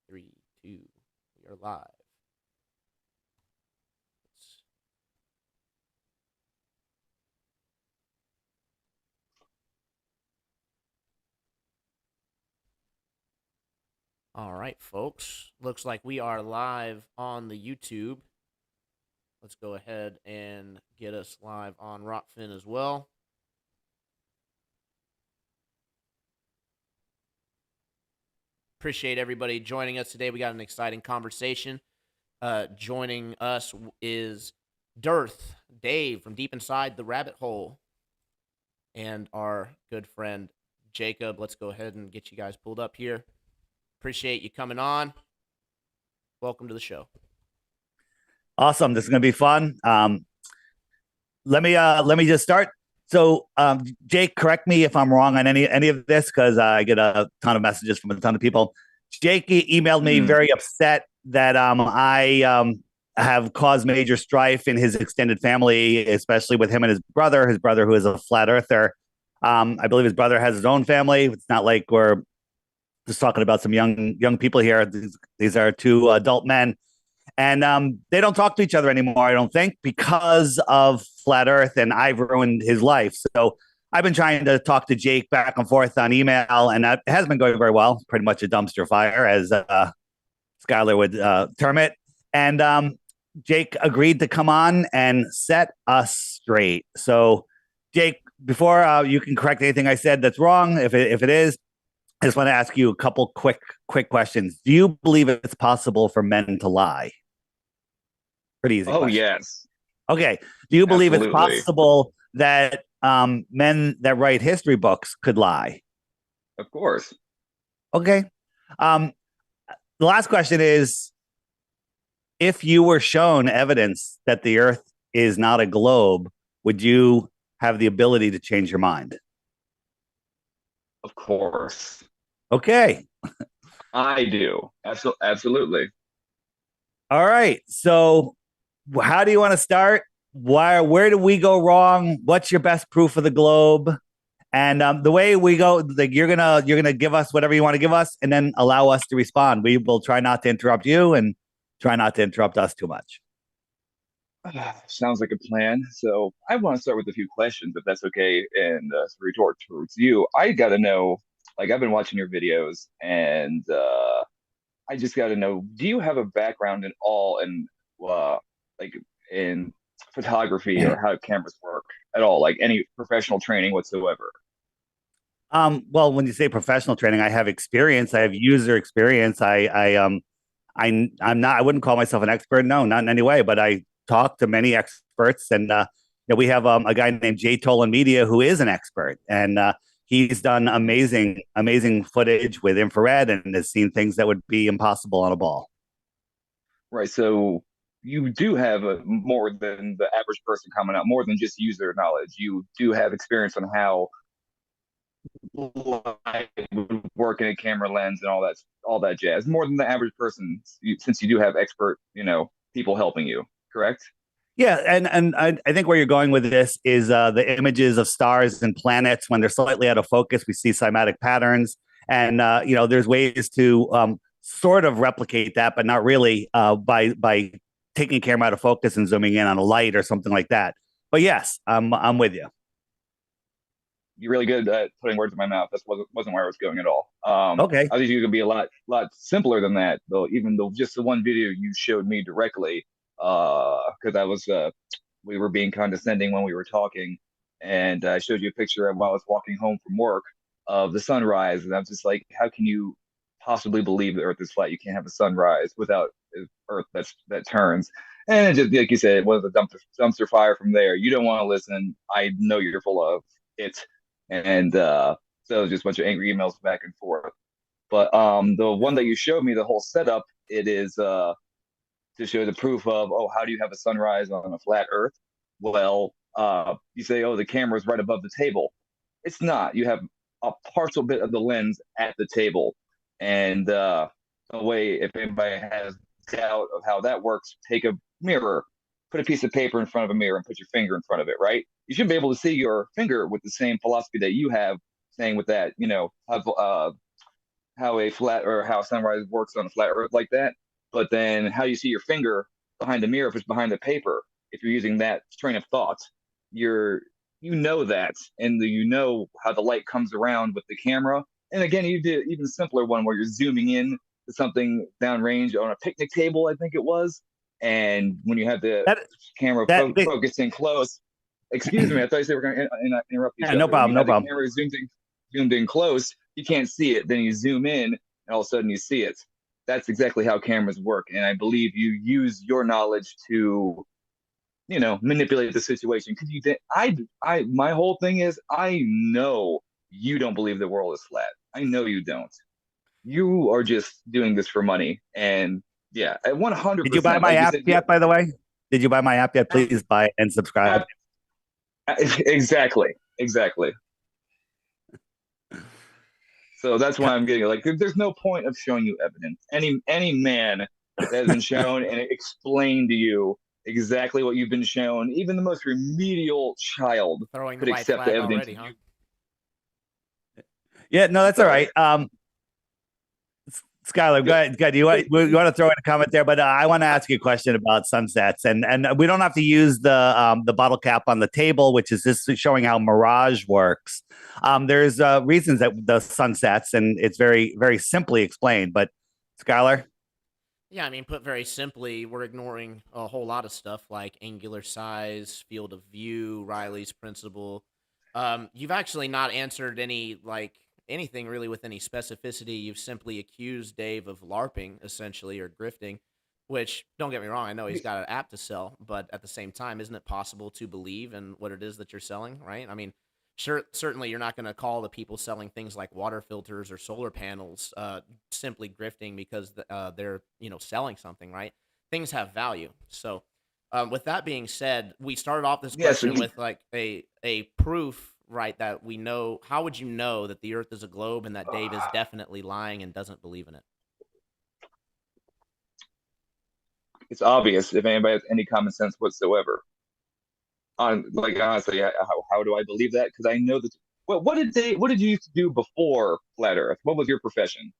3, 2, we are live. All right, folks. Looks like we are live on the YouTube. Let's go ahead and get us live on Rockfin as well. Appreciate everybody joining us today. We got an exciting conversation. Joining us is DITRH, Dave from deep inside the rabbit hole, and our good friend Jacob. Let's go ahead and get you guys pulled up here. Appreciate you coming on. Welcome to the show. Awesome. This is going to be fun. Let me just start. So, Jake, correct me if I'm wrong on any of this, because I get a ton of messages from a ton of people. Jake emailed me very upset that I have caused major strife in his extended family, especially with him and his brother who is a flat earther. I believe his brother has his own family. It's not like we're just talking about some young people here. These are two adult men. And they don't talk to each other anymore, I don't think, because of Flat Earth, and I've ruined his life. So I've been trying to talk to Jake back and forth on email, and it hasn't been going very well. Pretty much a dumpster fire, as Skylar would term it. And Jake agreed to come on and set us straight. So, Jake, before you can correct anything I said that's wrong, if it is, I just want to ask you a couple quick questions. Do you believe it's possible for men to lie? Pretty easy. Oh, question. yes. Okay. Do you believe Absolutely. it's possible that men that write history books could lie? Of course. Okay. The last question is, if you were shown evidence that the Earth is not a globe, would you have the ability to change your mind? Of course. Okay. I do. Absolutely. All right. So how do you want to start? Where do we go wrong? What's your best proof of the globe? And the way we go, like you're gonna give us whatever you want to give us, and then allow us to respond. We will try not to interrupt you, and try not to interrupt us too much. Sounds like a plan. So I want to start with a few questions, if that's okay, and retort towards you. I got to know, like I've been watching your videos, and I just got to know, do you have a background in like in photography or how cameras work at all, like any professional training whatsoever? Well, when you say professional training, I have experience. I have user experience. I'm not. I wouldn't call myself an expert. No, not in any way. But I talk to many experts, and we have a guy named Jay Tolan Media who is an expert, and he's done amazing footage with infrared, and has seen things that would be impossible on a ball. Right. So you do have more than the average person coming out, more than just user knowledge. You do have experience on how light would work in a camera lens and all that jazz. More than the average person, since you do have expert, people helping you. Correct? Yeah, and I think where you're going with this is the images of stars and planets when they're slightly out of focus. We see cymatic patterns, and there's ways to sort of replicate that, but not really by taking a camera out of focus and zooming in on a light or something like that. But yes, I'm with you. You're really good at putting words in my mouth. That wasn't where I was going at all. Okay. I think you could be a lot simpler than that, though. Even though just the one video you showed me directly, because we were being condescending when we were talking, and I showed you a picture of while I was walking home from work of the sunrise, and I'm just like, how can you possibly believe the Earth is flat? You can't have a sunrise without Earth that turns. And just like you said, it was a dumpster fire from there. You don't want to listen. I know you're full of it. And so it was just a bunch of angry emails back and forth. But the one that you showed me, the whole setup, it is to show the proof of, how do you have a sunrise on a flat Earth? Well, you say, the camera's right above the table. It's not. You have a partial bit of the lens at the table. And the way, if anybody has doubt of how that works, take a mirror, put a piece of paper in front of a mirror and put your finger in front of it, right? You should be able to see your finger with the same philosophy that you have, saying with that, how a flat or how sunrise works on a flat Earth like that. But then how you see your finger behind the mirror if it's behind the paper, if you're using that train of thought, you're you know that, and you know how the light comes around with the camera. And again, you did even simpler one where you're zooming in to something downrange on a picnic table, I think it was. And when you have the That camera that focusing close, excuse me, I thought you said we're going to interrupt each yeah, other. no When problem, you no have the problem. camera zoomed in close, you can't see it. Then you zoom in, and all of a sudden you see it. That's exactly how cameras work. And I believe you use your knowledge to, manipulate the situation. Because my whole thing is, I know you don't believe the world is flat. I know you don't. You are just doing this for money. And yeah, at Did you buy 100%, my like you app said, yet? By the way, did you buy my app yet? Please buy and subscribe. exactly, exactly. So that's why I'm getting like, there's no point of showing you evidence. Any man that has been shown and explained to you exactly what you've been shown, even the most remedial child Throwing the could white accept the flag evidence. already, huh? Yeah, no, that's all right. Skylar, go ahead. You want to throw in a comment there, but I want to ask you a question about sunsets, and we don't have to use the bottle cap on the table, which is just showing how mirage works. There's reasons that the sunsets, and it's very very simply explained. But Skylar, Yeah, I mean, put very simply, we're ignoring a whole lot of stuff like angular size, field of view, Riley's principle. You've actually not answered anything really with any specificity. You've simply accused Dave of LARPing, essentially, or grifting, which, don't get me wrong, I know he's got an app to sell, but at the same time, isn't it possible to believe in what it is that you're selling, right? I mean, sure, certainly you're not going to call the people selling things like water filters or solar panels simply grifting because they're selling something, right? Things have value. So, with that being said, we started off this Yes, question with like a proof, right? That we know. How would you know that the Earth is a globe and that Dave is definitely lying and doesn't believe in it? it's obvious if anybody has any common sense whatsoever. On like honestly, how do I believe that? Because I know that. What did you used to do before flat Earth? What was your profession?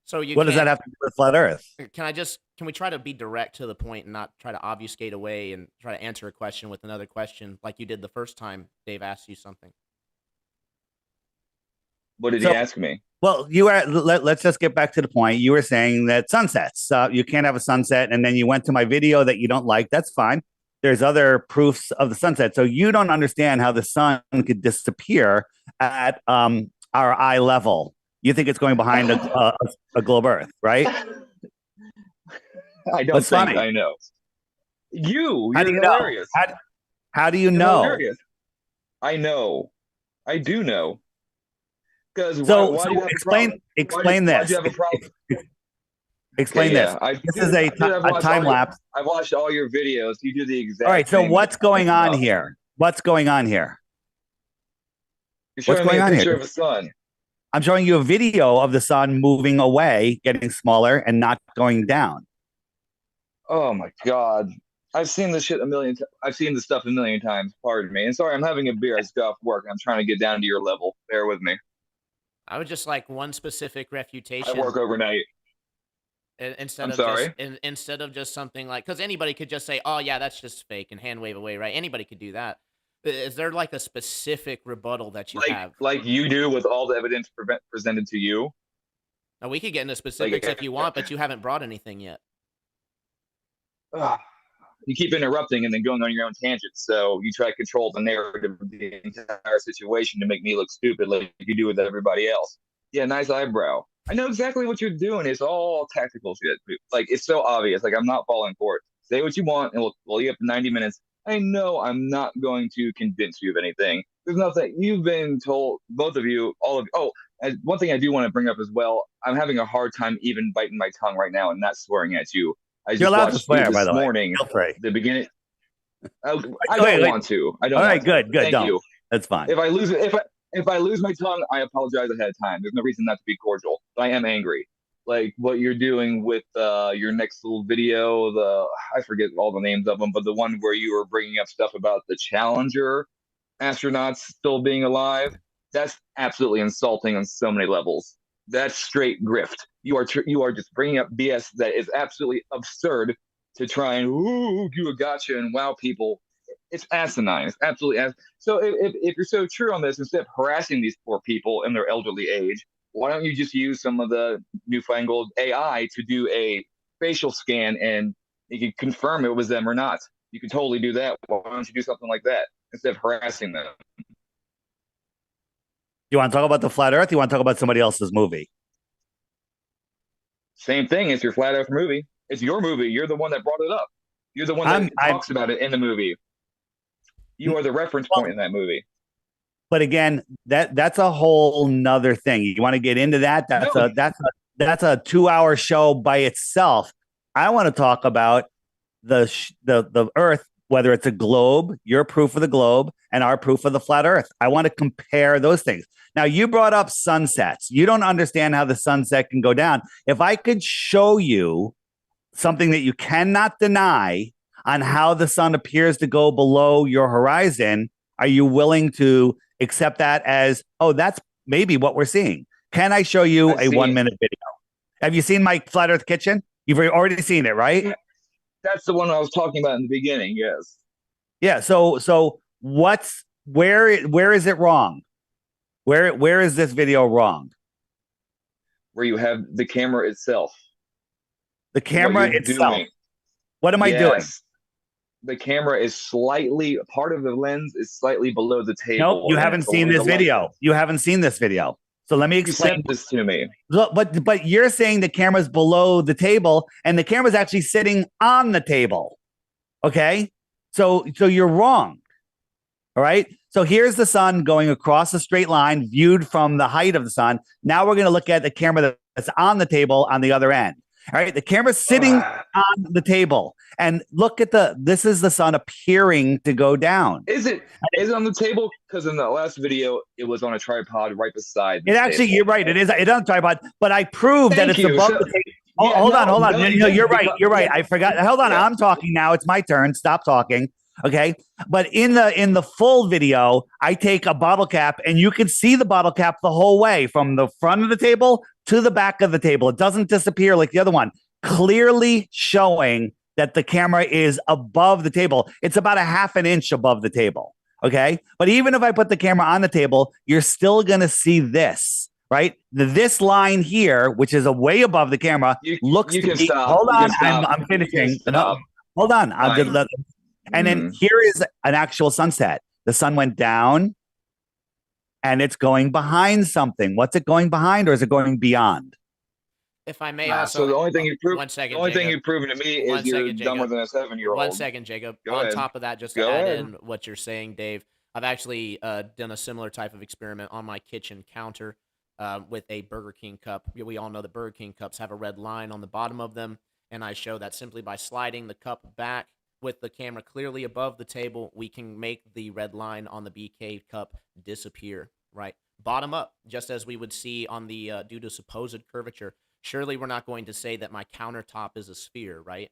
So you what does that can't. have to do with flat Earth? Can we try to be direct to the point and not try to obfuscate away and try to answer a question with another question like you did the first time Dave asked you something? What did So, he ask me? well, let's just get back to the point. You were saying that sunsets, you can't have a sunset, and then you went to my video that you don't like. That's fine. There's other proofs of the sunset. So you don't understand how the sun could disappear at our eye level. You think it's going behind a globe Earth, right? I don't What's think funny? I know. How You're do you know? hilarious. How do you You're know? hilarious. I know. I do know. Because So why do you have a problem? explain Why'd you this. have a problem? Okay, Explain this. yeah. I This do. is I've a watched time lapse. I've watched all your videos. You do the All right. exact So thing that what's you're going thinking on of. here? What's going on here? You're What's showing me going a on here? picture of a sun. I'm showing you a video of the sun moving away, getting smaller, and not going down. Oh my God. I've seen this shit a million times. I've seen this stuff a million times. Pardon me. And sorry, I'm having a beer. I just got off work. I'm trying to get down to your level. Bear with me. I would just like one specific I refutation work overnight. instead I'm of just sorry. instead of just something like, because anybody could just say, "Oh yeah, that's just fake," and hand wave away, right? Anybody could do that. Is there like a specific rebuttal that you have? Like you do with all the evidence presented to you. Now we could get into Like specifics if you want, but you haven't brought anything yet. you keep interrupting and then going on your own tangents. So you try to control the narrative of the entire situation to make me look stupid like you do with everybody else. Yeah, nice eyebrow. I know exactly what you're doing. It's all tactical shit. Like it's so obvious. Like I'm not falling for it. Say what you want, and we'll you have 90 minutes. I know I'm not going to convince you of anything. There's nothing you've been told. Both of you, all of you. Oh, and one thing I do want to bring up as well. I'm having a hard time even biting my tongue right now and not swearing at you. I You're just allowed to watched you swear, by this the way. morning. Feel free. The beginning. I Wait, don't wait. want to. I All don't right, want to. good. Thank Don't. you. That's fine. If I lose my tongue, I apologize ahead of time. There's no reason not to be cordial. But I am angry. Like what you're doing with your next little video. I forget all the names of them, but the one where you were bringing up stuff about the Challenger astronauts still being alive. That's absolutely insulting on so many levels. That's straight grift. You are just bringing up BS that is absolutely absurd to try and do a gotcha and wow people. It's asinine. It's absolutely asinine. So if you're so true on this, instead of harassing these poor people in their elderly age, why don't you just use some of the newfangled AI to do a facial scan and you can confirm it was them or not? You can totally do that. Why don't you do something like that instead of harassing them? You want to talk about the flat Earth? You want to talk about somebody else's movie? Same thing. It's your flat Earth movie. It's your movie. You're the one that brought it up. You're the one that talks about it in the movie. You are the reference point in that movie. But again, that's a whole nother thing. You want to get into that? That's a 2-hour show by itself. I want to talk about the Earth, whether it's a globe, your proof of the globe, and our proof of the flat Earth. I want to compare those things. Now, you brought up sunsets. You don't understand how the sunset can go down. If I could show you something that you cannot deny on how the sun appears to go below your horizon, are you willing to accept that as, oh, that's maybe what we're seeing? Can I show you a 1-minute video? Have you seen my Flat Earth Kitchen? You've already seen it, right? That's the one I was talking about in the beginning. Yes. Yeah. So where is it wrong? Where is this video wrong? Where you have the camera itself. The camera itself. What am I doing? The camera is slightly, part of the lens is slightly below the table. Nope, you haven't seen this video. You haven't seen this video. So let me explain this to me. But you're saying the camera's below the table and the camera's actually sitting on the table. Okay? So you're wrong. All right? So here's the sun going across a straight line viewed from the height of the sun. Now we're going to look at the camera that's on the table on the other end. All right, the camera's sitting on the table, and look at this is the sun appearing to go down. Is it on the table? Because in the last video, it was on a tripod right beside it. Actually, you're right. It's on a tripod, but I proved that it's above the table. Oh, yeah, hold on. No, you're right. You're right. I forgot. Hold on. Yeah. I'm talking now. It's my turn. Stop talking. Okay. But in the full video, I take a bottle cap and you can see the bottle cap the whole way from the front of the table to the back of the table. It doesn't disappear like the other one, clearly showing that the camera is above the table. It's about a 1/2 inch above the table. Okay. But even if I put the camera on the table, you're still going to see this, right? This line here, which is way above the camera, looks to be, stop. Hold on. I'm finishing. No, hold on. And then here is an actual sunset. The sun went down and it's going behind something. What's it going behind, or is it going beyond? If I may also. So the only thing you've proven, Jacob. Proven to me is you're dumber than a 7-year-old. 1 second, Jacob. On top of that, just to add in what you're saying, Dave, I've actually done a similar type of experiment on my kitchen counter with a Burger King cup. We all know that Burger King cups have a red line on the bottom of them, and I show that simply by sliding the cup back with the camera clearly above the table, we can make the red line on the BK cup disappear, right? Bottom up, just as we would see on the due to supposed curvature. Surely we're not going to say that my countertop is a sphere, right?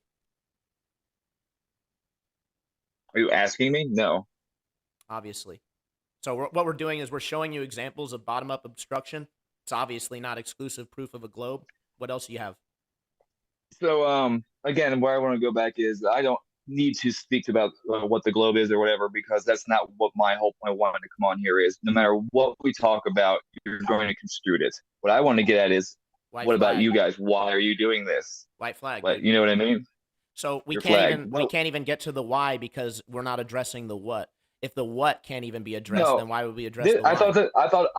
Are you asking me? No. Obviously. So what we're doing is we're showing you examples of bottom-up obstruction. It's obviously not exclusive proof of a globe. What else do you have? So, again, where I want to go back is I don't need to speak about what the globe is or whatever, because that's not what my whole point wanting to come on here is. No matter what we talk about, you're going to construe it. What I want to get at is, what about you guys? Why are you doing this? White flag. You know what I mean? So we can't even get to the why because we're not addressing the what. If the what can't even be addressed, then why would we address the why?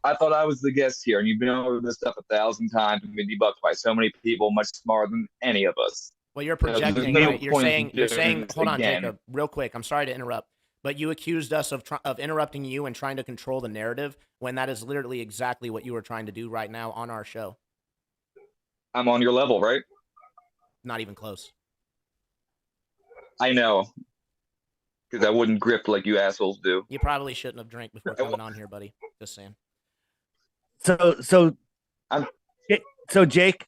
I thought I was the guest here, and you've been over this stuff 1,000 times and been debunked by so many people, much smarter than any of us. Well, you're projecting. Right? You're saying. Hold on, Jacob. Real quick. I'm sorry to interrupt, but you accused us of interrupting you and trying to control the narrative when that is literally exactly what you were trying to do right now on our show. I'm on your level, right? Not even close. I know. Because I wouldn't grip like you assholes do. You probably shouldn't have drank before coming on here, buddy. Just saying. So Jake,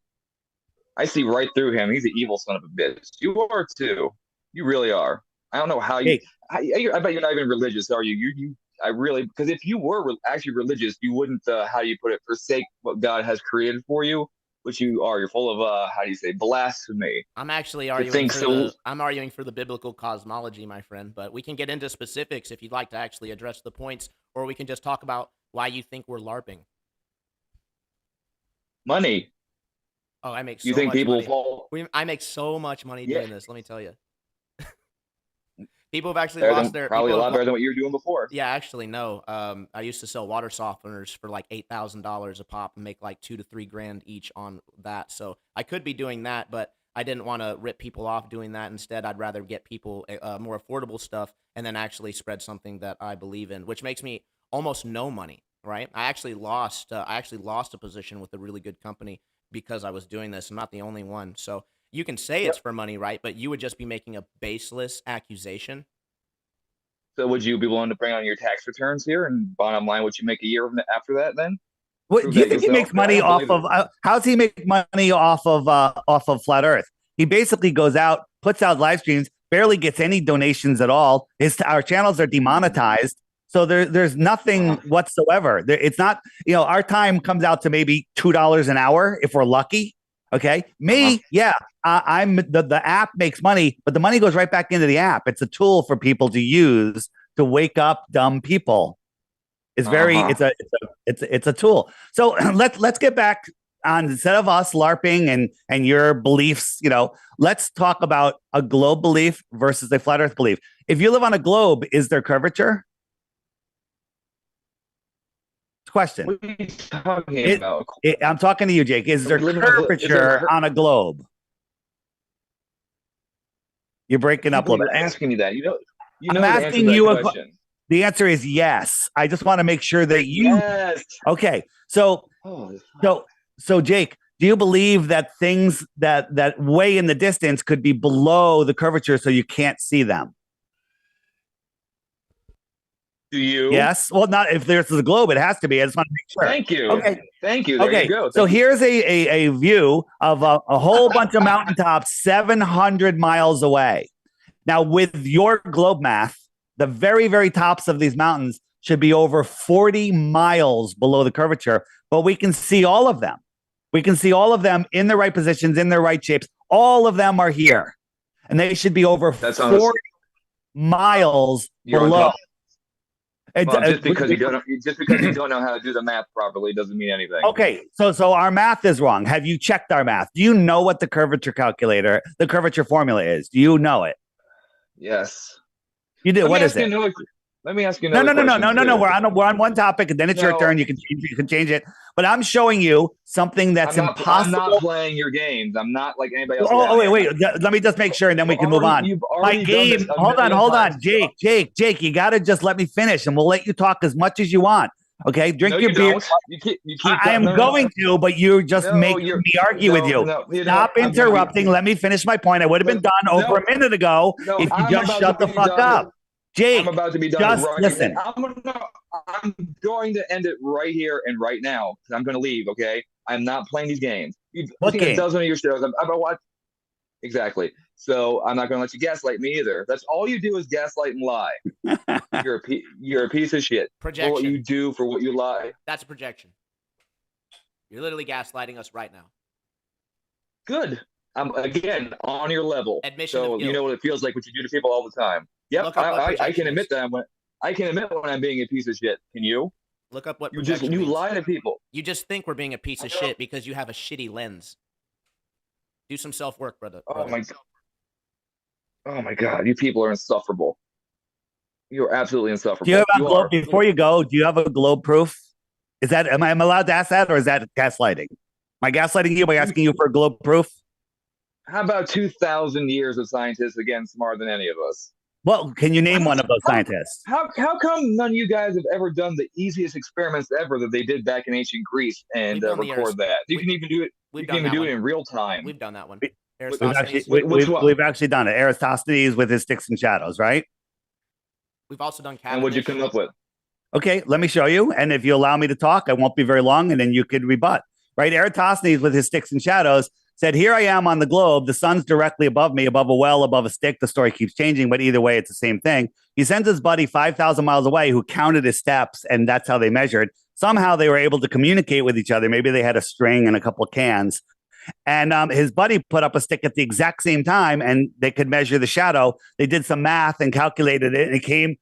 I see right through him. He's an evil son of a bitch. You are too. You really are. I don't know how you. I bet you're not even religious, are you? I really, because if you were actually religious, you wouldn't, how do you put it, forsake what God has created for you, which you are. You're full of, how do you say, blasphemy. I'm actually To arguing think for so. I'm arguing for the biblical cosmology, my friend, but we can get into specifics if you'd like to actually address the points, or we can just talk about why you think we're LARPing. Money. Oh, I make You so think much people money. fall? I make so much money Yeah. doing this, let me tell you. People have actually Better lost than, their probably a people lot have- better than what you were doing before. Yeah, actually, no. I used to sell water softeners for like $8,000 a pop and make like $2 to $3 grand each on that. So I could be doing that, but I didn't want to rip people off doing that. Instead, I'd rather get people more affordable stuff and then actually spread something that I believe in, which makes me almost no money. Right? I actually lost a position with a really good company because I was doing this. I'm not the only one. So you can say it's for money, right? But you would just be making a baseless accusation. So would you be willing to bring on your tax returns here and bottom line what you make a year after that then? What do you think he makes money off of? How does he make money off of Flat Earth? He basically goes out, puts out live streams, barely gets any donations at all. Our channels are demonetized, so there's nothing whatsoever. It's not, our time comes out to maybe $2 an hour if we're lucky. Okay, me, I'm the app makes money, but the money goes right back into the app. It's a tool for people to use to wake up dumb people. It's very it's a tool. So let's get back on, instead of us LARPing and your beliefs, let's talk about a globe belief versus a flat earth belief. If you live on a globe, is there curvature? Question. What are you talking about? I'm talking to you, Jake. Is there curvature on a globe? You're breaking up a little bit. You're asking me that. I'm asking you a question. The answer is yes. I just want to make sure that you. Yes. Okay. So Jake, do you believe that things that way in the distance could be below the curvature so you can't see them? Do you? Yes. Well, not if there's a globe, it has to be. I just want to make sure. Thank you. Okay. Thank you. There you go. So here's a view of a whole bunch of mountaintops 700 miles away. Now, with your globe math, the very, very tops of these mountains should be over 40 miles below the curvature, but we can see all of them. We can see all of them in the right positions, in their right shapes. All of them are here, and they should be over 40 miles below. Well, just because you don't know how to do the math properly doesn't mean anything. Okay, so our math is wrong. Have you checked our math? Do you know what the curvature formula is? Do you know it? Yes. You do. What is it? Let me ask you another question. No. Too. We're on one topic, and then it's your turn. You can change it. But I'm showing you something that's impossible. I'm not playing your games. I'm not like anybody else. Oh, wait. Let me just make sure, and then we can move on. My game. Hold on. Jake, you got to just let me finish, and we'll let you talk as much as you want. Okay, drink your beer. You keep I am going to, but you're just making me argue with you. Stop interrupting. Let me finish my point. I would have been done over a minute ago if you just shut the fuck up. Jake, I'm about to be done. Just listen. I'm going to end it right here and right now because I'm going to leave. Okay, I'm not playing these games. You've seen a dozen of your shows. I'm watching. Exactly. So I'm not going to let you gaslight me either. That's all you do is gaslight and lie. You're a piece of shit. Projection. For what you do, for what you lie. That's a projection. You're literally gaslighting us right now. Good. I'm again on your level. Admission of guilt. You know what it feels like, what you do to people all the time. Yep, I can admit that. I can admit when I'm being a piece of shit. Can you? Look up what you means. lie to people. You just think we're being a piece of shit because you have a shitty lens. Do some self-work, brother. Oh my God, you people are insufferable. You're absolutely insufferable. Do you have a globe before you go? Do you have a globe proof? Am I allowed to ask that, or is that gaslighting? Am I gaslighting you by asking you for a globe proof? How about 2,000 years of scientists, again, smarter than any of us? Well, can you name one of those scientists? How come none of you guys have ever done the easiest experiments ever that they did back in ancient Greece and record that? You can even do it. You can even do it in real time. We've done that one. We've actually done it. Eratosthenes with his sticks and shadows, right? We've also done Cavendish. And what'd you come up with? Okay, let me show you. And if you allow me to talk, I won't be very long, and then you could rebut. Right? Eratosthenes with his sticks and shadows said, here I am on the globe. The sun's directly above me, above a well, above a stick. The story keeps changing, but either way, it's the same thing. He sends his buddy 5,000 miles away who counted his steps, and that's how they measured. Somehow they were able to communicate with each other. Maybe they had a string and a couple of cans. And his buddy put up a stick at the exact same time, and they could measure the shadow. They did some math and calculated it, and it came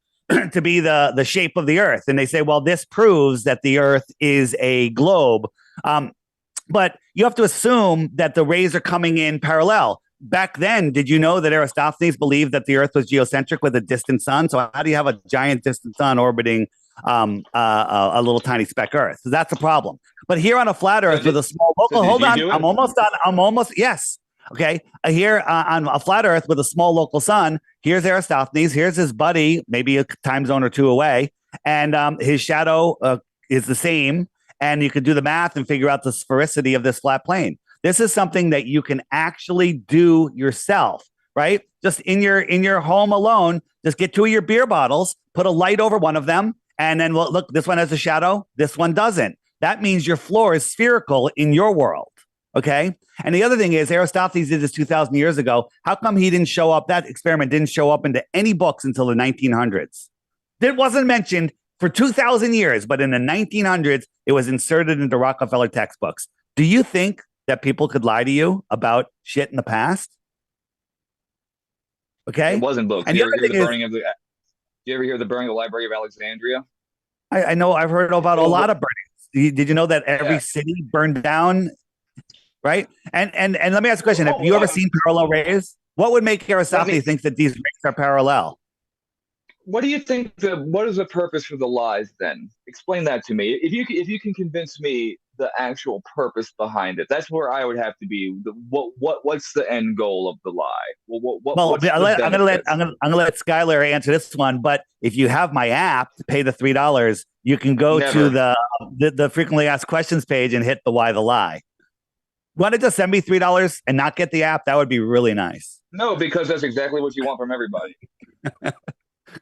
to be the shape of the Earth. And they say, well, this proves that the Earth is a globe. But you have to assume that the rays are coming in parallel. Back then, did you know that Aristophanes believed that the Earth was geocentric with a distant sun? So how do you have a giant distant sun orbiting a little tiny speck Earth? So that's a problem. But here on a flat Earth with a small local, hold on, I'm almost done. Yes. Okay. Here on a flat Earth with a small local sun, here's Aristophanes. Here's his buddy, maybe a time zone or two away. And his shadow is the same. And you could do the math and figure out the sphericity of this flat plane. This is something that you can actually do yourself, right? Just in your home alone, just get two of your beer bottles, put a light over one of them, and then look, this one has a shadow, this one doesn't. That means your floor is spherical in your world, okay? And the other thing is, Aristophanes did this 2,000 years ago. How come he didn't show up, that experiment didn't show up into any books until the 1900s? It wasn't mentioned for 2,000 years, but in the 1900s, it was inserted into Rockefeller textbooks. Do you think that people could lie to you about shit in the past? Okay. It wasn't books. And Do you ever hear the burning of the Library of Alexandria? I know, I've heard about a lot of burnings. Did you know that every city burned down? Right. And let me ask a question. Have you ever seen parallel rays? What would make Aristophanes think that these rays are parallel? What do you think what is the purpose for the lies then? Explain that to me. If you can convince me the actual purpose behind it, that's where I would have to be. What's the end goal of the lie? I'm gonna let Skylar answer this one. But if you have my app to pay the $3, you can go to the frequently asked questions page and hit the why the lie. Want to just send me $3 and not get the app? That would be really nice. No, because that's exactly what you want from everybody.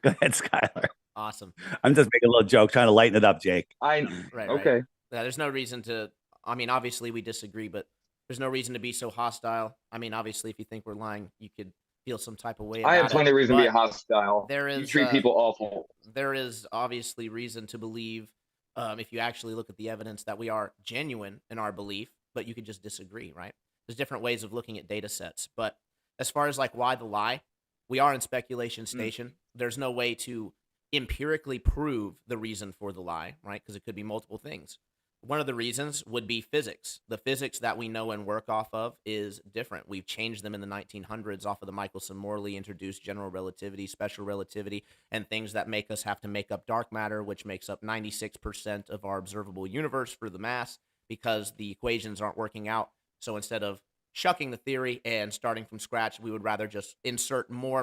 Go ahead, Skylar. Awesome. I'm just making a little joke, trying to lighten it up, Jake. Right. Okay. Yeah, there's no reason to. I mean, obviously we disagree, but there's no reason to be so hostile. I mean, obviously, if you think we're lying, you could feel some type of way about it. I have plenty of reason to be hostile. You treat people awful. There is obviously reason to believe, if you actually look at the evidence, that we are genuine in our belief, but you could just disagree, right? There's different ways of looking at data sets. But as far as like why the lie, we are in speculation station. There's no way to empirically prove the reason for the lie, right? Because it could be multiple things. One of the reasons would be physics. The physics that we know and work off of is different. We've changed them in the 1900s off of the Michelson-Morley introduced general relativity, special relativity, and things that make us have to make up dark matter, which makes up 96% of our observable universe for the mass, because the equations aren't working out. So instead of shucking the theory and starting from scratch, we would rather just insert more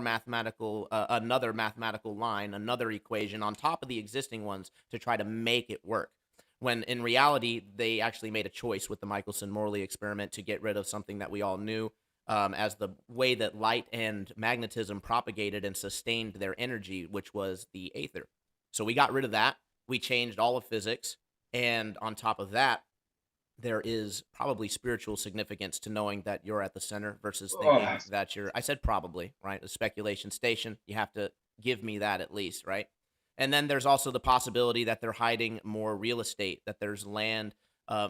another mathematical line, another equation on top of the existing ones to try to make it work. When in reality, they actually made a choice with the Michelson-Morley experiment to get rid of something that we all knew as the way that light and magnetism propagated and sustained their energy, which was the Aether. So we got rid of that. We changed all of physics. And on top of that, there is probably spiritual significance to knowing that you're at the center versus thinking that you're, I said probably, right? A speculation station. You have to give me that at least, right? And then there's also the possibility that they're hiding more real estate, that there's land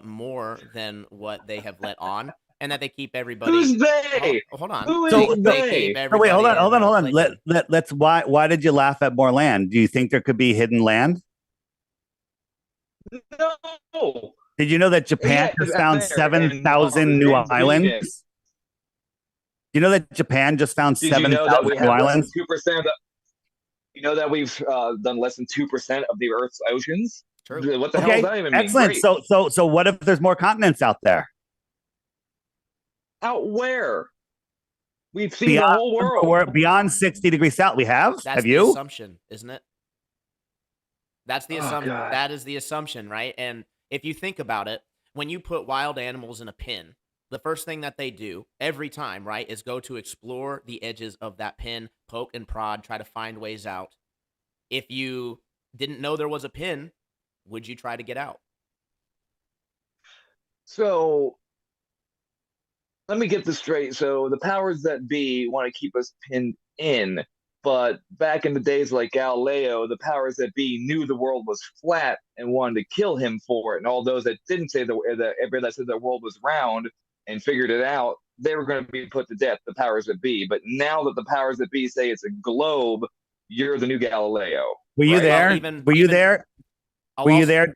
more than what they have let on, and that they keep everybody. Who's they? Hold on. Who is they? Wait, hold on. Let's. Why did you laugh at more land? Do you think there could be hidden land? No. Did you know that Japan just found 7,000 new islands? You know that Japan just found 7,000 new islands? 2%. You know that we've done less than 2% of the Earth's oceans. True. What the hell does that even mean? Excellent. So what if there's more continents out there? Out where? We've seen the whole world. We're beyond 60 degrees south. We have. That's have the you? Assumption, isn't it? That's the assumption. That is the assumption, right? And if you think about it, when you put wild animals in a pen, the first thing that they do every time, right, is go to explore the edges of that pen, poke and prod, try to find ways out. If you didn't know there was a pen, would you try to get out? So let me get this straight. So the powers that be want to keep us pinned in, but back in the days like Galileo, the powers that be knew the world was flat and wanted to kill him for it. And all those that didn't say everybody that said the world was round and figured it out, they were going to be put to death, the powers that be. But now that the powers that be say it's a globe, you're the new Galileo. Were you right? there? Well, Were you there? Were you there?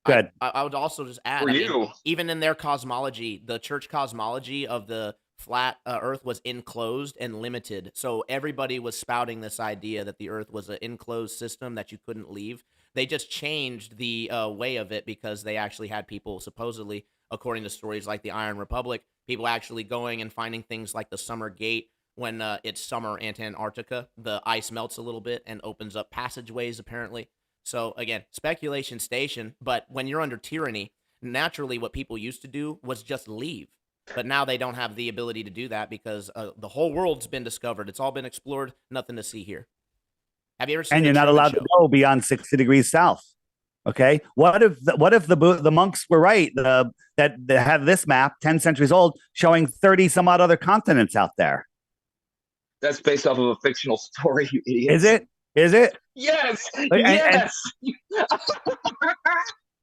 Good. I would also just add, even in their cosmology, the church cosmology of the flat Earth was enclosed and limited. So everybody was spouting this idea that the Earth was an enclosed system that you couldn't leave. They just changed the way of it because they actually had people, supposedly, according to stories like the Iron Republic, people actually going and finding things like the Summer Gate. When it's summer in Antarctica, the ice melts a little bit and opens up passageways, apparently. So again, speculation station, but when you're under tyranny, naturally what people used to do was just leave. But now they don't have the ability to do that because the whole world's been discovered. It's all been explored. Nothing to see here. Have you ever seen? And you're not allowed to go beyond 60 degrees south. Okay. What if the monks were right? That have this map, 10 centuries old, showing 30 some odd other continents out there. That's based off of a fictional story, you idiots. Is it? Is it? Yes. Yes.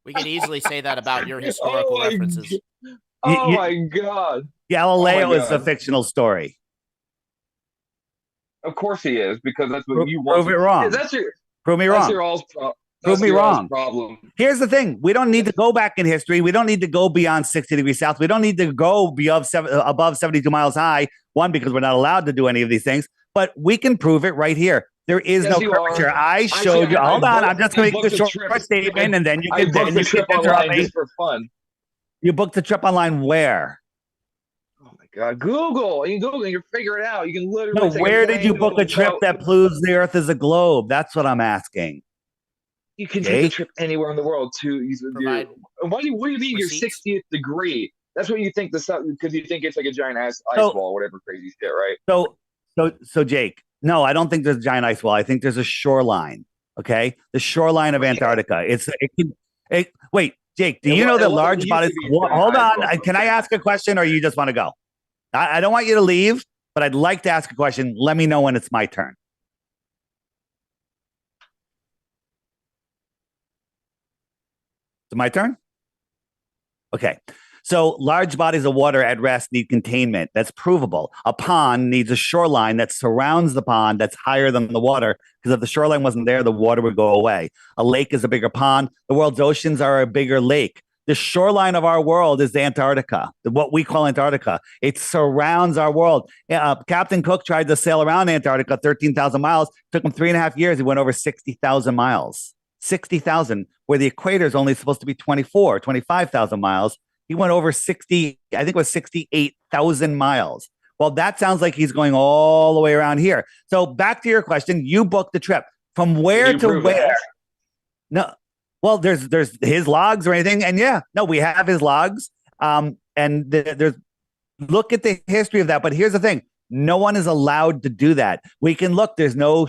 We could easily say that about your historical references. My God. Galileo is a fictional story. Of course he is, because that's what you want. Prove it wrong. Prove me wrong. That's your all's Prove me wrong. Problem. Here's the thing. We don't need to go back in history. We don't need to go beyond 60 degrees south. We don't need to go above 72 miles high. One, because we're not allowed to do any of these things. But we can prove it right here. There is no curvature. I showed you. Hold on. I'm just going to make the short statement, and then you can book the trip online just for fun. You booked the trip online where? Oh my God! Google. You can Google and you figure it out. You can literally. No, where did you book a trip that proves the Earth is a globe? That's what I'm asking. You can take a trip anywhere in the world to. What do you mean your 60th degree? That's what you think the sun, because you think it's like a giant ice wall, whatever crazy shit, right? So Jake, no, I don't think there's a giant ice wall. I think there's a shoreline. Okay, the shoreline of Antarctica. Wait, Jake, do you know that large bodies? Hold on, can I ask a question, or you just want to go? I don't want you to leave, but I'd like to ask a question. Let me know when it's my turn. Is it my turn? Okay. So large bodies of water at rest need containment. That's provable. A pond needs a shoreline that surrounds the pond that's higher than the water, because if the shoreline wasn't there, the water would go away. A lake is a bigger pond. The world's oceans are a bigger lake. The shoreline of our world is the Antarctica, what we call Antarctica. It surrounds our world. Captain Cook tried to sail around Antarctica 13,000 miles. Took him 3.5 years. He went over 60,000 miles. 60,000, where the equator is only supposed to be 25,000 miles. He went over 60, I think it was 68,000 miles. Well, that sounds like he's going all the way around here. So back to your question, you booked the trip. From where to where? No. Well, there's his logs or anything. And we have his logs. And there's look at the history of that. But here's the thing. No one is allowed to do that. We can look, there's no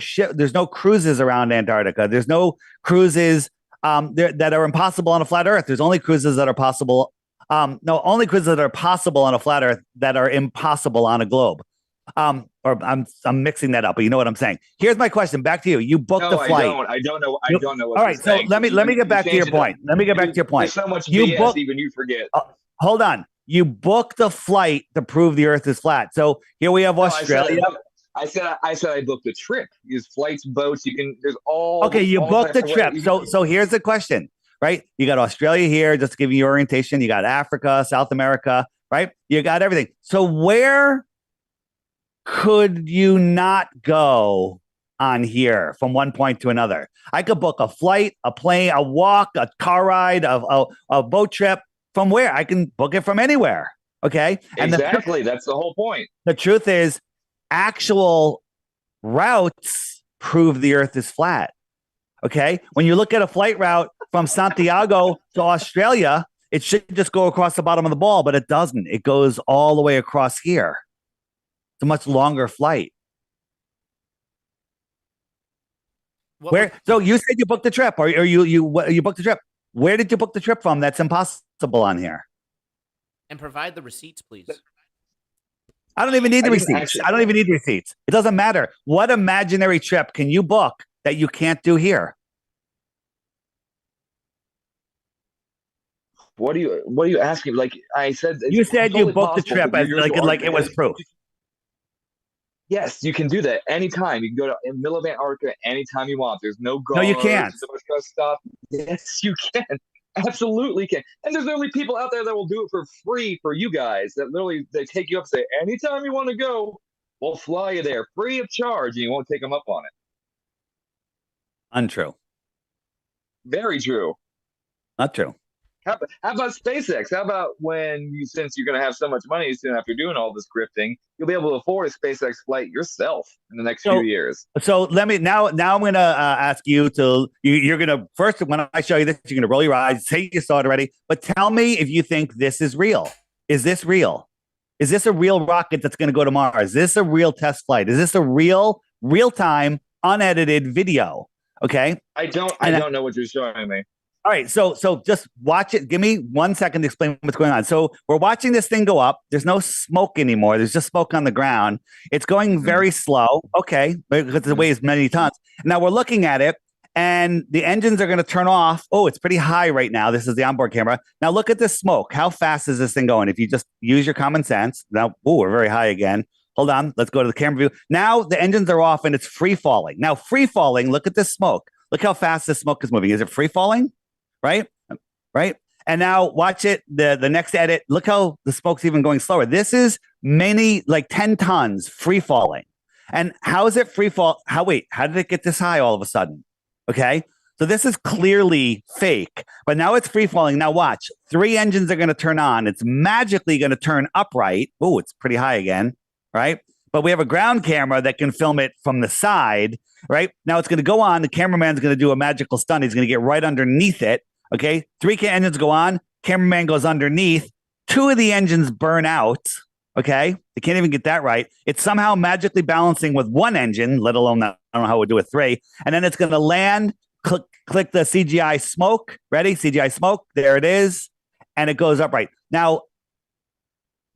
cruises around Antarctica. There's no cruises that are impossible on a flat Earth. There's only cruises that are possible. Only cruises that are possible on a flat Earth that are impossible on a globe. Or I'm mixing that up, but you know what I'm saying. Here's my question back to you. You booked the flight. I don't know. What all right, so let me get back to your point. There's so much BS, even you forget. Hold on. You booked a flight to prove the Earth is flat. So here we have Australia. I said I booked a trip. Use flights, boats. There's all. Okay, you booked a trip. So here's the question, right? You got Australia here, just to give you orientation. You got Africa, South America, right? You got everything. So where could you not go on here from one point to another? I could book a flight, a plane, a walk, a car ride, a boat trip. From where? I can book it from anywhere. Okay. And exactly. That's the whole point. The truth is, actual routes prove the Earth is flat. Okay. When you look at a flight route from Santiago to Australia, it should just go across the bottom of the ball, but it doesn't. It goes all the way across here. It's a much longer flight. So you said you booked the trip, or you booked the trip. Where did you book the trip from? That's impossible on here. And provide the receipts, please. I don't even need the I didn't receipts. actually. I don't even need receipts. It doesn't matter. What imaginary trip can you book that you can't do here? What are you asking? Like I said, it's You said you totally booked the possible. trip But as your like it argument was is proof. yes, you can do that anytime. You can go to in the middle of Antarctica anytime you want. There's no No, you can't. guards. Nobody's gonna stop. Yes, you can. Absolutely can. And there's literally people out there that will do it for free for you guys. That literally they take you up, say anytime you want to go, we'll fly you there free of charge, and you won't take them up on it. Untrue. Very true. Not true. How about SpaceX? How about when you, since you're going to have so much money soon after doing all this grifting, you'll be able to afford a SpaceX flight yourself in the next few years. So let me now I'm going to ask you to you're going to first when I show you this you're going to roll your eyes, say you saw it already, but tell me if you think this is real. Is this real? Is this a real rocket that's going to go to Mars? Is this a real test flight? Is this a real-time unedited video? Okay? I don't know what you're showing me. All right, so just watch it. Give me 1 second to explain what's going on. So we're watching this thing go up. There's no smoke anymore. There's just smoke on the ground. It's going very slow. Okay, because it weighs many tons. Now we're looking at it, and the engines are going to turn off. Oh, it's pretty high right now. This is the onboard camera. Now look at this smoke. How fast is this thing going? If you just use your common sense. Now, we're very high again. Hold on. Let's go to the camera view. Now the engines are off, and it's free falling. Now free falling. Look at this smoke. Look how fast this smoke is moving. Is it free falling? Right. And now watch it. The next edit. Look how the smoke's even going slower. This is like 10 tons free falling. And how is it free fall? How did it get this high all of a sudden? Okay. So this is clearly fake, but now it's free falling. Now watch. 3 engines are going to turn on. It's magically going to turn upright. Oh, it's pretty high again. Right. But we have a ground camera that can film it from the side. Right. Now it's going to go on. The cameraman's going to do a magical stunt. He's going to get right underneath it. Okay, 3 engines go on. Cameraman goes underneath. 2 of the engines burn out. Okay, they can't even get that right. It's somehow magically balancing with 1 engine, let alone that. I don't know how it would do with 3. And then it's going to land. Click the CGI smoke. Ready? CGI smoke. There it is, and it goes upright. Now,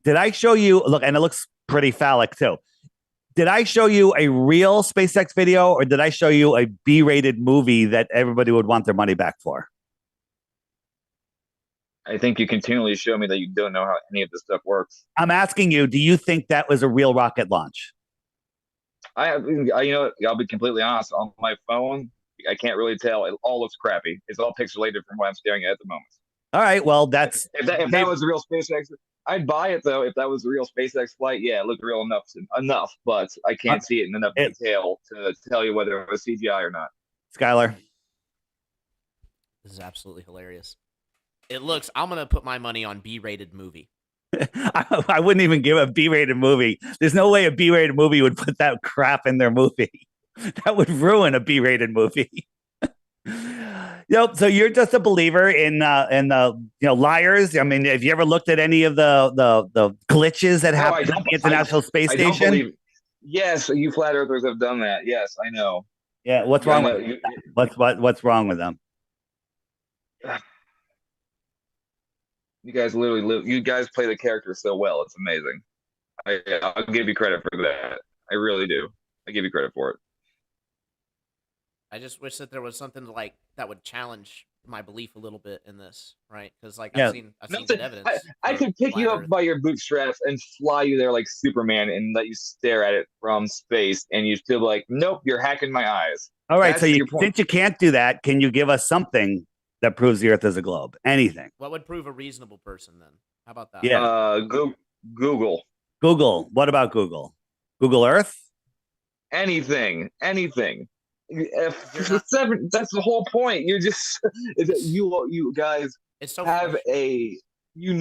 did I show you? Look, and it looks pretty phallic too. Did I show you a real SpaceX video, or did I show you a B-rated movie that everybody would want their money back for? I think you continually show me that you don't know how any of this stuff works. I'm asking you, do you think that was a real rocket launch? I'll be completely honest. On my phone, I can't really tell. It all looks crappy. It's all pixelated from what I'm staring at the moment. All right, well, that's if that was a real SpaceX, I'd buy it though. If that was a real SpaceX flight, yeah, it looked real enough. But I can't see it in enough detail to tell you whether it was CGI or not. Skylar, this is absolutely hilarious. It looks. I'm gonna put my money on B-rated movie. I wouldn't even give a B-rated movie. There's no way a B-rated movie would put that crap in their movie. That would ruin a B-rated movie. Yep. So you're just a believer in liars. I mean, have you ever looked at any of the glitches that happen at the International Space Station? Yes, you flat earthers have done that. Yes, I know. Yeah. What's wrong with what's wrong with them? You guys literally live. You guys play the character so well. It's amazing. I'll give you credit for that. I really do. I give you credit for it. I just wish that there was something like that would challenge my belief a little bit in this, right? Because I've seen good evidence. I could pick you up by your bootstraps and fly you there like Superman and let you stare at it from space, and you'd feel like, nope, you're hacking my eyes. All right, so since you can't do that, can you give us something that proves the Earth is a globe? Anything? What would prove a reasonable person then? How about that? Yeah. Google. Google. What about Google? Google Earth? Anything. That's the whole point. You're just you guys have a you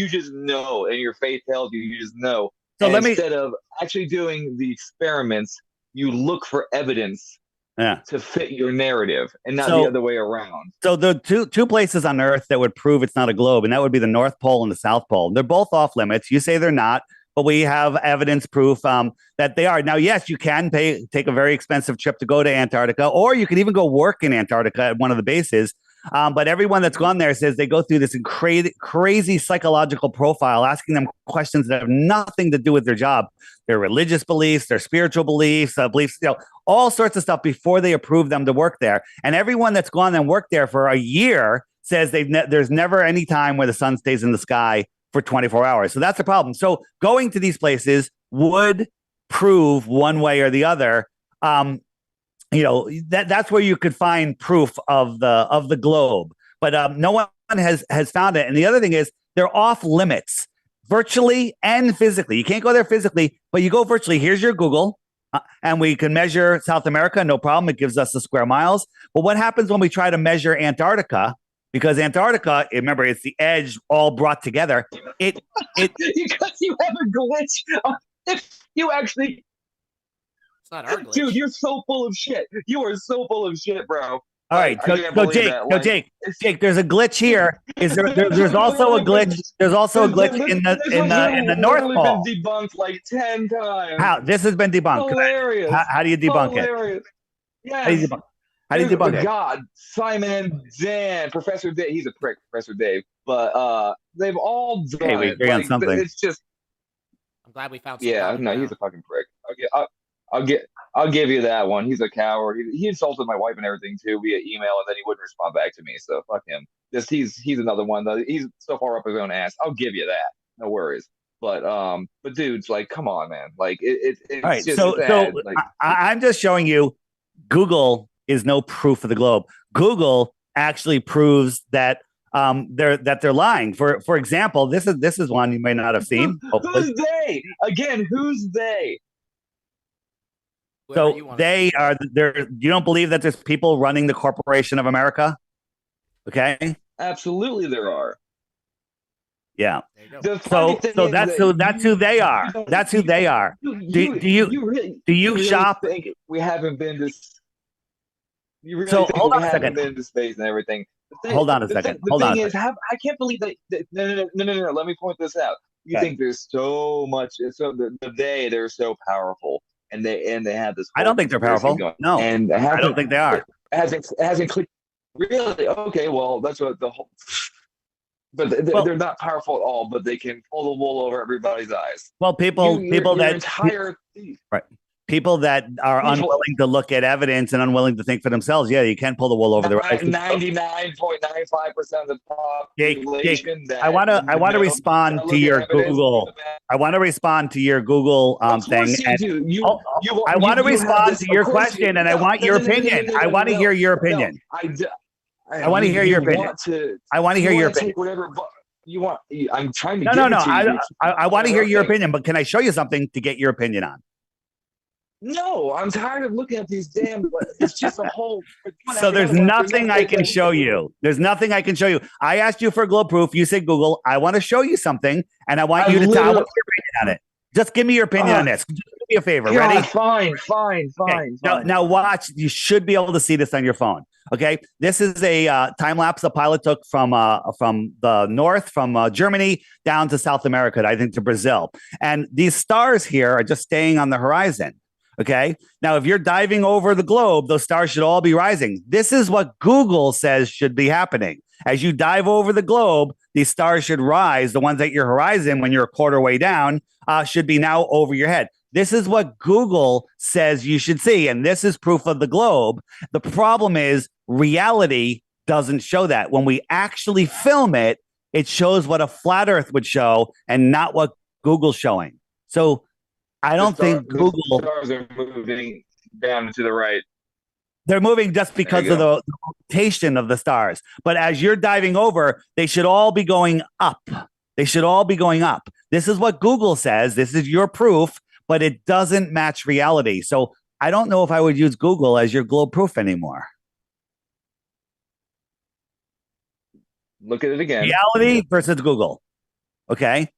just know, and your faith tells you just know. So instead of actually doing the experiments, you look for evidence to fit your narrative and not the other way around. So the two places on Earth that would prove it's not a globe, and that would be the North Pole and the South Pole. They're both off limits. You say they're not, but we have evidence proof that they are. Now, yes, you can take a very expensive trip to go to Antarctica, or you can even go work in Antarctica at one of the bases. But everyone that's gone there says they go through this crazy psychological profile, asking them questions that have nothing to do with their job, their religious beliefs, their spiritual beliefs, all sorts of stuff before they approve them to work there. And everyone that's gone and worked there for a year says there's never any time where the sun stays in the sky for 24 hours. So that's the problem. So going to these places would prove one way or the other. That's where you could find proof of the globe, but no one has found it. And the other thing is they're off limits, virtually and physically. You can't go there physically, but you go virtually. Here's your Google, and we can measure South America, no problem. It gives us the square miles. But what happens when we try to measure Antarctica? Because Antarctica, remember, it's the edge all brought together. It because you have a glitch. If you actually, it's not our glitch. Dude, you're so full of shit. You are so full of shit, bro. All right, so Jake, there's a glitch here. There's also a glitch. There's also a glitch in the North Pole. Been debunked like 10 times. How? This has been debunked. Hilarious. How do you debunk Hilarious. it? Yes. How do you debunk it? God, Simon, Dan, Professor Dave. He's a prick, Professor Dave. But they've all done we agree on something. It's just. I'm glad we found. Yeah, no, he's a fucking prick. I'll give you that one. He's a coward. He insulted my wife and everything too via email, and then he wouldn't respond back to me. So fuck him. He's another one though. He's so far up his own ass. I'll give you that. No worries. But dudes, like, come on, man. Like it's all right. just So like, I'm just showing you. Google is no proof of the globe. Google actually proves that they're lying. For example, this is one you may not have seen. Who's they? Again, who's they? So they are there. You don't believe that there's people running the corporation of America? Okay. Absolutely, there are. Yeah. So that's who they are. That's who they are. Do you shop? Think we haven't been to. You really so think hold we on a haven't second. been to space and everything? Hold on a second. The thing is, I can't believe that. No. Let me point this out. You think there's so much. So they're so powerful, and they have this. I don't think they're powerful. No, and I don't think they are. It hasn't clicked. Really? Okay. Well, that's what the whole. But they're not powerful at all. But they can pull the wool over everybody's eyes. Well, people that entire right. People that are unwilling to look at evidence and unwilling to think for themselves. Yeah, you can pull the wool over their eyes. 99.95% of the population. I want to respond to your Google. I want to respond to your Google thing. I want to respond to your question, and I want your opinion. I want to hear your opinion. I want to hear your opinion. I want to hear your opinion. Whatever you want. I'm trying to. No. I want to hear your opinion, but can I show you something to get your opinion on? No, I'm tired of looking at these damn. It's just a whole. So there's nothing I can show you. There's nothing I can show you. I asked you for globe proof. You said Google. I want to show you something, and I want you to tell me your opinion on it. Just give me your opinion on this. Just do me a favor. God, ready? Fine. Now watch. You should be able to see this on your phone. Okay, this is a time lapse the pilot took from the north, from Germany down to South America, I think to Brazil. And these stars here are just staying on the horizon. Okay. Now, if you're diving over the globe, those stars should all be rising. This is what Google says should be happening. As you dive over the globe, these stars should rise. The ones at your horizon, when you're a quarter way down, should be now over your head. This is what Google says you should see. And this is proof of the globe. The problem is reality doesn't show that. When we actually film it, it shows what a flat earth would show and not what Google's showing. So I don't think Google. The stars are moving down to the right. They're moving just because of the rotation of the stars. But as you're diving over, they should all be going up. They should all be going up. This is what Google says. This is your proof, but it doesn't match reality. So I don't know if I would use Google as your globe proof anymore. Look at it again. Reality versus Google. Okay.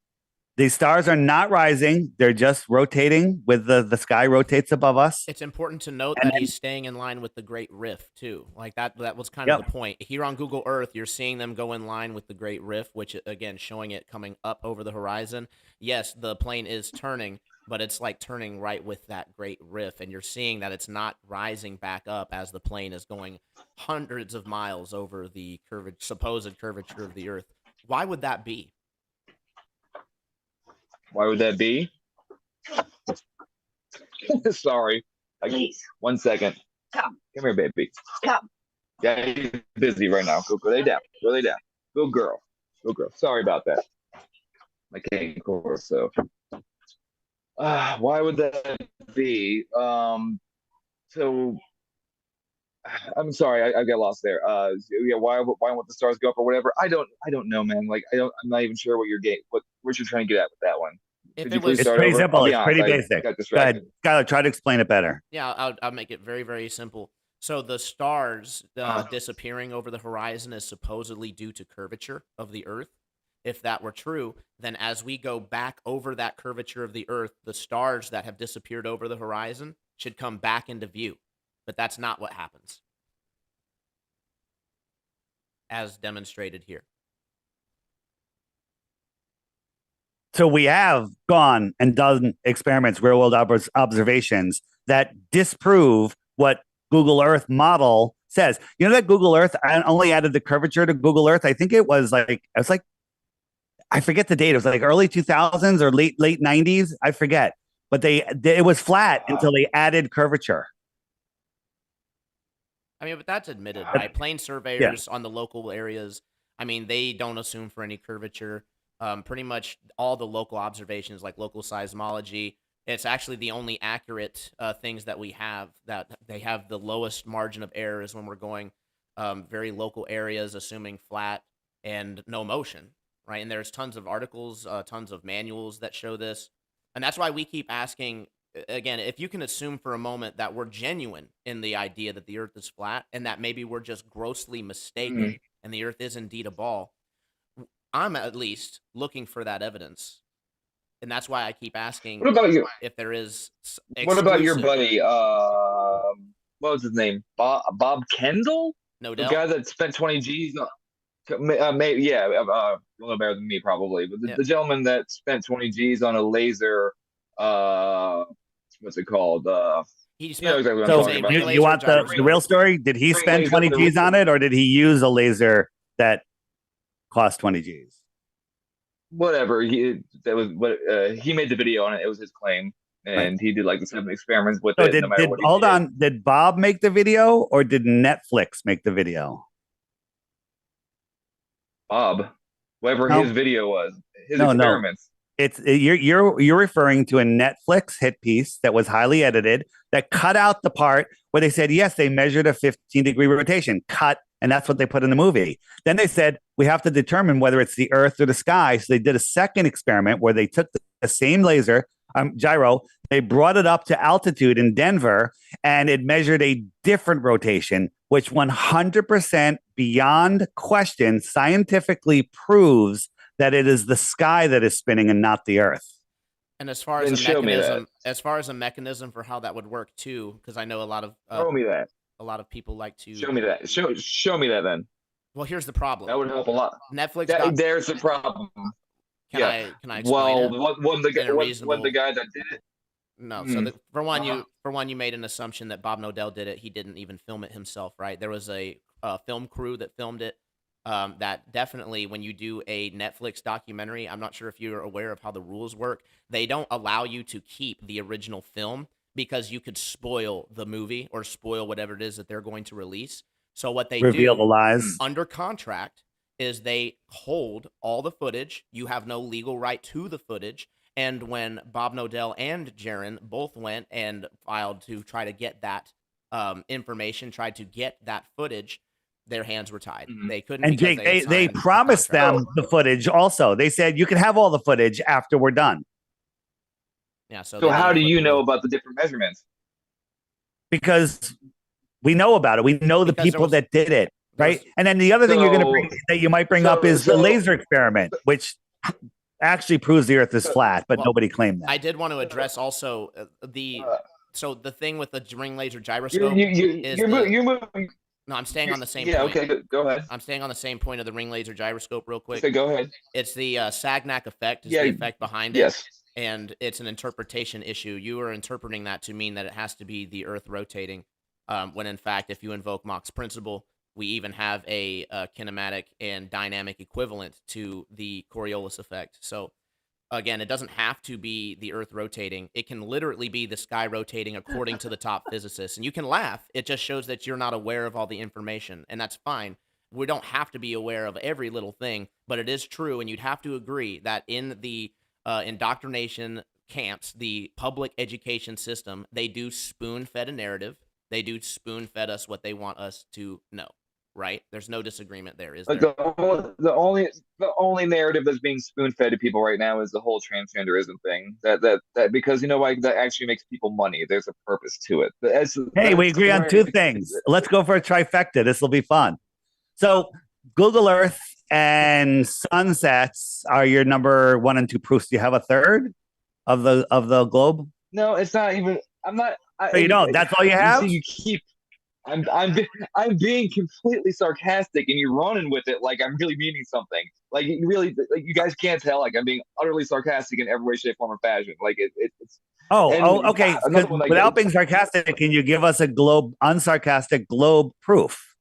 These stars are not rising. They're just rotating with the sky rotates above us. It's important to note that he's staying in line with the Great Rift too. Like that was kind of the point. Here on Google Earth, you're seeing them go in line with the Great Rift, which again, showing it coming up over the horizon. Yes, the plane is turning, but it's like turning right with that great riff, and you're seeing that it's not rising back up as the plane is going hundreds of miles over the supposed curvature of the Earth. Why would that be? Why would that be? Sorry. Please. 1 second. Come. Come here, baby. Come. Yeah, he's busy right now. Go lay down. Go lay down. Go girl. Go girl. Sorry about that. I can't course, so. Why would that be? So I'm sorry, I got lost there. Yeah, why won't the stars go up or whatever? I don't know, man. Like I'm not even sure what what you're trying to get at with that one. If Could it you please was, It's start pretty over? simple. I'll be It's pretty honest, basic. got Go distracted. ahead, Skylar. Try to explain it better. yeah, I'll make it very, very simple. So the stars disappearing over the horizon is supposedly due to curvature of the Earth. If that were true, then as we go back over that curvature of the Earth, the stars that have disappeared over the horizon should come back into view. But that's not what happens, as demonstrated here. So we have gone and done experiments, real world observations that disprove what Google Earth model says. You know that Google Earth only added the curvature to Google Earth. I think it was like I forget the date. It was like early 2000s or late 90s. I forget, but it was flat until they added curvature. I mean, but that's admitted, right? Plane surveyors on the local areas, I mean, they don't assume for any curvature. Pretty much all the local observations, like local seismology, it's actually the only accurate things that we have, that they have the lowest margin of error is when we're going very local areas, assuming flat and no motion, right? And there's tons of articles, tons of manuals that show this. And that's why we keep asking, again, if you can assume for a moment that we're genuine in the idea that the Earth is flat and that maybe we're just grossly mistaken and the Earth is indeed a ball, I'm at least looking for that evidence. And that's why I keep asking What about you? if there is What about your exclusive- buddy? What was his name? Bob Kendall? No The doubt. guy that spent 20 G's on, maybe, yeah, a little better than me probably, but the gentleman that spent 20 G's on a laser, what's it called? He You know spent, exactly what I'm So talking about. ring you laser want the gyroscope. real story? Did he Ring spend laser 20 G's on it, or did he use a laser that cost 20 G's? Whatever, he made the video on it. It was his claim, and he did like the 7 experiments with So it. No matter what he did. did Bob make the video or did Netflix make the video? Bob, whatever No. his video was, his No. experiments. You're referring to a Netflix hit piece that was highly edited that cut out the part where they said, yes, they measured a 15-degree rotation, cut, and that's what they put in the movie. Then they said, we have to determine whether it's the Earth or the sky. So they did a second experiment where they took the same laser, gyro, they brought it up to altitude in Denver, and it measured a different rotation, which 100% beyond question scientifically proves that it is the sky that is spinning and not the Earth. And as far as a mechanism for how that would work too, because I know a lot of Show me that. a lot of people like to Show me that. Show me that then. Well, here's the problem. That would help a lot. Netflix. There's the problem. Can I explain well, it? When the guy that did it. No. So for one, you made an assumption that Bob Nodell did it. He didn't even film it himself, right? There was a film crew that filmed it. That definitely, when you do a Netflix documentary, I'm not sure if you're aware of how the rules work. They don't allow you to keep the original film because you could spoil the movie or spoil whatever it is that they're going to release. So what they Reveal do the lies under contract is they hold all the footage. You have no legal right to the footage. And when Bob Nodell and Jaron both went and filed to try to get that information, tried to get that footage, their hands were tied. They couldn't. And Jake, they promised them the footage also. They said, you can have all the footage after we're done. Yeah. So how do you know about the different measurements? Because we know about it. We know the people that did it, right? And then the other thing you might bring up is the laser experiment, which actually proves the Earth is flat, but nobody claimed that. I did want to address also so the thing with the ring laser gyroscope you're moving. No, I'm staying on the same point. Yeah, okay, go ahead. I'm staying on the same point of the ring laser gyroscope real quick. Okay, go ahead. It's the Sagnac effect is the effect behind it. Yes. and it's an interpretation issue. You are interpreting that to mean that it has to be the Earth rotating, when in fact, if you invoke Mach's principle, we even have a kinematic and dynamic equivalent to the Coriolis effect. So again, it doesn't have to be the Earth rotating. It can literally be the sky rotating according to the top physicists. And you can laugh. It just shows that you're not aware of all the information, and that's fine. We don't have to be aware of every little thing, but it is true, and you'd have to agree that in the indoctrination camps, the public education system, they do spoon-fed a narrative. They do spoon-fed us what they want us to know. Right? There's no disagreement there, is there? Like the only narrative that's being spoon fed to people right now is the whole transgenderism thing. That because you know why that actually makes people money. There's a purpose to it. Hey, we agree on two things. Let's go for a trifecta. This will be fun. So Google Earth and sunsets are your number 1 and 2 proofs. Do you have a third of the globe? No, it's not even. I'm not. So you don't. That's all you have. You keep. I'm being completely sarcastic, and you're running with it like I'm really meaning something. Like you really, like you guys can't tell. Like I'm being utterly sarcastic in every way, shape, form, or fashion. Like it's. Okay. Without being sarcastic, can you give us a unsarcastic globe proof?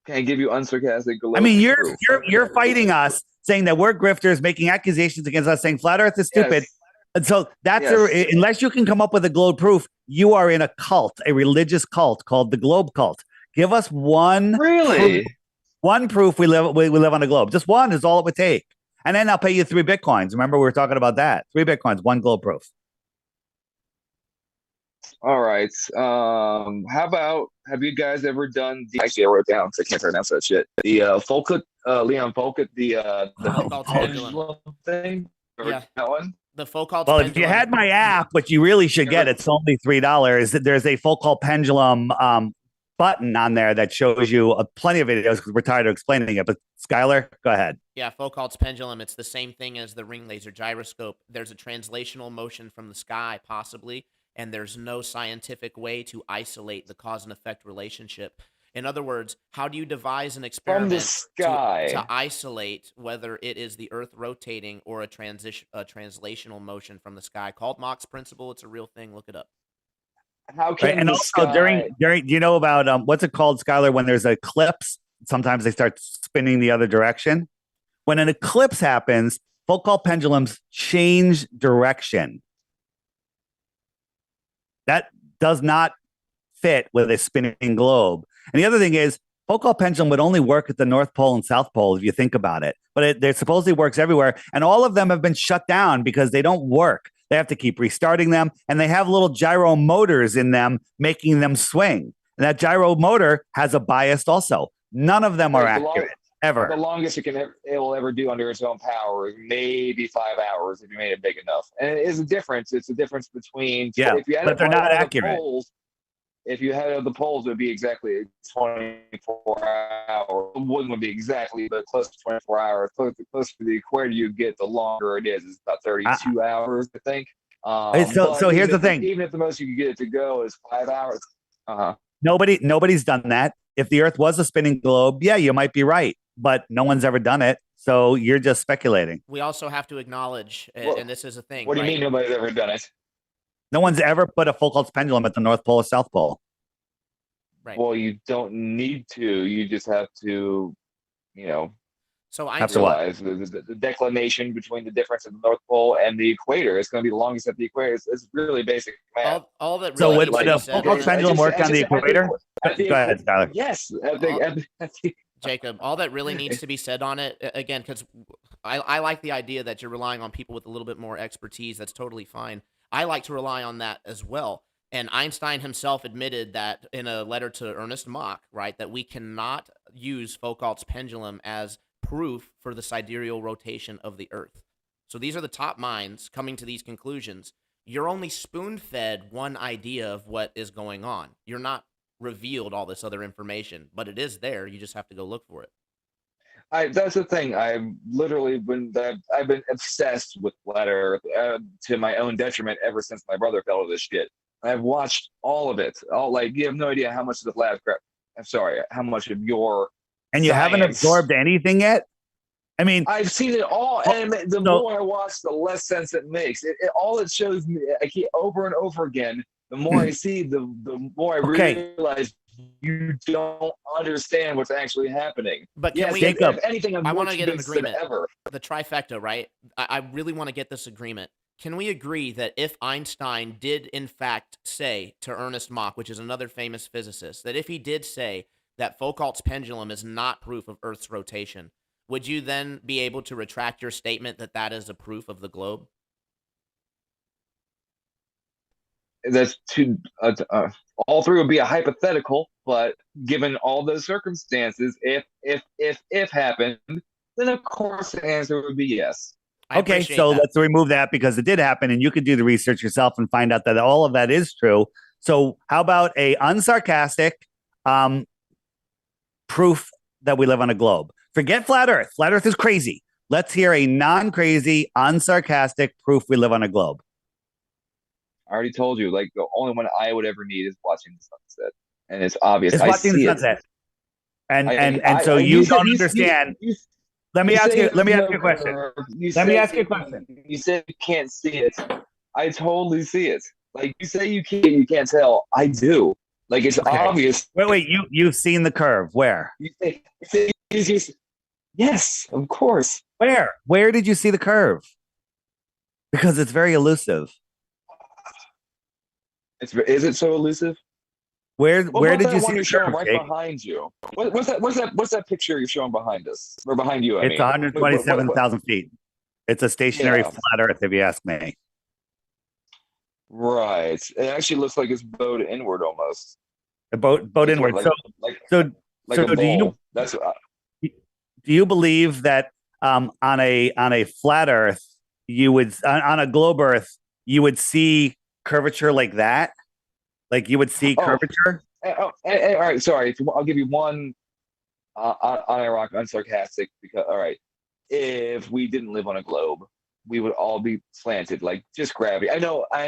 Can I give you unsarcastic globe? I mean, proof? you're fighting us, saying that we're grifters, making accusations against us, saying flat Earth is stupid. Yes. And so that's unless you can come up with a globe proof, you are in a cult, a religious cult called the globe cult. Give us one proof we live on a globe. Just one is all it would take. And then I'll pay you 3 Bitcoins. Remember, we were talking about that. 3 Bitcoins, 1 globe proof. All right. How about, have you guys ever done actually I wrote down because I can't pronounce that shit. The Foucault, Leon Foucault, the pendulum thing. Yeah. That one? The Foucault pendulum. If you had my app, which you really should get, it's only $3. There's a Foucault pendulum button on there that shows you plenty of videos because we're tired of explaining it. But Skylar, go ahead. Yeah, Foucault's pendulum. It's the same thing as the ring laser gyroscope. There's a translational motion from the sky, possibly, and there's no scientific way to isolate the cause and effect relationship. In other words, how do you devise an experiment from the sky to isolate whether it is the Earth rotating or a translational motion from the sky? Called Mach's principle. It's a real thing. Look it up. How can and also during you know about what's it called, Skylar? When there's an eclipse, sometimes they start spinning the other direction. When an eclipse happens, Foucault pendulums change direction. That does not fit with a spinning globe. And the other thing is, Foucault pendulum would only work at the North Pole and South Pole if you think about it. But it supposedly works everywhere. And all of them have been shut down because they don't work. They have to keep restarting them. And they have little gyro motors in them making them swing. And that gyro motor has a bias also. None of them are accurate, ever. The longest it will ever do under its own power is maybe 5 hours if you made it big enough. And it is a difference. It's a difference between... but they're not accurate. If you had the poles, it would be exactly 24 hours. It wouldn't be exactly, but close to 24 hours. Close to the equator you get, the longer it is. It's about 32 hours, I think. So here's the thing. Even if the most you could get it to go is 5 hours. Nobody's done that. If the Earth was a spinning globe, yeah, you might be right. But no one's ever done it. So you're just speculating. We also have to acknowledge, and this is a thing. What do you mean nobody's ever done it? No one's ever put a Foucault's pendulum at the North Pole or South Pole. Right. Well, you don't need to. You just have to, So I realize the declination between the difference of the North Pole and the equator. It's going to be the longest at the equator. It's really basic math. All that really would a Foucault's pendulum work on the equator? Go ahead, Tyler. Yes. Jacob, all that really needs to be said on it, again, because I like the idea that you're relying on people with a little bit more expertise. That's totally fine. I like to rely on that as well. And Einstein himself admitted that in a letter to Ernest Mach, right, that we cannot use Foucault's pendulum as proof for the sidereal rotation of the Earth. So these are the top minds coming to these conclusions. You're only spoon-fed one idea of what is going on. You're not revealed all this other information, but it is there. You just have to go look for it. That's the thing. I've been obsessed with flat Earth to my own detriment ever since my brother fell to this shit. I've watched all of it. You have no idea how much of the flat crap. I'm sorry, how much of your and you haven't absorbed anything yet. I mean, I've seen it all, and the more I watch, the less sense it makes. All it shows me, I keep over and over again. The more I see, the more I realize you don't understand what's actually happening. But can we, if anything, I want to get an agreement. Ever. The trifecta, right? I really want to get this agreement. Can we agree that if Einstein did in fact say to Ernest Mach, which is another famous physicist, that if he did say that Foucault's pendulum is not proof of Earth's rotation, would you then be able to retract your statement that that is a proof of the globe? That's too. All three would be a hypothetical, but given all those circumstances, if happened, then of course the answer would be yes. Okay, so let's remove that because it did happen, and you could do the research yourself and find out that all of that is true. So, how about a unsarcastic proof that we live on a globe? Forget flat Earth. Flat Earth is crazy. Let's hear a non-crazy, unsarcastic proof we live on a globe. I already told you, like, the only one I would ever need is watching the sunset, and it's obvious. It's watching the sunset, and so you don't understand. Let me ask you a question. Let me ask you a question. You said you can't see it. I totally see it. Like, you say you can't tell. I do. Like, it's obvious. Wait, you've seen the curve. Where? Yes, of course. Where did you see the curve? Because it's very elusive. Is it so elusive? Where did you see the curve? Right behind you. What's that picture you're showing behind us? Or behind you? It's 127,000 feet. It's a stationary flat Earth, if you ask me. Right. It actually looks like it's bowed inward almost. A boat inward. So do you believe that on a flat Earth you would on a globe Earth you would see curvature like that? Like you would see curvature? All right, sorry. I'll give you one unironic, unsarcastic, because all right, if we didn't live on a globe, we would all be slanted, like just gravity. I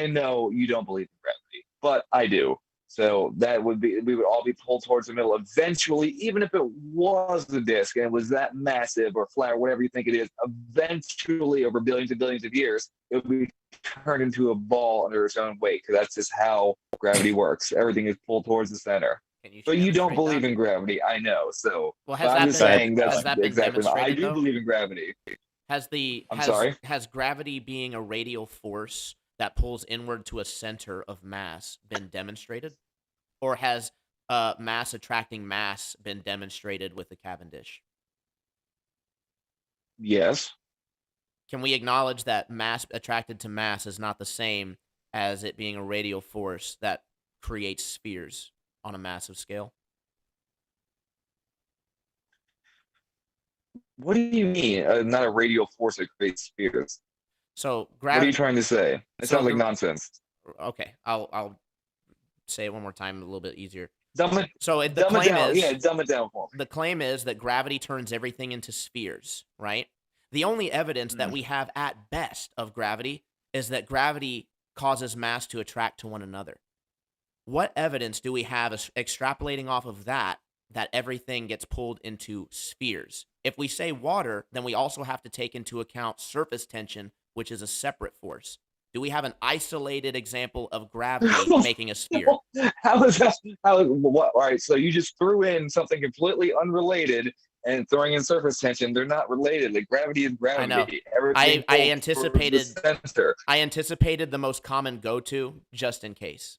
know you don't believe in gravity, but I do. So that would be, we would all be pulled towards the middle eventually, even if it was the disk and it was that massive or flat or whatever you think it is, eventually over billions and billions of years, it would be turned into a ball under its own weight, because that's just how gravity works. Everything is pulled towards the center. But you don't believe in gravity, I know. So I'm just saying that's exactly what I do believe in gravity. Has gravity being a radial force that pulls inward to a center of mass been demonstrated? Or has mass attracting mass been demonstrated with the Cavendish? Yes. Can we acknowledge that mass attracted to mass is not the same as it being a radial force that creates spheres on a massive scale? What do you mean? Not a radial force that creates spheres. So what are you trying to say? It sounds like nonsense. Okay, I'll say it one more time, a little bit easier. Dumb it down for me. The claim is that gravity turns everything into spheres, right? The only evidence that we have at best of gravity is that gravity causes mass to attract to one another. What evidence do we have extrapolating off of that everything gets pulled into spheres? If we say water, then we also have to take into account surface tension, which is a separate force. Do we have an isolated example of gravity making a sphere? How is that? All right, so you just threw in something completely unrelated and throwing in surface tension. They're not related. Like, gravity is gravity. I know. I anticipated the most common go-to just in case.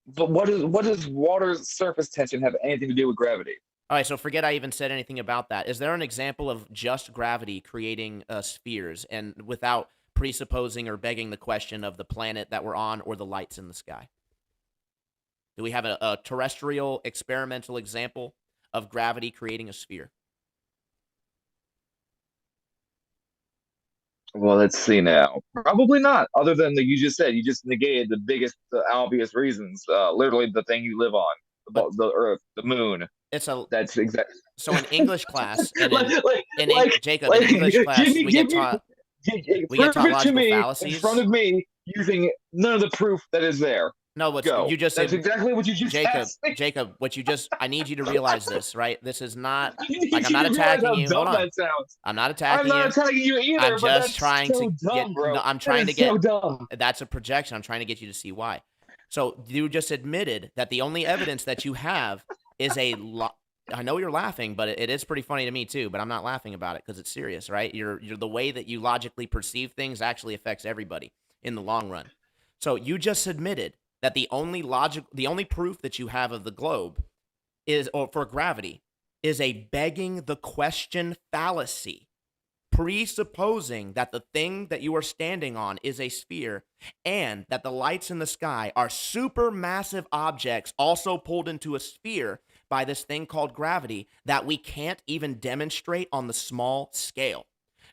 But what does water's surface tension have anything to do with gravity? All right, so forget I even said anything about that. Is there an example of just gravity creating spheres, and without presupposing or begging the question of the planet that we're on or the lights in the sky? Do we have a terrestrial experimental example of gravity creating a sphere? Well, let's see now. Probably not, other than you just said. You just negated the biggest, the obvious reasons. Literally the thing you live on, the Earth, the moon. That's exactly. So in English class, Jacob, in English class, we get taught logical fallacies in front of me using none of the proof that is there. No, what's Go. you just That's said, exactly what you just asked me. Jacob, I need you to realize this, right? This is not I need like I'm you not to realize attacking how you. Hold dumb on. that sounds. I'm not I'm attacking not you. attacking you I'm either, but just that's trying to so get dumb, bro. no, I'm That trying to is so get dumb. that's a projection. I'm trying to get you to see why. So you just admitted that the only evidence that you have is I know you're laughing, but it is pretty funny to me too, but I'm not laughing about it because it's serious, right? You're the way that you logically perceive things actually affects everybody in the long run. So you just admitted that the only proof that you have of the globe is, or for gravity, is a begging the question fallacy, presupposing that the thing that you are standing on is a sphere and that the lights in the sky are supermassive objects also pulled into a sphere by this thing called gravity that we can't even demonstrate on the small scale.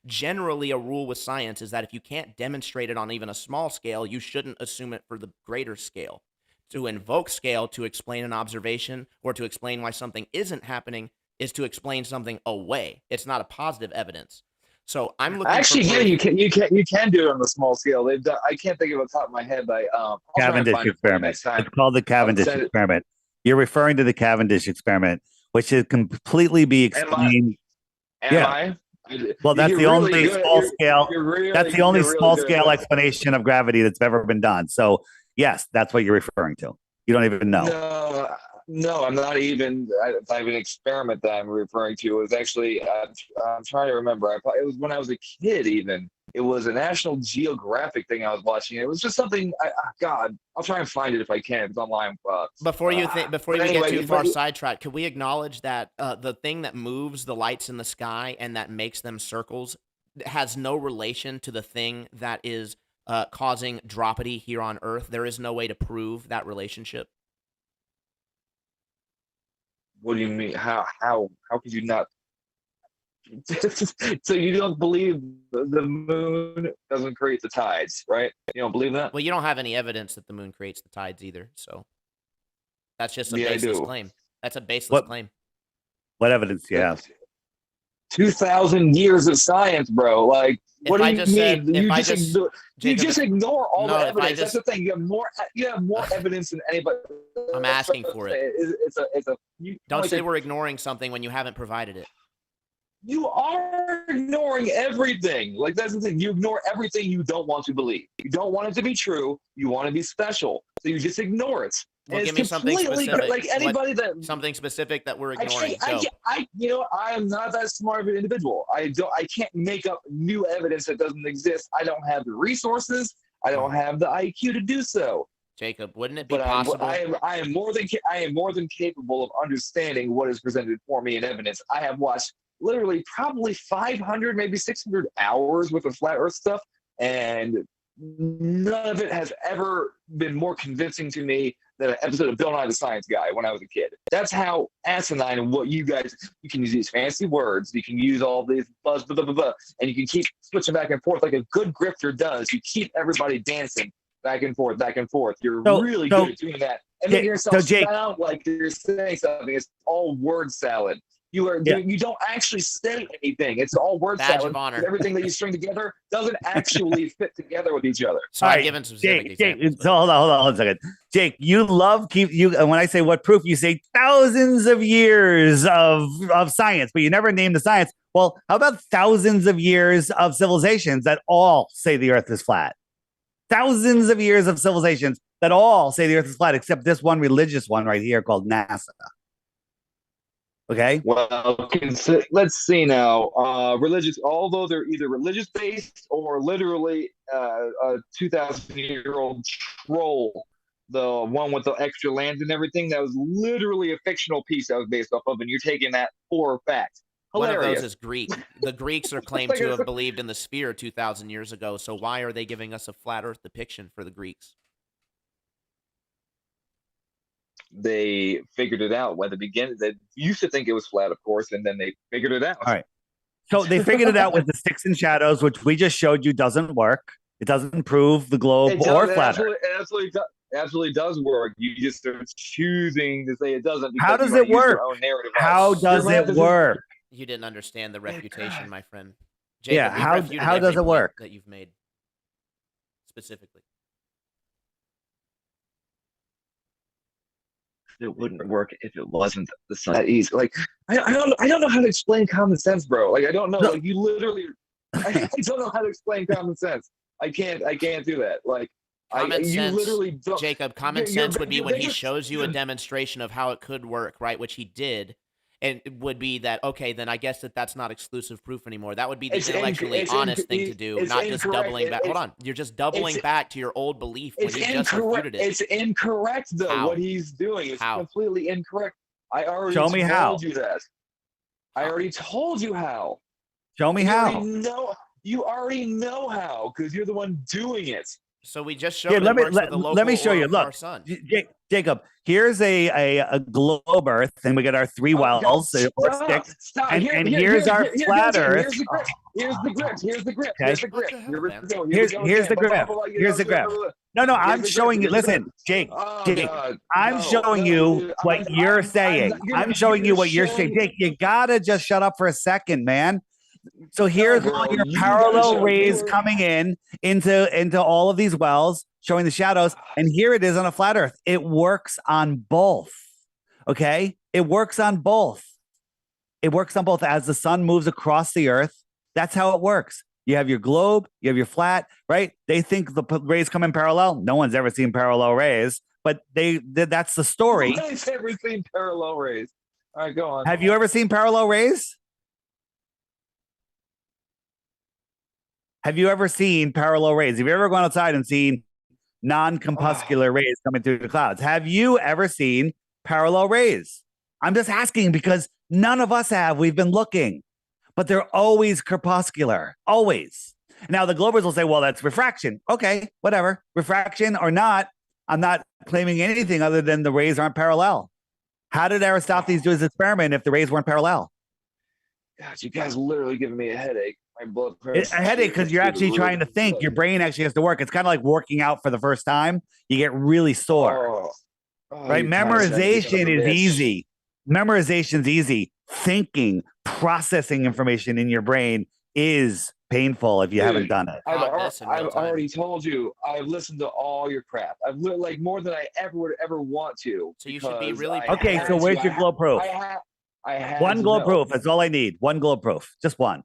Generally, a rule with science is that if you can't demonstrate it on even a small scale, you shouldn't assume it for the greater scale. To invoke scale to explain an observation or to explain why something isn't happening is to explain something away. It's not a positive evidence. So I'm looking for Actually, yeah, proof. you can do it on the small scale. They've done. I can't think of it off the top of my head, but I'll try and Cavendish find it for you experiment. next time. It's called the I'll Cavendish send it. experiment. You're referring to the Cavendish experiment, which should completely be Am I? explained. Am Yeah. I? Well, that's You're the really only good. small scale. That's the only You're really small good at scale this. explanation of gravity that's ever been done. So yes, that's what you're referring to. You don't even know. No, no, I'm not even. It's not even an experiment that I'm referring to. It was actually. I'm trying to remember. It was when I was a kid. Even it was a National Geographic thing I was watching. It was just something. God, I'll try and find it if I can. It's online. Before But we get too anyway, far sidetracked, could we acknowledge that the thing that moves the lights in the sky and that makes them circles has no relation to the thing that is causing dropity here on Earth? There is no way to prove that relationship. what do you mean? How could you not? So you don't believe the moon doesn't create the tides, right? You don't believe that? Well, you don't have any evidence that the moon creates the tides either, so that's just a Yeah, I baseless do. claim. That's a baseless What claim. what evidence do you have? 2,000 years of science, bro. Like, what If do I you just said, mean? if You I just just, ignore, you Jacob, just ignore all no, the if I evidence. That's just, the thing. You have more evidence than anybody. I'm That's what asking I'm for it. saying. It's a. You Don't like say we're ignoring something when you haven't provided it. you are ignoring everything. Like that's the thing. You ignore everything you don't want to believe. You don't want it to be true. You want to be special. So you just ignore it. Well, And it's give me something completely specific. like anybody that Something specific that we're I ignoring. can't, I Go. can't, you know, I am not that smart of an individual. I can't make up new evidence that doesn't exist. I don't have the resources. I don't have the IQ to do so. Jacob, wouldn't it be But possible? I am more than capable of understanding what is presented for me in evidence. I have watched literally probably 500, maybe 600 hours worth of flat Earth stuff, and none of it has ever been more convincing to me than an episode of Bill Nye the Science Guy when I was a kid. That's how asinine and what you guys, you can use these fancy words, you can use all these buzz, blah, blah, blah, blah, and you can keep switching back and forth like a good grifter does. You keep everybody dancing back and forth, back and forth. You're really good at doing that. And making yourself sound like you're saying something. It's all word salad. You don't actually say anything. It's all word Badge salad. of honor. Everything that you string together doesn't actually fit together with each other. So I've given some specific examples. So hold on a second. Jake, you love when I say what proof, you say thousands of years of science, but you never name the science. Well, how about thousands of years of civilizations that all say the earth is flat? Thousands of years of civilizations that all say the earth is flat, except this one religious one right here called NASA. Okay. Well, let's see now. Religious, although they're either religious based or literally a 2,000-year-old troll, the one with the extra land and everything, that was literally a fictional piece that was based off of, and you're taking that for fact. Hilarious. One of those Hilarious. is Greek. The Greeks are claimed to have believed in the sphere 2,000 years ago. So why are they giving us a flat Earth depiction for the Greeks? They figured it out at the beginning. They used to think it was flat, of course, and then they figured it out. All right. So they figured it out with the sticks and shadows, which we just showed you doesn't work. It doesn't prove the globe or flat Earth. It absolutely does work. You just are choosing to say it doesn't. How does it work? How does it work? You didn't understand the refutation, my friend. Jacob, yeah, how does it work? That you've made specifically. it wouldn't work if it wasn't the sun that easy. Like I don't know how to explain common sense, bro. Like I don't know. No. Like you literally, I don't know how to explain common sense. I can't do that. Like Common you sense, literally don't. Jacob, common sense would be when he shows you a demonstration of how it could work, right? Which he did. And it would be that, okay, then I guess that's not exclusive proof anymore. That would be the intellectually honest thing to do, not just doubling back. Hold on. You're just doubling back to your old belief when you just refuted it. It's incorrect, though, How? what he's doing. It's How? completely incorrect. I already Show me how. told you that. I already told you how. Show me how. You already know how, because you're the one doing it. So we just showed let me show you. Look, Jacob, here's a globe Earth, and we got our three wells or sticks, and here's our flat Earth. Here's the grip. Here's the grip. Okay. Here's the grip. Here's the grip. Here's the grip. No, I'm showing you. Listen, Jake, I'm showing you what you're saying. I'm showing you what you're saying. Jake, you gotta just shut up for a second, man. So here's all your parallel rays coming into all of these wells, showing the shadows, and here it is on a flat Earth. It works on both. Okay, it works on both. It works on both as the sun moves across the Earth. That's how it works. You have your globe, you have your flat, right? They think the rays come in parallel. No one's ever seen parallel rays, but that's the story. Nobody's ever seen parallel rays. All right, go on. Have you ever seen parallel rays? Have you ever seen parallel rays? Have you ever gone outside and seen non-compuscular rays coming through the clouds? Have you ever seen parallel rays? I'm just asking because none of us have. We've been looking, but they're always crepuscular, always. Now the globers will say, well, that's refraction. Okay, whatever. Refraction or not, I'm not claiming anything other than the rays aren't parallel. How did Aristophanes do his experiment if the rays weren't parallel? God, you guys literally giving me a headache. My blood pressure. A headache because you're actually trying to think. Your brain actually has to work. It's kind of like working out for the first time. You get really sore. Right? Memorization is easy. Memorization's easy. Thinking, processing information in your brain is painful if you haven't done it. I've already told you. I've listened to all your crap. I've like more than I would ever want to. So you should be really okay. So where's your glow proof? I have one glow proof. That's all I need. One glow proof. Just one.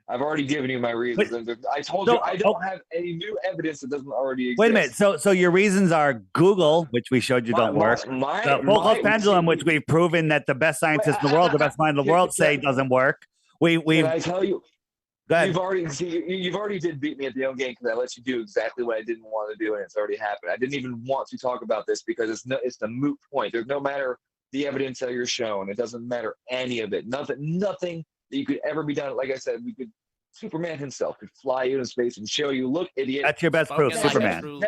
I've already given you my reasons. I told you I don't have any new evidence that doesn't already exist. Wait a minute. So your reasons are Google, which we showed you don't work. The Foucault pendulum, which we've proven that the best scientists in the world, the best mind in the world, say doesn't work. Can I tell you? Go ahead. You've already did beat me at the own game because I let you do exactly what I didn't want to do, and it's already happened. I didn't even want to talk about this because it's the moot point. There's no matter the evidence that you're shown. It doesn't matter any of it. Nothing that you could ever be done. Like I said, Superman himself could fly you into space and show you, look, idiot. That's your best proof, Superman.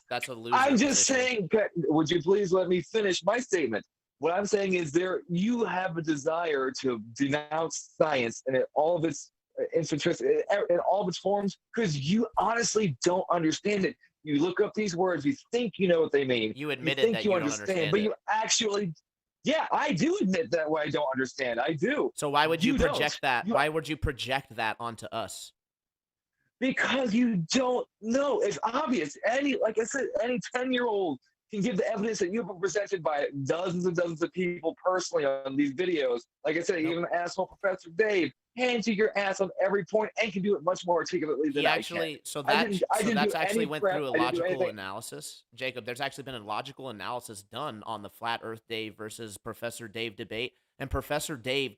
That's a loser. I'm just saying, would you please let me finish my statement? What I'm saying is you have a desire to denounce science and all of its in all of its forms because you honestly don't understand it. You look up these words, you think you know what they mean. You admitted that you don't understand but you actually... Yeah, I do admit that I don't understand. I do. So why would you project that? Why would you project that onto us? Because you don't know. It's obvious. Like I said, any 10-year-old can give the evidence that you've been presented by dozens and dozens of people personally on these videos. Like I said, even asshole Professor Dave hands you your ass on every point and can do it much more articulately than I can. So that's actually went through a logical analysis. Jacob, there's actually been a logical analysis done on the Flat Earth Dave versus Professor Dave debate. And Professor Dave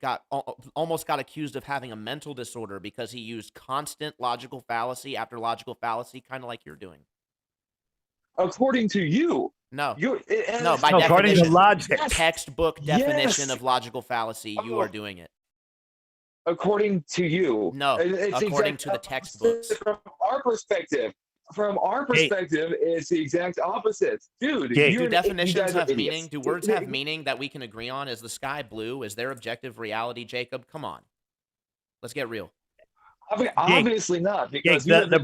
almost got accused of having a mental disorder because he used constant logical fallacy after logical fallacy, kind of like you're doing. According to you. No, by definition, according to logic, textbook definition of logical fallacy, you are doing it. According to you. No, according to the textbooks. From our perspective, it's the exact opposite. Dude, do definitions have meaning? Do words have meaning that we can agree on? Is the sky blue? Is there objective reality, Jacob? Come on. Let's get real. Obviously not. Because the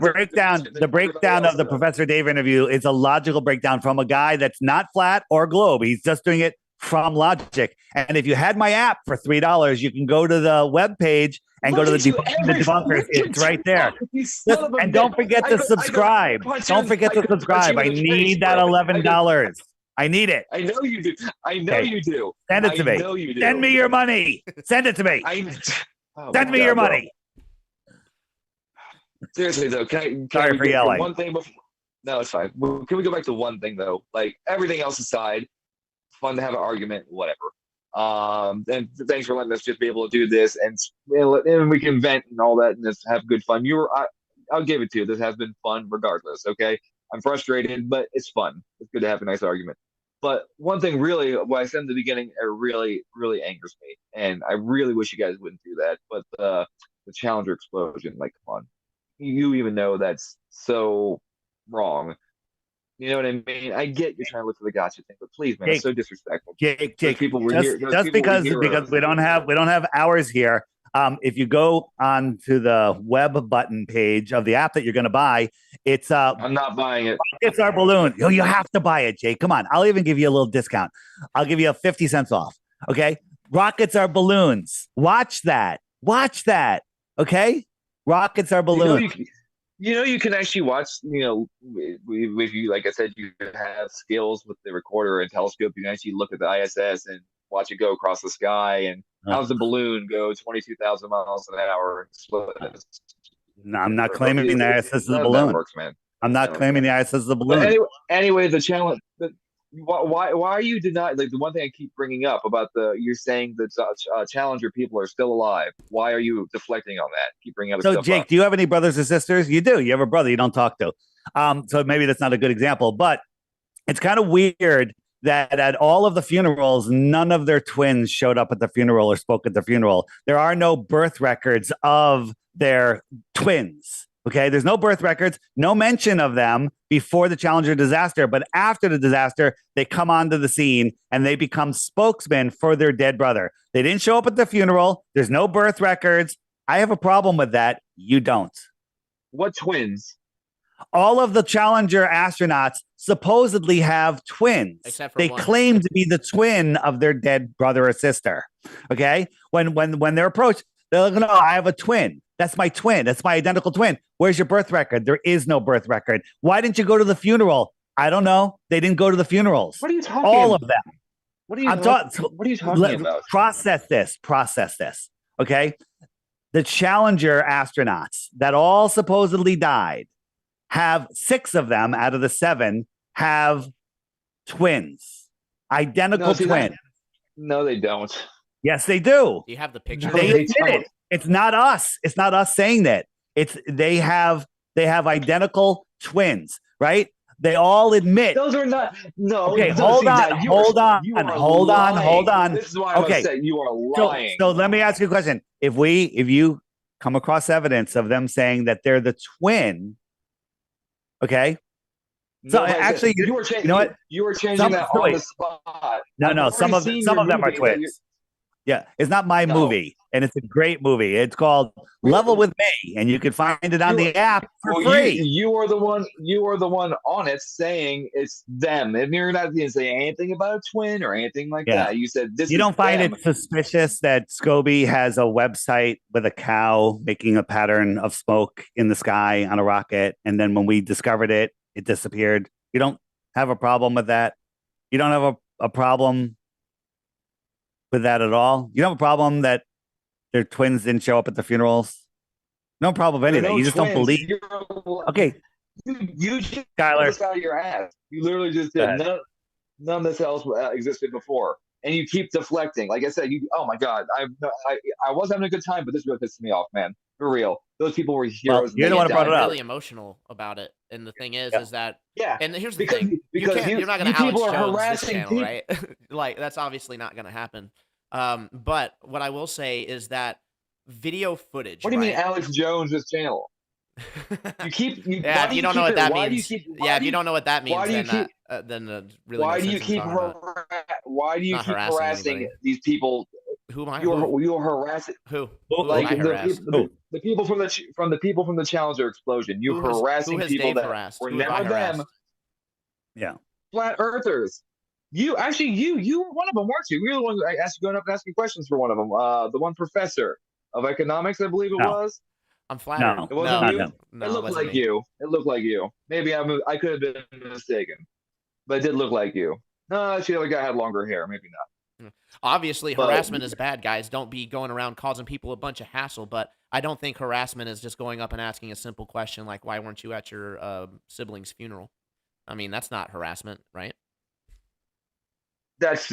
breakdown of the Professor Dave interview is a logical breakdown from a guy that's not flat or globe. He's just doing it from logic. And if you had my app for $3, you can go to the webpage and go to the Debunkers. It's right there. And don't forget to subscribe. Don't forget to subscribe. I need that $11. I need it. I know you do. I know Okay. you do. Send it to me. I know you do. Send me your money. Send it to me. Send me your money. Seriously though, can Sorry we for get yelling. one thing before? No, it's fine. Can we go back to one thing though? Like everything else aside, fun to have an argument, whatever. And thanks for letting us just be able to do this, and we can vent and all that, and just have good fun. I'll give it to you. This has been fun, regardless. Okay, I'm frustrated, but it's fun. It's good to have a nice argument. But one thing, really, what I said in the beginning, it really, really angers me, and I really wish you guys wouldn't do that. But the Challenger explosion, like, come on, you even know that's so wrong. You know what I mean? I get you're trying to look for the gotcha thing, but please, man, Jake, it's so disrespectful. Jake, People were just, here, just because we don't have hours here. If you go on to the web button page of the app that you're going to buy, it's I'm not buying it. It's our balloon. You have to buy it, Jake. Come on, I'll even give you a little discount. I'll give you 50 cents off. Okay, rockets are balloons. Watch that. Okay, rockets are balloons. You can actually watch, if you, like I said, you have skills with the recorder and telescope, you can actually look at the ISS and watch it go across the sky. And how's the balloon go 22,000 miles an hour? No, I'm not claiming the ISS is a balloon. That works, man. I'm not claiming the ISS is a balloon. Anyway, the challenge. Why are you denying? Like the one thing I keep bringing up about you're saying that Challenger people are still alive. Why are you deflecting on that? Keep bringing up. So, Jake, do you have any brothers or sisters? You do. You have a brother you don't talk to. So maybe that's not a good example, but it's kind of weird that at all of the funerals, none of their twins showed up at the funeral or spoke at the funeral. There are no birth records of their twins. Okay, there's no birth records, no mention of them before the Challenger disaster, but after the disaster, they come onto the scene and they become spokesmen for their dead brother. They didn't show up at the funeral. There's no birth records. I have a problem with that. You don't. What twins? All of the Challenger astronauts supposedly have twins. Except for they one. claim to be the twin of their dead brother or sister. Okay, when they're approached, they're like, "No, I have a twin. That's my twin. That's my identical twin. Where's your birth record?" There is no birth record. Why didn't you go to the funeral? I don't know. They didn't go to the funerals. What are you talking? All of them. What are you talking about? Process this. Okay, the Challenger astronauts that all supposedly died have 6 of them out of the 7 have twins, identical twins. No, they don't. Yes, they do. Do you have the picture? They admit it. It's not us. It's not us saying that. They have identical twins, right? They all admit. Those are not. No. Okay, hold on. This is why I'm upset. You are lying. So let me ask you a question. If you come across evidence of them saying that they're the twin, okay. So actually, you know what? You were changing that on the spot. No. Some of them are twins. Yeah, it's not my movie, and it's a great movie. It's called Level with Me, and you can find it on the app for free. You are the one on it saying it's them, and you're not going to say anything about a twin or anything like that. You said this. You don't find it suspicious that Scobie has a website with a cow making a pattern of smoke in the sky on a rocket, and then when we discovered it, it disappeared. You don't have a problem with that. You don't have a problem with that at all. You don't have a problem that their twins didn't show up at the funerals. No problem with anything. You just don't believe. Okay, you just Skylar, this out of your ass. You literally just did. None of this else existed before, and you keep deflecting. Like I said, oh my god, I was having a good time, but this really pissed me off, man. For real, those people were heroes. You're the one who brought it up. Really emotional about it, and the thing is that And here's the because thing: you're not going to people Alex are Jones harassing this channel, people. right? Like that's obviously not going to happen. But what I will say is that video footage. What do you mean, Alex Jones' this channel? If you don't know what that means, if you don't know what that means, then really. Why do you keep harassing these people? Who am I? You're harassing who? Like the people from the Challenger explosion. You're harassing people that were never them. Yeah. Flat earthers. You were one of them, weren't you? You were the one I asked you going up and asking questions for one of them. The one professor of economics, I believe it was. I'm flattered. No, it wasn't you. No, it looked like you. It looked like you. Maybe I could have been mistaken, but it did look like you. No, the other guy had longer hair. Maybe not. Obviously, But harassment is bad, guys. Don't be going around causing people a bunch of hassle. But I don't think harassment is just going up and asking a simple question like, "Why weren't you at your sibling's funeral?" I mean, that's not harassment, right? that's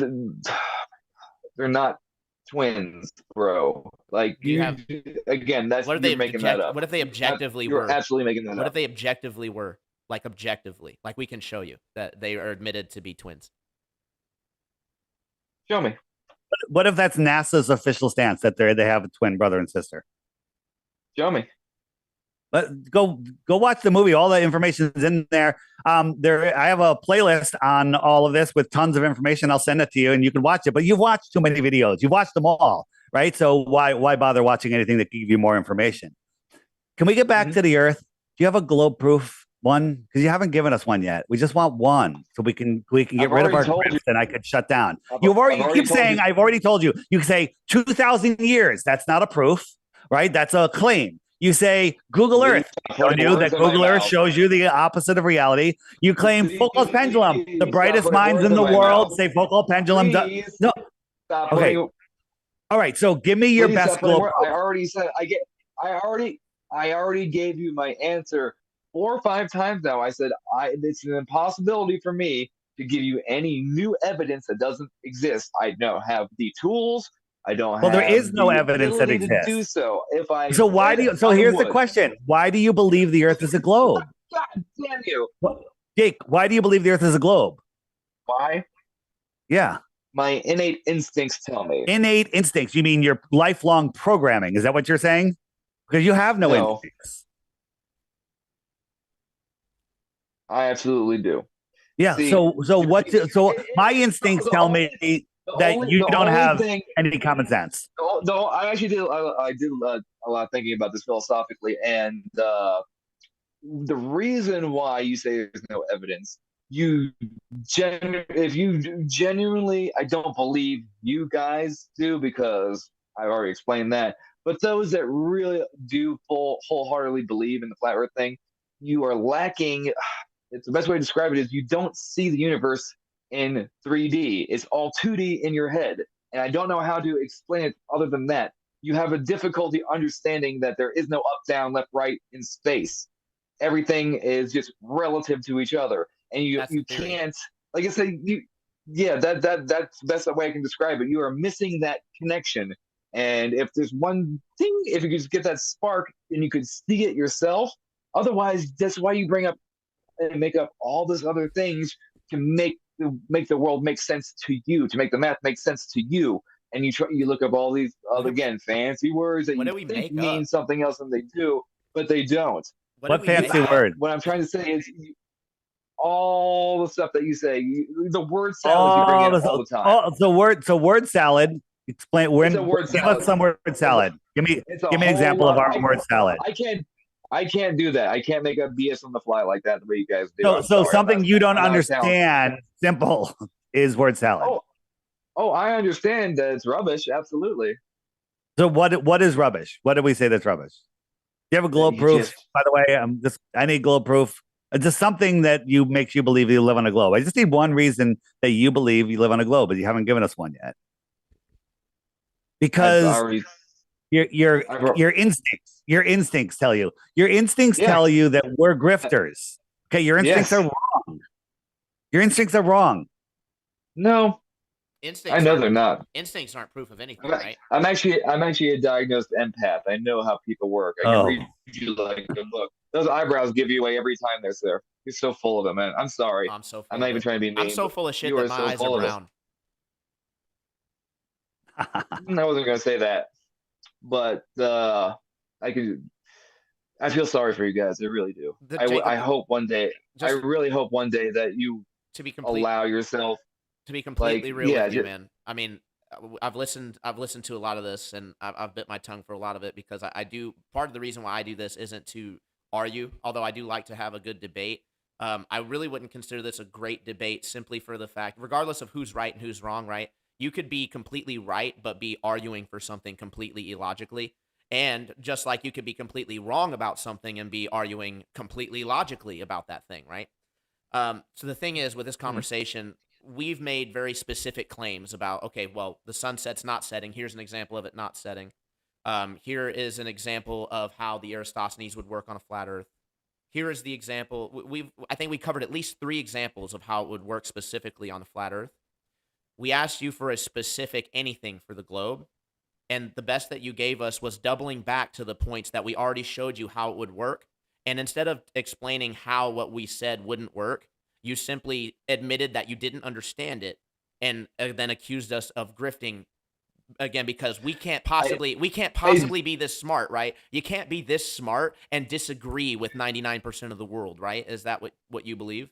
they're not twins, bro. Like Do you you have again, that's what if you're making that up. What if they objectively You're were? absolutely making that What up. if they objectively were? Like objectively, like we can show you that they are admitted to be twins. Show me. What if that's NASA's official stance that they have a twin brother and sister? Show me. But go watch the movie. All the information is in there. I have a playlist on all of this with tons of information. I'll send it to you, and you can watch it. But you've watched too many videos. You've watched them all, right? So why bother watching anything that can give you more information? Can we get back to the Earth? Do you have a globe proof one? Because you haven't given us one yet. We just want one, so we can get rid of our grips, and I could shut down. You keep saying I've already told you. You can say 2,000 years. That's not a proof, right? That's a claim. You say Google Earth, showing you that Google Earth shows you the opposite of reality. You claim Foucault's pendulum. The brightest minds in the world say Foucault pendulum. No. Okay. All right. So give me your best globe. I already said I already gave you my answer 4 or 5 times now. I said it's an impossibility for me to give you any new evidence that doesn't exist. I don't have the tools. I don't have. Well, there is no evidence that exists. To do so. So why do you? So here's the question: why do you believe the Earth is a globe? God damn you, Jake! Why do you believe the Earth is a globe? Why? Yeah. My innate instincts tell me. Innate instincts? You mean your lifelong programming? Is that what you're saying? Because you have no instincts. I absolutely do. Yeah. See, so my instincts tell me that you don't have any common sense. No, I actually did. I did a lot of thinking about this philosophically, and the reason why you say there's no evidence, if you genuinely, I don't believe you guys do because I've already explained that. But those that really do wholeheartedly believe in the flat Earth thing, you are lacking. It's the best way to describe it is you don't see the universe in 3D. It's all 2D in your head. And I don't know how to explain it other than that. You have a difficulty understanding that there is no up, down, left, right in space. Everything is just relative to each other. And you can't, like I said, that's the best way I can describe it. You are missing that connection. And if there's one thing, if you could just get that spark and you could see it yourself, otherwise, that's why you bring up and make up all those other things to make the world make sense to you, to make the math make sense to you. And you look up all these again fancy words that you think mean something else than they do, but they don't. What fancy word? What I'm trying to say is all the stuff that you say, the word salad you bring in all the time. So word salad. Explain. Give us some word salad. Give me an example of our word salad. I can't do that. I can't make up BS on the fly like that the way you guys do. So something you don't understand, simple, is word salad. Oh, I understand that it's rubbish. Absolutely. So what is rubbish? What did we say that's rubbish? Do you have a globe proof? By the way, I need globe proof. It's just something that makes you believe you live on a globe. I just need one reason that you believe you live on a globe, but you haven't given us one yet. Because your instincts tell you. Your instincts tell you that we're grifters. Okay, your instincts are wrong. Your instincts are wrong. No. Instincts I know they're not. Instincts aren't proof of anything, right? I'm actually a diagnosed empath. I know how people work. I can read you like a book. Those eyebrows give you away every time they're there. You're so full of them, man. I'm sorry. I'm so full. I'm not even trying to be mean. I'm so full of shit that my eyes are brown. I wasn't gonna say that, but I feel sorry for you guys. I really do. I hope one day. I really hope one day that you allow yourself to be completely real with you, man. I mean, I've listened to a lot of this, and I've bit my tongue for a lot of it because I do. Part of the reason why I do this isn't to argue, although I do like to have a good debate. I really wouldn't consider this a great debate simply for the fact, regardless of who's right and who's wrong, right? You could be completely right, but be arguing for something completely illogically. And just like you could be completely wrong about something and be arguing completely logically about that thing, right? So the thing is, with this conversation, we've made very specific claims about, okay, well, the sunset's not setting. Here's an example of it not setting. Here is an example of how the Eratosthenes would work on a flat Earth. Here is the example. I think we covered at least 3 examples of how it would work specifically on a flat Earth. We asked you for a specific anything for the globe, and the best that you gave us was doubling back to the points that we already showed you how it would work. And instead of explaining how what we said wouldn't work, you simply admitted that you didn't understand it, and then accused us of grifting again, because we can't possibly be this smart, right? You can't be this smart and disagree with 99% of the world, right? Is that what you believe?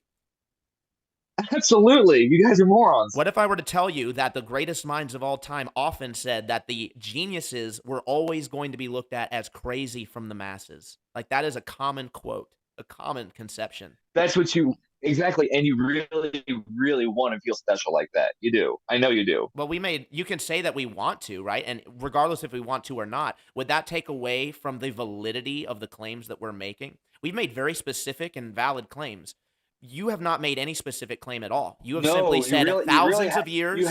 Absolutely. You guys are morons. What if I were to tell you that the greatest minds of all time often said that the geniuses were always going to be looked at as crazy from the masses? Like, that is a common quote, a common conception. That's what you exactly, and you really, really want to feel special like that. You do. I know you do. Well, you can say that we want to, right? And regardless if we want to or not, would that take away from the validity of the claims that we're making? We've made very specific and valid claims. You have not made any specific claim at all. You have simply said thousands of years,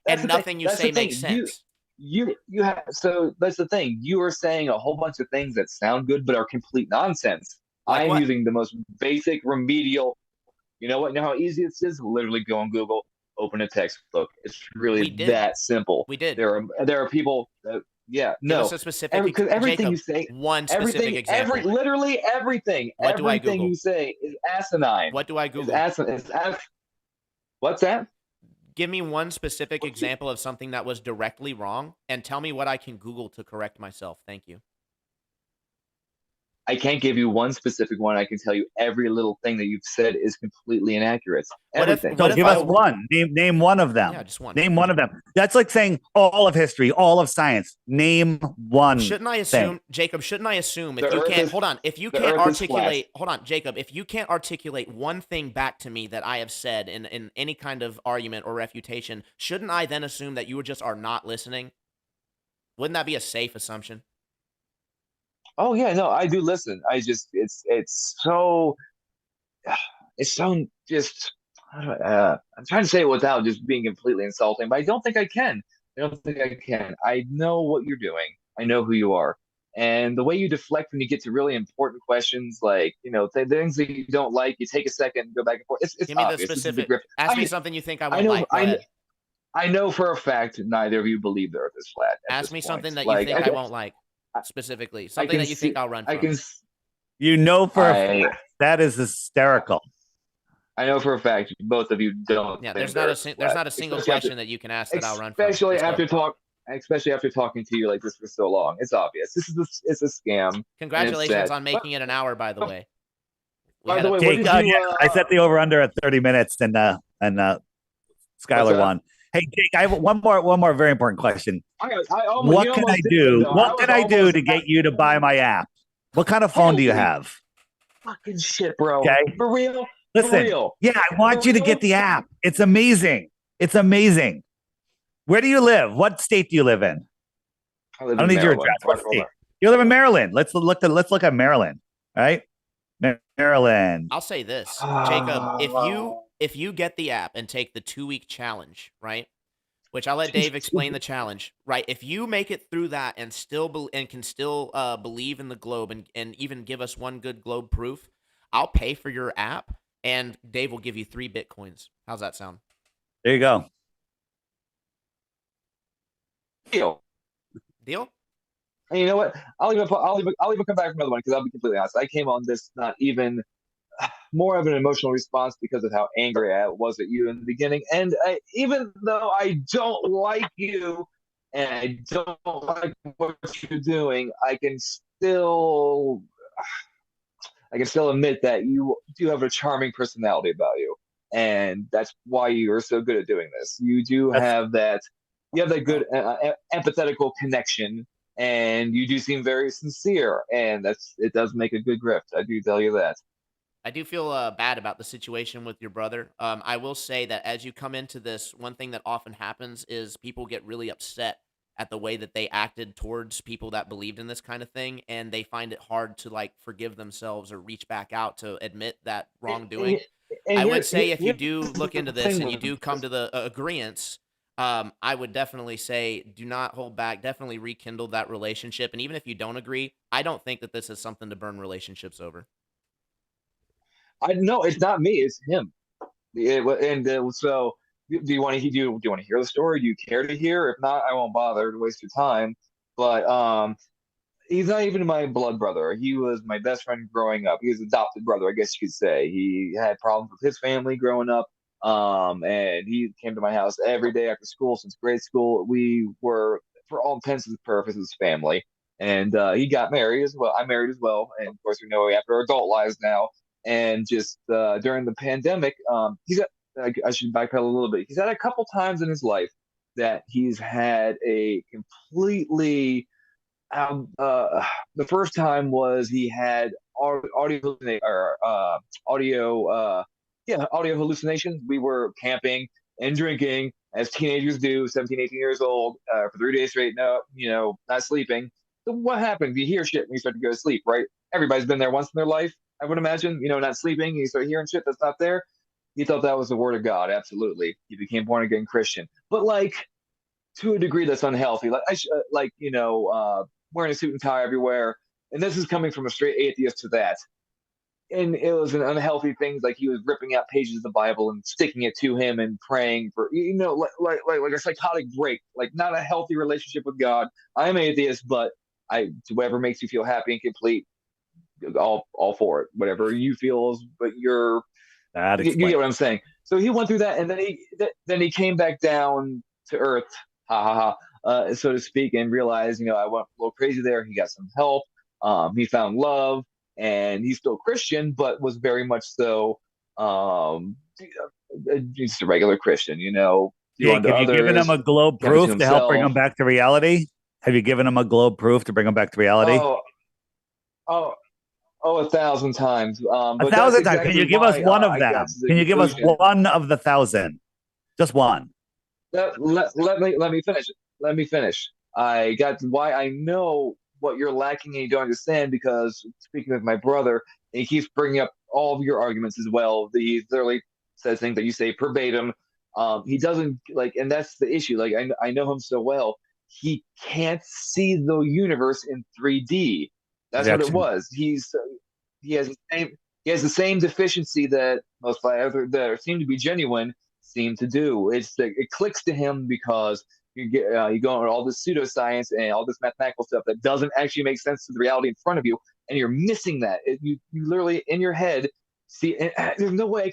and nothing you say makes sense. You have, so that's the thing. You are saying a whole bunch of things that sound good but are complete nonsense. Like I'm using the most basic remedial. You know what? You know how easy it is? Literally go on Google, open a textbook. It's really that simple. We did. There are people that, Give us a specific, because everything Jacob, you say, one specific example. Literally everything. What do I Google? Everything you say is asinine. What do I Google? What's that? Give me one specific example of something that was directly wrong, and tell me what I can Google to correct myself. Thank you. I can't give you one specific one. I can tell you every little thing that you've said is completely inaccurate. Everything. So give us one. Name one of them. Yeah, just one. Name one of them. That's like saying all of history, all of science. Name one. Shouldn't I assume, Jacob? Shouldn't I assume if you can't Jacob, if you can't articulate one thing back to me that I have said in any kind of argument or refutation, shouldn't I then assume that you just are not listening? Wouldn't that be a safe assumption? Oh yeah, no, I do listen. I just it's so just I'm trying to say it without just being completely insulting, but I don't think I can. I know what you're doing. I know who you are. And the way you deflect when you get to really important questions, like, things that you don't like, you take a second and go back and forth. It's Give me obvious. the specific. Ask me something you think I won't like. I know for a fact neither of you believe the Earth is flat. Ask me something that you think I won't like. Specifically, something that you think I'll run from. That is hysterical. I know for a fact both of you don't. Yeah, there's not a single question that you can ask that I'll run from. Especially after talking to you like this for so long. It's obvious. It's a scam. Congratulations on making it an hour, by the way. By the way, Jake, I set the over under at 30 minutes, and Skylar won. Hey, Jake, I have one more very important question. What can I do? What can I do to get you to buy my app? What kind of phone do you have? Fucking shit, bro. Okay. For real? Listen. For real? Yeah, I want you to get the app. It's amazing. It's amazing. Where do you live? What state do you live in? I don't need your address. What state? You live in Maryland. Let's look at Maryland. All right? Maryland. I'll say this, Jacob, if you get the app and take the 2-week challenge, right? Which I'll let Dave explain the challenge, right? If you make it through that and can still believe in the globe and even give us one good globe proof, I'll pay for your app and Dave will give you 3 Bitcoins. How's that sound? There you go. Deal. And you know what? I'll even come back for another one because I'll be completely honest. I came on this not even more of an emotional response because of how angry I was at you in the beginning. And even though I don't like you and I don't like what you're doing, I can still admit that you do have a charming personality about you. And that's why you're so good at doing this. You do have that. You have that good empathetical connection, and you do seem very sincere, and it does make a good grift. I do tell you that. I do feel bad about the situation with your brother. I will say that as you come into this, one thing that often happens is people get really upset at the way that they acted towards people that believed in this kind of thing, and they find it hard to forgive themselves or reach back out to admit that wrongdoing. I here, would say if you here, do here's look the into this thing and you with do come to the agreements, I would definitely say do not hold back. Definitely rekindle that relationship. And even if you don't agree, I don't think that this is something to burn relationships over. I no, it's not me, it's him. And so, do you want to do you want to hear the story? Do you care to hear? If not, I won't bother to waste your time. But he's not even my blood brother. He was my best friend growing up. He was adopted brother, I guess you could say. He had problems with his family growing up. And he came to my house every day after school since grade school. We were, for all intents and purposes, family. And he got married as well. I married as well. And of course, we know after our adult lives now. And just during the pandemic, he's at, I should backpedal a little bit. He's had a couple times in his life that he's had a completely the first time was he had audio audio hallucinations. We were camping and drinking as teenagers do, 17, 18 years old, for 3 days straight, no, not sleeping. So what happens? You hear shit when you start to go to sleep, right? Everybody's been there once in their life, I would imagine, not sleeping, you start hearing shit that's not there. He thought that was the word of God, absolutely. He became born again Christian. But like to a degree that's unhealthy. Wearing a suit and tie everywhere. And this is coming from a straight atheist to that. And it was an unhealthy thing. Like he was ripping out pages of the Bible and sticking it to him and praying for, like a psychotic break, like not a healthy relationship with God. I'm atheist, but whatever makes you feel happy and complete, all for it. Whatever you feel, but you get what I'm saying. So he went through that, and then he came back down to earth, ha ha ha, so to speak, and realized, I went a little crazy there. He got some help. He found love, and he's still Christian, but was very much so just a regular Christian. Jake, have you given him a globe proof to help bring him back to reality? Have you given him a globe proof to bring him back to reality? Oh, 1,000 times. 1,000 times. Can you give us one of them? Can you give us one of the 1,000? Just one. Let me finish. Let me finish. I got why I know what you're lacking and you don't understand, because speaking with my brother, he keeps bringing up all of your arguments as well. He literally says things that you say verbatim. He doesn't and that's the issue. Like I know him so well. He can't see the universe in 3D. That's what it was. He has the same deficiency that most that seem to be genuine seem to do. It clicks to him because you go on all this pseudoscience and all this mathematical stuff that doesn't actually make sense to the reality in front of you, and you're missing that. You literally in your head see. There's no way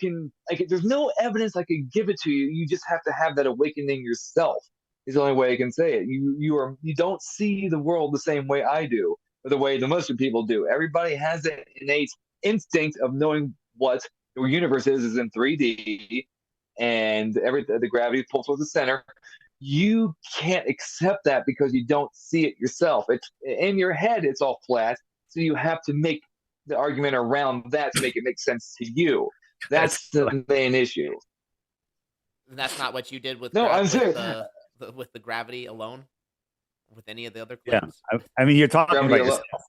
there's no evidence I could give it to you. You just have to have that awakening yourself. Is the only way I can say it. You don't see the world the same way I do, or the way the most of people do. Everybody has that innate instinct of knowing what the universe is in 3D, and the gravity pulls towards the center. You can't accept that because you don't see it yourself. It's in your head, it's all flat, so you have to make the argument around that to make it make sense to you. That's the main issue. And that's not what you did with I'm serious. With the gravity alone, with any of the other claims. Yeah, I mean, you're talking about yourself.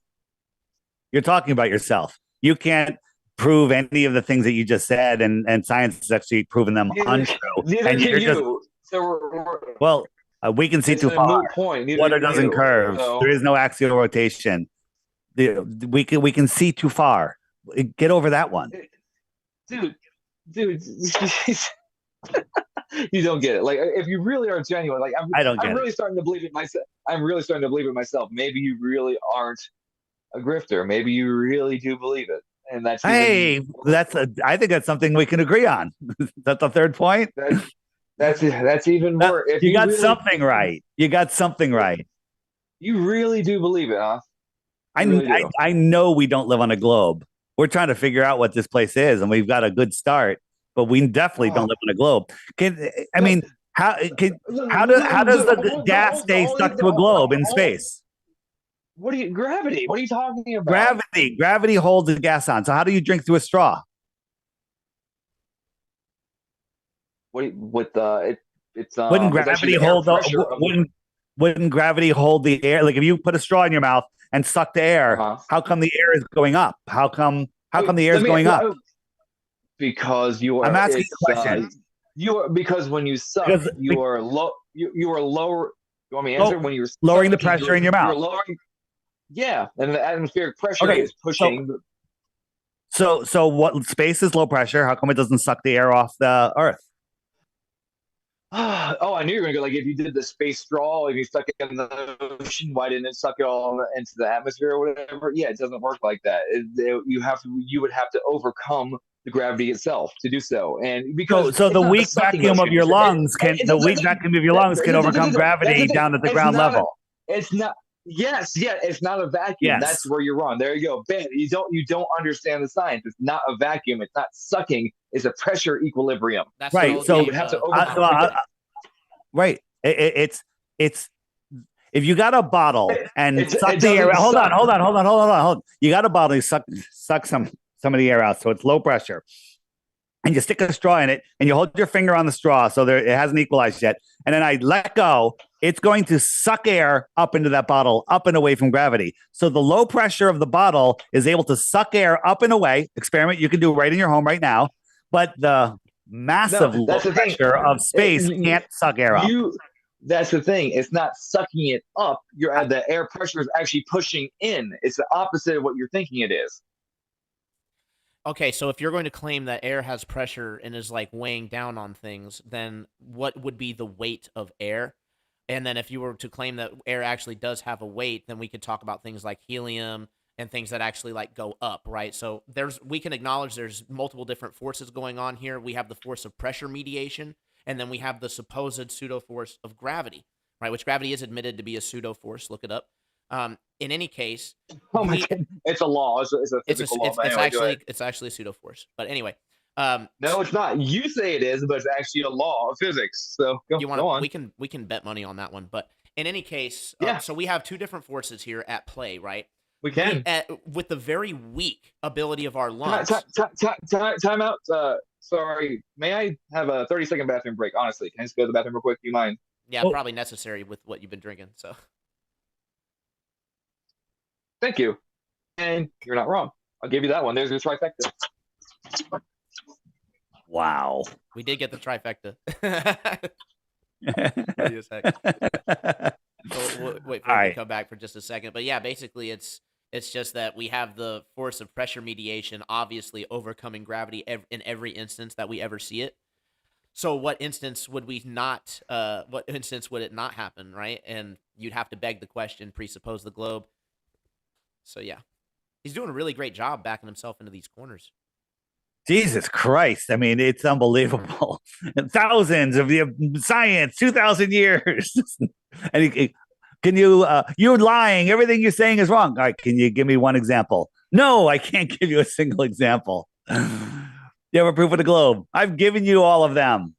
You're talking about yourself. You can't prove any of the things that you just said, and science has actually proven them untrue. Neither can you. So we can see too far. Water doesn't curve. So. There is no axial rotation. We can see too far. Get over that one, dude. You don't get it. Like, if you really are genuine, like I'm really starting to believe it myself. I'm really starting to believe it myself. Maybe you really aren't a grifter. Maybe you really do believe it, and that's I think that's something we can agree on. That's the third point. That's even more. If you got really, something right. You got something right. You really do believe it, huh? I know we don't live on a globe. We're trying to figure out what this place is, and we've got a good start. But we definitely don't live on a globe. How does the gas stay stuck to a globe in space? Gravity? What are you talking about? Gravity holds the gas on. So how do you drink through a straw? Wouldn't gravity hold wouldn't gravity hold the air? Like if you put a straw in your mouth and suck the air, how come the air is going up? How come the air is going up? Because you I'm are asking it's you a question. you are because when you suck, Because you are low. You are lower. You want me to low, answer? When you're lowering the sucking, pressure in your you're mouth. lowering. Yeah, and the atmospheric pressure Okay, is pushing. so what? Space is low pressure. How come it doesn't suck the air off the Earth? Oh, I knew you were gonna go. Like if you did the space straw, if you stuck it in the ocean, why didn't it suck it all into the atmosphere or whatever? Yeah, it doesn't work like that. You would have to overcome the gravity itself to do so, and because So it's the not a weak sucking vacuum of motion, your lungs can it's the a, weak vacuum of your lungs can overcome that's the gravity thing. down at the It's ground not a. level. It's not. Yes, yeah, it's not a vacuum. That's Yes. where you're wrong. There you go, Ben. You don't understand the science. It's not a vacuum. It's not sucking. It's a pressure equilibrium. That's Right. the So You would have to overcome. right. It's if you got a bottle and suck It the air. doesn't Hold on. suck. You got a bottle. You suck some of the air out, so it's low pressure. And you stick a straw in it, and you hold your finger on the straw, so it hasn't equalized yet. And then I let go. It's going to suck air up into that bottle, up and away from gravity. So the low pressure of the bottle is able to suck air up and away. Experiment you can do right in your home right now. But the massive No, low that's the thing. pressure of space You, can't suck air up. that's the thing. It's not sucking it up. The air pressure is actually pushing in. It's the opposite of what you're thinking it is. Okay, so if you're going to claim that air has pressure and is like weighing down on things, then what would be the weight of air? And then if you were to claim that air actually does have a weight, then we could talk about things like helium and things that actually like go up, right? So we can acknowledge there's multiple different forces going on here. We have the force of pressure mediation, and then we have the supposed pseudo force of gravity, right? Which gravity is admitted to be a pseudo force. Look it up. In any case, Oh my God. It's a law. It's a physical law. But anyway, go ahead. it's actually a pseudo force. But anyway, No, it's not. You say it is, but it's actually a law of physics. So go on. we can bet money on that one. But in any case, Yeah. so we have two different forces here at play, right? We can. With the very weak ability of our lungs. Time out. Sorry. May I have a 30-second bathroom break? Honestly, can I just go to the bathroom real quick? Do you mind? Yeah, probably necessary with what you've been drinking. So. Thank you. And you're not wrong. I'll give you that one. There's your trifecta. Wow. We did get the trifecta. We'll wait for him to come back for just a second. But yeah, basically it's just that we have the force of pressure mediation obviously overcoming gravity in every instance that we ever see it. So what instance would it not happen, right? And you'd have to beg the question, presuppose the globe. So yeah. He's doing a really great job backing himself into these corners. Jesus Christ. I mean, it's unbelievable. Thousands of science, 2,000 years. And you're lying. Everything you're saying is wrong. All right, can you give me one example? No, I can't give you a single example. You have a proof of the globe. I've given you all of them.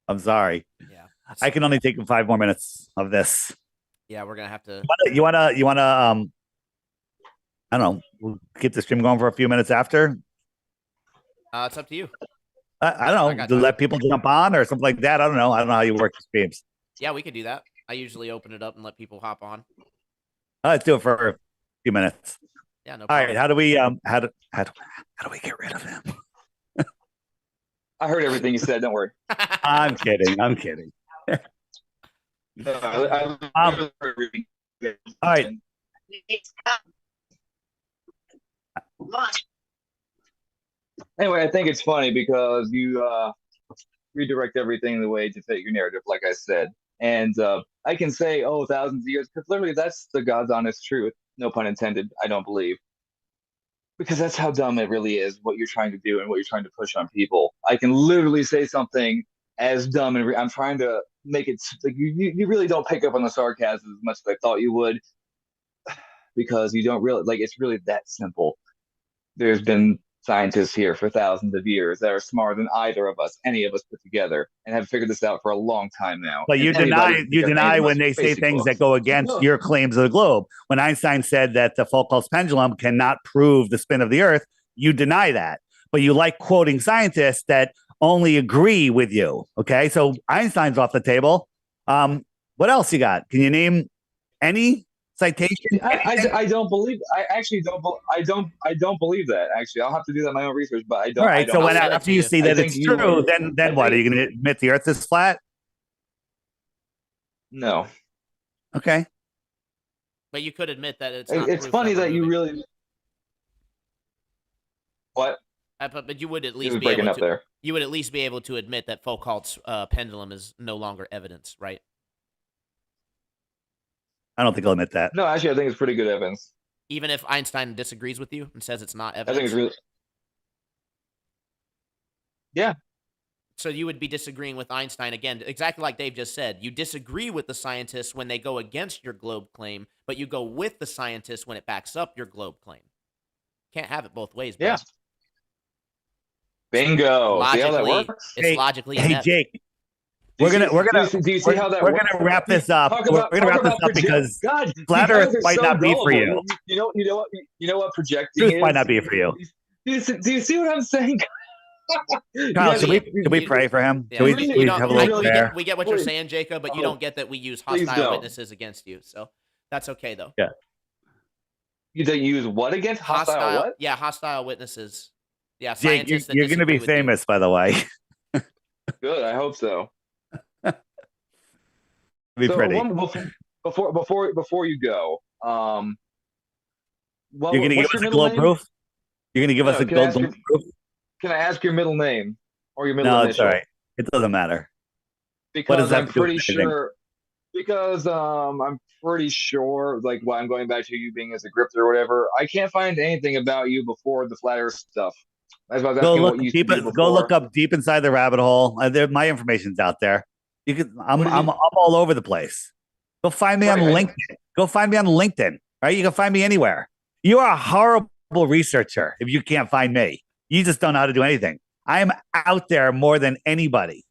I'm sorry. Yeah. I can only take 5 more minutes of this. Yeah, we're gonna have to. You wanna I don't know. We'll keep the stream going for a few minutes after. It's up to you. I don't know. To let people jump on or something like that. I don't know. I don't know how you work the streams. Yeah, we could do that. I usually open it up and let people hop on. Let's do it for a few minutes. Yeah, no All problem. right. How do we get rid of him? I heard everything you said. Don't worry. I'm kidding. All right. Anyway, I think it's funny because you redirect everything the way to fit your narrative, like I said. And I can say, oh, thousands of years, because literally that's the God's honest truth. No pun intended, I don't believe. Because that's how dumb it really is, what you're trying to do and what you're trying to push on people. I can literally say something as dumb, and I'm trying to make it like you really don't pick up on the sarcasm as much as I thought you would, because you don't really like it's really that simple. There's been scientists here for thousands of years that are smarter than either of us, any of us put together, and have figured this out for a long time now. But you deny when they say things that go against your claims of the globe. When Einstein said that the Foucault's pendulum cannot prove the spin of the Earth, you deny that. But you like quoting scientists that only agree with you. Okay, so Einstein's off the table. What else you got? Can you name any citation? I don't believe. I actually don't. I don't believe that. Actually, I'll have to do that my own research. But I don't. All right. So I'll when send it after to you you. see I that think it's you true, are. then I what? Are think you going to admit the Earth is flat? no. Okay. But you could admit that it's not It's proof funny we're that you moving. really. What? But you would at It least was be breaking able up to. there. You would at least be able to admit that Foucault's pendulum is no longer evidence, right? I don't think I'll admit that. No, actually, I think it's pretty good evidence. Even if Einstein disagrees with you and says it's not I think evidence. it's really. Yeah. So you would be disagreeing with Einstein again, exactly like Dave just said. You disagree with the scientists when they go against your globe claim, but you go with the scientists when it backs up your globe claim. Can't have it both ways, bro. Yeah. Bingo. See how that Logically, works? it's logically Hey, inept. Jake. Do We're you gonna see, do you see how that we're works? gonna wrap this up. Talk We're about gonna wrap this up project. because God, flat you Earth guys are might so not be for gullible. you. You know what projecting Truth is. might not be for you. Do you see what I'm saying? You Kyle, guys- should we pray for him? Yeah, Should we, really- should we have a little really- prayer? we get what you're Please. saying, Jacob, but you Oh, don't get that we use please hostile don't. witnesses against you. So that's okay, though. Yeah. They use what against hostile? What? Yeah, hostile witnesses. Yeah, Jake, scientists that you're going to be disagree with you. famous, by the way. Good. I hope so. Be So pretty. before you go, You're going to give what's us your a middle globe name? proof? You're going to give No, us a can I ask globe proof? Can I ask your middle name or your middle No, initial? it's all right. It doesn't matter. Because does that I'm have to do with pretty anything? sure. Because I'm pretty sure, like, why I'm going back to you being as a grifter or whatever. I can't find anything about you before the flat Earth stuff. That's why I was Go asking look what you used to deep. do before. Go look up deep inside the rabbit hole. My information's out there. You could. I'm What did you- all over the place. Go find me on Right, LinkedIn. Go find me on LinkedIn. Right? You can find me anywhere. You are a horrible researcher if you can't find me. You just don't know how to do anything. I am out there more than anybody.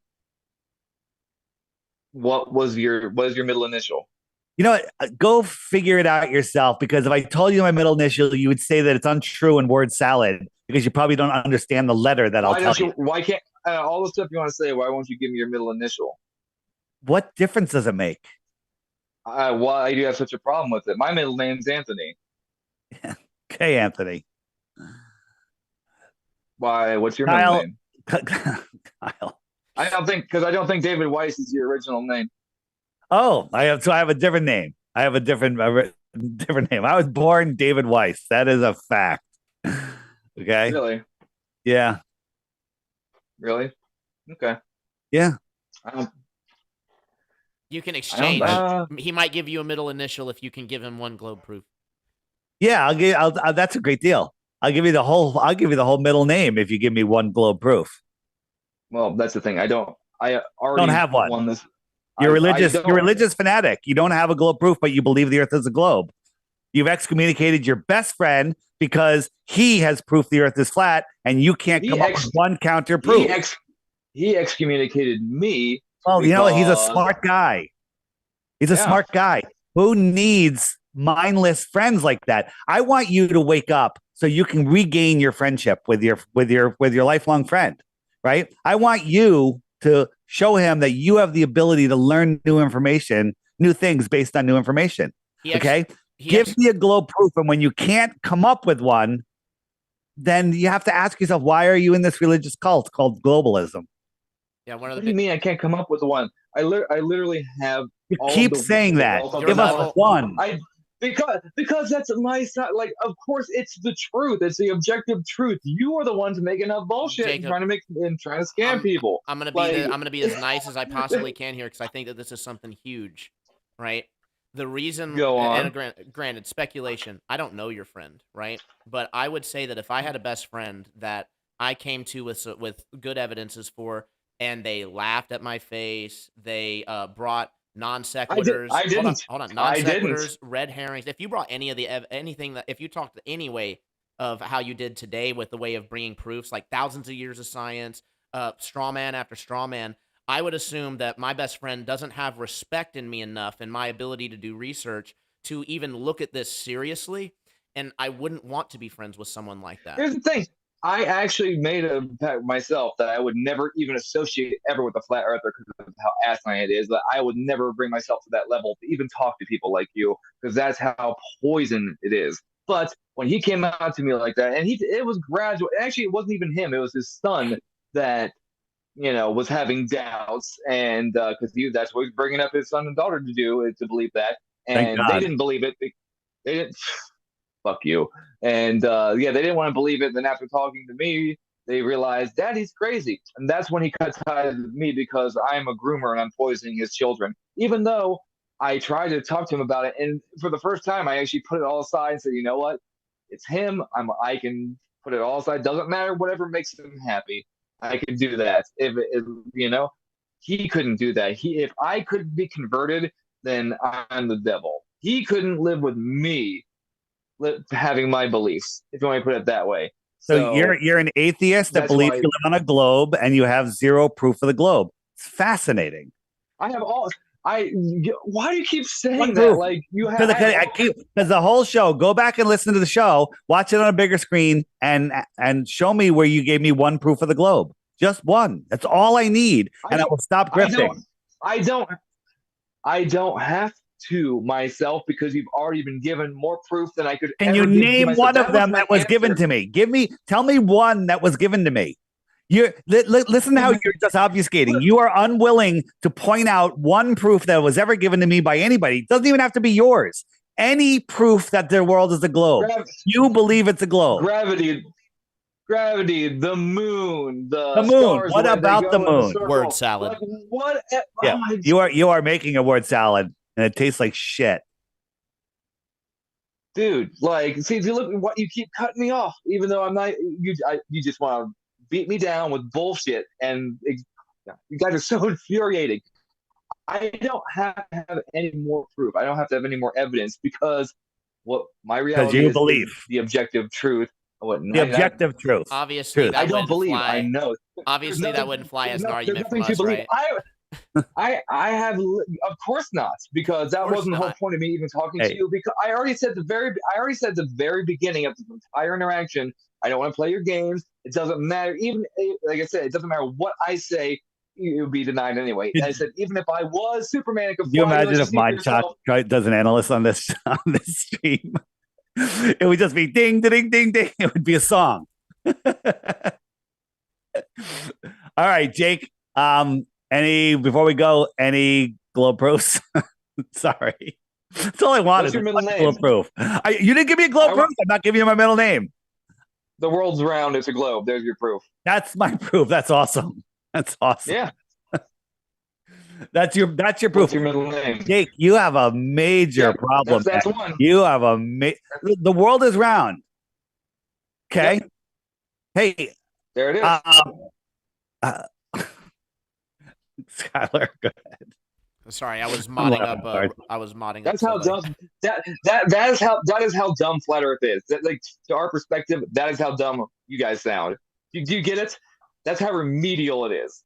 What was your middle initial? You know what? Go figure it out yourself, because if I told you my middle initial, you would say that it's untrue in word salad because you probably don't understand the letter that I'll tell you. Why can't all the stuff you want to say? Why won't you give me your middle initial? What difference does it make? Why do you have such a problem with it? My middle name's Anthony. Okay, Anthony. Why? What's your Kyle. middle name? Kyle. I don't think David Weiss is your original name. Oh, I have a different name. I have a different name. I was born David Weiss. That is a fact. Okay. Really? Yeah. Really? Okay. Yeah. You can exchange. uh, He might give you a middle initial if you can give him one globe proof. Yeah. That's a great deal. I'll give you the whole middle name if you give me one globe proof. Well, that's the thing. I already Don't have one. won this. You're a religious fanatic. You don't have a globe proof, but you believe the Earth is a globe. You've excommunicated your best friend because he has proof the Earth is flat, and you can't come up with one counter proof. He excommunicated me. Well, you know what? He's a smart guy. He's a smart guy. Who needs mindless friends like that? I want you to wake up so you can regain your friendship with your lifelong friend, right? I want you to show him that you have the ability to learn new information, new things based on new information. Give me a globe proof, and when you can't come up with one, then you have to ask yourself, why are you in this religious cult called globalism? Yeah, what do you mean I can't come up with one? I literally have. You keep saying that. Give us one. Because that's my side. Like, of course, it's the truth. It's the objective truth. You are the ones making up bullshit Jacob, and trying to scam people. I'm gonna be as nice as I possibly can here because I think that this is something huge, right? The reason, Go on. and granted, speculation. I don't know your friend, right? But I would say that if I had a best friend that I came to with good evidences for, and they laughed at my face, they brought non sequiturs. I didn't. Hold on. Non sequiturs, red herrings. If you brought any of the anything that, if you talked any way of how you did today with the way of bringing proofs, like thousands of years of science, straw man after straw man, I would assume that my best friend doesn't have respect in me enough and my ability to do research to even look at this seriously. And I wouldn't want to be friends with someone like that. Here's the thing. I actually made a pact myself that I would never even associate ever with a flat earther because of how asinine it is. That I would never bring myself to that level to even talk to people like you because that's how poison it is. But when he came out to me like that, and it was gradual. Actually, it wasn't even him; it was his son that was having doubts, and because that's what he's bringing up his son and daughter to do is to believe that, Thank and they God. didn't believe it. They didn't fuck you. And yeah, they didn't want to believe it. Then after talking to me, they realized Daddy's crazy. And that's when he cut ties with me because I'm a groomer and I'm poisoning his children. Even though I tried to talk to him about it. And for the first time, I actually put it all aside and said, you know what? It's him. I can put it all aside. Doesn't matter. Whatever makes him happy. I could do that. If he couldn't do that. If I could be converted, then I'm the devil. He couldn't live with me having my beliefs, if you want to put it that way. So you're an atheist that believes you live on a globe and you have zero proof of the globe. It's fascinating. I have all. Why do you keep saying that? Proof. Like you have because the whole show. Go back and listen to the show. Watch it on a bigger screen and show me where you gave me one proof of the globe. Just one. That's all I need, and I will stop grifting. I don't have to myself because you've already been given more proof than I could. Can you name one of them that was given to me? Tell me one that was given to me. Listen to how you're just obfuscating. You are unwilling to point out one proof that was ever given to me by anybody. It doesn't even have to be yours. Any proof that the world is a globe. You believe it's a globe. Gravity, the moon, the moon. Stars, what about the moon? Word salad. Like, what? Yeah, you are making a word salad, and it tastes like shit. Dude, like, see, if you look at what you keep cutting me off, even though I'm not. You just want to beat me down with bullshit, and you guys are so infuriating. I don't have to have any more proof. I don't have to have any more evidence because what my reality is the objective truth. The objective truth. Obviously, I don't believe. I know. Obviously, that wouldn't fly as an argument from us, right? I have, of course not, because that wasn't the whole point of me even talking to you. Because I already said at the very beginning of the entire interaction, I don't want to play your games. It doesn't matter. Even like I said, it doesn't matter what I say. You would be denied anyway. And I said, even if I was Superman, could you imagine if Mindshot does an analyst on this stream? It would just be ding, ding, ding, ding. It would be a song. All right, Jake. Before we go, any globe proofs? Sorry. That's all I wanted. What's your middle name? Globe proof. You didn't give me a globe proof. I'm not giving you my middle name. The world's round. It's a globe. There's your proof. That's my proof. That's awesome. That's awesome. Yeah. That's your proof. What's your middle name? Jake, you have a major problem. That's one. You have the world is round. Okay. Yep. Hey. There it is. Skylar, go ahead. Sorry, I was modding up. I was modding. That's how dumb. That is how dumb Flat Earth is. Like to our perspective, that is how dumb you guys sound. Do you get it? That's how remedial it is.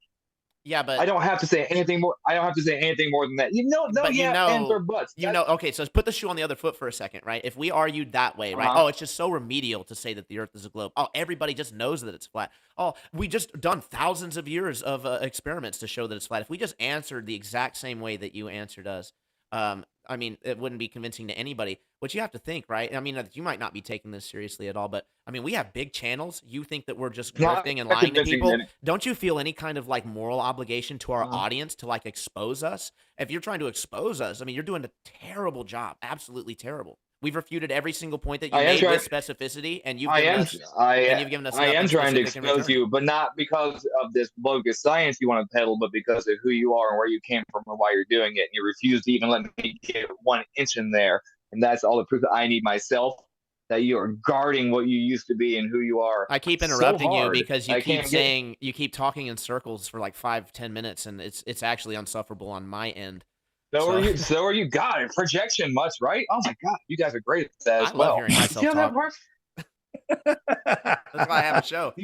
Yeah, but I don't have to say anything more. I don't have to say anything more than that. Ands or buts. Okay, so let's put the shoe on the other foot for a second, right? If we argued that way, right? Oh, it's just so remedial to say that the Earth is a globe. Oh, everybody just knows that it's flat. Oh, we just done thousands of years of experiments to show that it's flat. If we just answered the exact same way that you answered us, I mean, it wouldn't be convincing to anybody. What you have to think, right? I mean, you might not be taking this seriously at all, but I mean, we have big channels. You think that we're just grifting and lying to people? Don't you feel any kind of like moral obligation to our audience to like expose us? If you're trying to expose us, I mean, you're doing a terrible job. Absolutely terrible. We've refuted every single point that you made with specificity, and you've given us. I am trying to expose you, but not because of this bogus science you want to peddle, but because of who you are and where you came from and why you're doing it. And you refuse to even let me get 1 inch in there, and that's all the proof that I need myself. That you are guarding what you used to be and who you are. I keep interrupting you because you keep talking in circles for like 5-10 minutes, and it's actually insufferable on my end. So are you. God, projection much, right? Oh my God, you guys are great at that as well. I love hearing myself talk. That's why I have a show.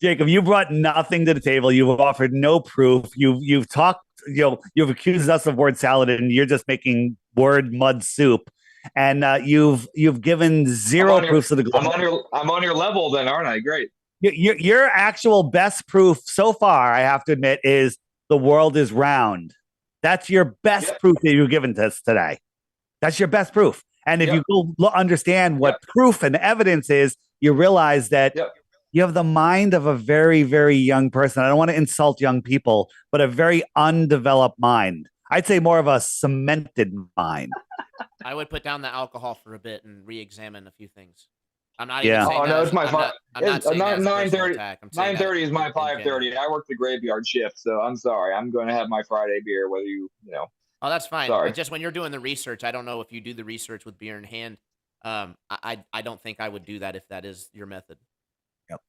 Jacob, you brought nothing to the table. You've offered no proof. You've talked. You've accused us of word salad, and you're just making word mud soup. and you've given zero proofs of the globe. I'm on your level then, aren't I? Great. Your actual best proof so far, I have to admit, is the world is round. That's your best proof that you've given to us today. That's your best proof. And if you go understand what proof and evidence is, you realize that you have the mind of a very, very young person. I don't want to insult young people, but a very undeveloped mind. I'd say more of a cemented mind. I would put down the alcohol for a bit and re-examine a few things. I'm not even saying no, it's my fault. I'm not saying 9:30. 9:30 is my 5:30. I work the graveyard shift, so I'm sorry. I'm going to have my Friday beer, whether you know. Oh, that's fine. Sorry. Just when you're doing the research, I don't know if you do the research with beer in hand. I don't think I would do that if that is your method. Yep.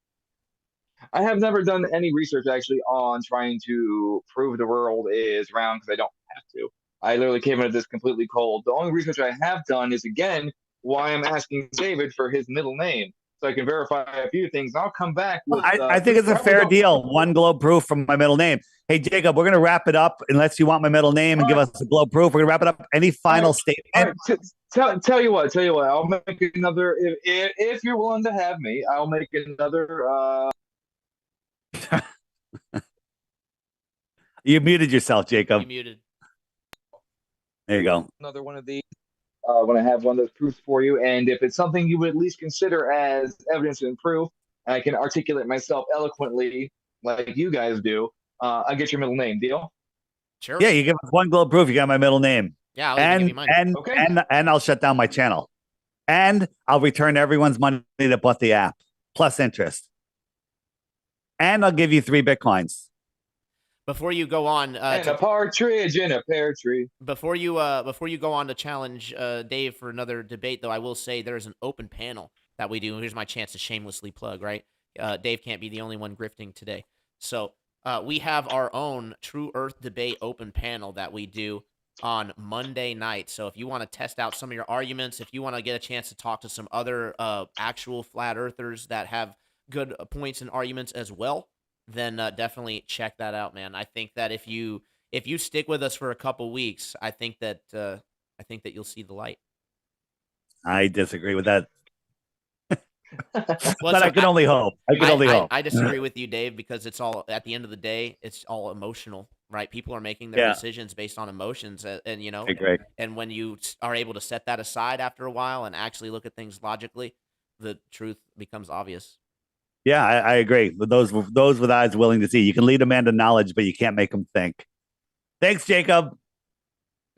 I have never done any research actually on trying to prove the world is round because I don't have to. I literally came into this completely cold. The only research I have done is, again, why I'm asking David for his middle name, so I can verify a few things. I'll come back with. I think it's a fair deal. One globe proof from my middle name. Hey, Jacob, we're going to wrap it up unless you want my middle name and give us a globe proof. We're going to wrap it up. Any final statement? Tell you what. I'll make another. If you're willing to have me, I'll make another. You muted yourself, Jacob. You muted. There you go. Another one of these. When I have one of those proofs for you, and if it's something you would at least consider as evidence and proof, and I can articulate myself eloquently like you guys do, I'll get your middle name. Deal? Sure. Yeah, you give us one globe proof, you got my middle name. Yeah, I'll give you mine. And I'll shut down my channel. And I'll return everyone's money that bought the app, plus interest. And I'll give you 3 Bitcoins. Before you go on, and a partridge in a pear tree. Before you go on to challenge Dave for another debate, though, I will say there's an open panel that we do. Here's my chance to shamelessly plug. Right, Dave can't be the only one grifting today, so we have our own True Earth debate open panel that we do on Monday night. So if you want to test out some of your arguments, if you want to get a chance to talk to some other actual flat earthers that have good points and arguments as well, then definitely check that out, man. I think that if you stick with us for a couple weeks, I think that you'll see the light. I disagree with that. Well, but I can only hope. I disagree with you, Dave, because it's all, at the end of the day, it's all emotional, right? People are making their decisions based on emotions, and you know, and when you are able to set that aside after a while and actually look at things logically, the truth becomes obvious. Yeah, I agree. With those with eyes willing to see, you can lead a man to knowledge, but you can't make him think. Thanks, Jacob.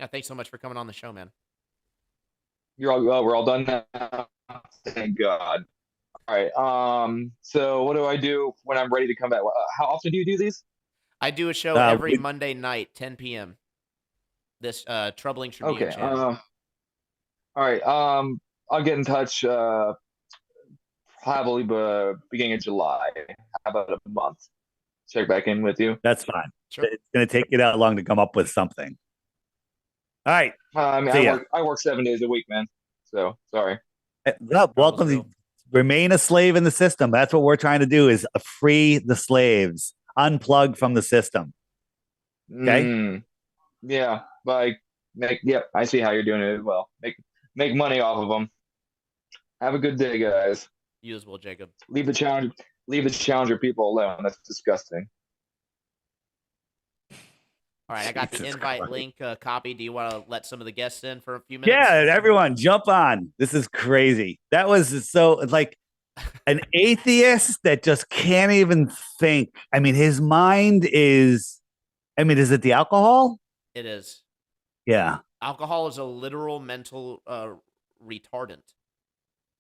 Yeah, thanks so much for coming on the show, man. We're all done now. Thank God. All right. So what do I do when I'm ready to come back? How often do you do these? I do a show every Monday night, 10 p.m. This Troubling Tribune channel. All right. I'll get in touch. Probably beginning of July. How about a month? Check back in with you. That's fine. Sure. It's going to take you that long to come up with something. All right. I work 7 days a week, man. So sorry. Welcome to remain a slave in the system. That's what we're trying to do: is free the slaves, unplug from the system. Okay. Yeah, but I see how you're doing it as well. Make money off of them. Have a good day, guys. You as well, Jacob. Leave the challenger people alone. That's disgusting. All right, I got the invite link copy. Do you want to let some of the guests in for a few minutes? Yeah, everyone jump on. This is crazy. That was so like an atheist that just can't even think. I mean, his mind is, is it the alcohol? It is. Yeah. Alcohol is a literal mental retardant.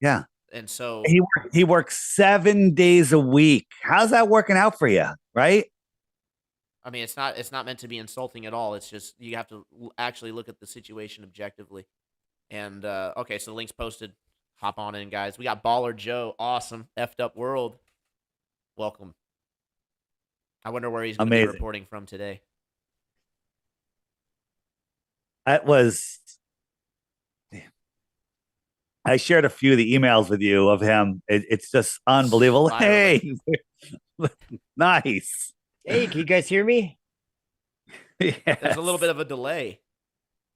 Yeah. And so he works 7 days a week. How's that working out for you? Right. I mean, it's not meant to be insulting at all. It's just, you have to actually look at the situation objectively. And okay, so the link's posted. Hop on in, guys. We got Baller Joe. Awesome. Effed up world. Welcome. I wonder where he's going to be reporting from today. That was... I shared a few of the emails with you of him. It's just unbelievable. Hey, nice. Hey, can you guys hear me? Yes. There's a little bit of a delay.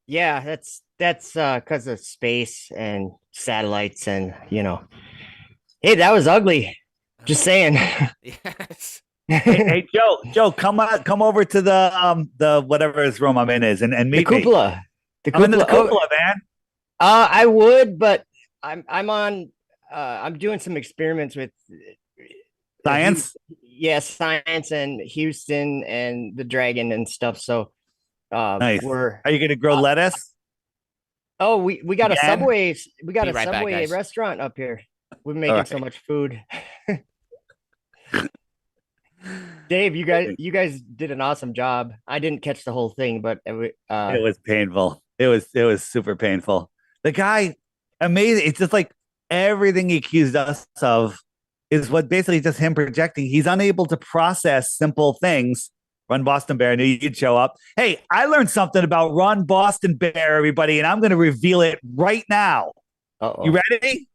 Yeah, that's because of space and satellites and Hey, that was ugly. Just saying. Yes. Hey, Joe, come over to the whatever his room I'm in is, and The meet me. cupola. The I'm in the cupola. Oh, cupola, man. I would, but I'm doing some experiments with Science. science and Houston and the Dragon and stuff. So Nice. we're Are you gonna grow uh, lettuce? oh we got a Again? Subway Be right back, guys. restaurant up here. We're All making so right. much food. Dave, you guys did an awesome job. I didn't catch the whole thing, but It was painful. It was super painful. The guy, amazing. It's just like everything he accused us of is what basically just him projecting. He's unable to process simple things. Run Boston Bear, I knew you'd show up. Hey, I learned something about Run Boston Bear, everybody, and I'm going to reveal it right now. You uh-oh. ready?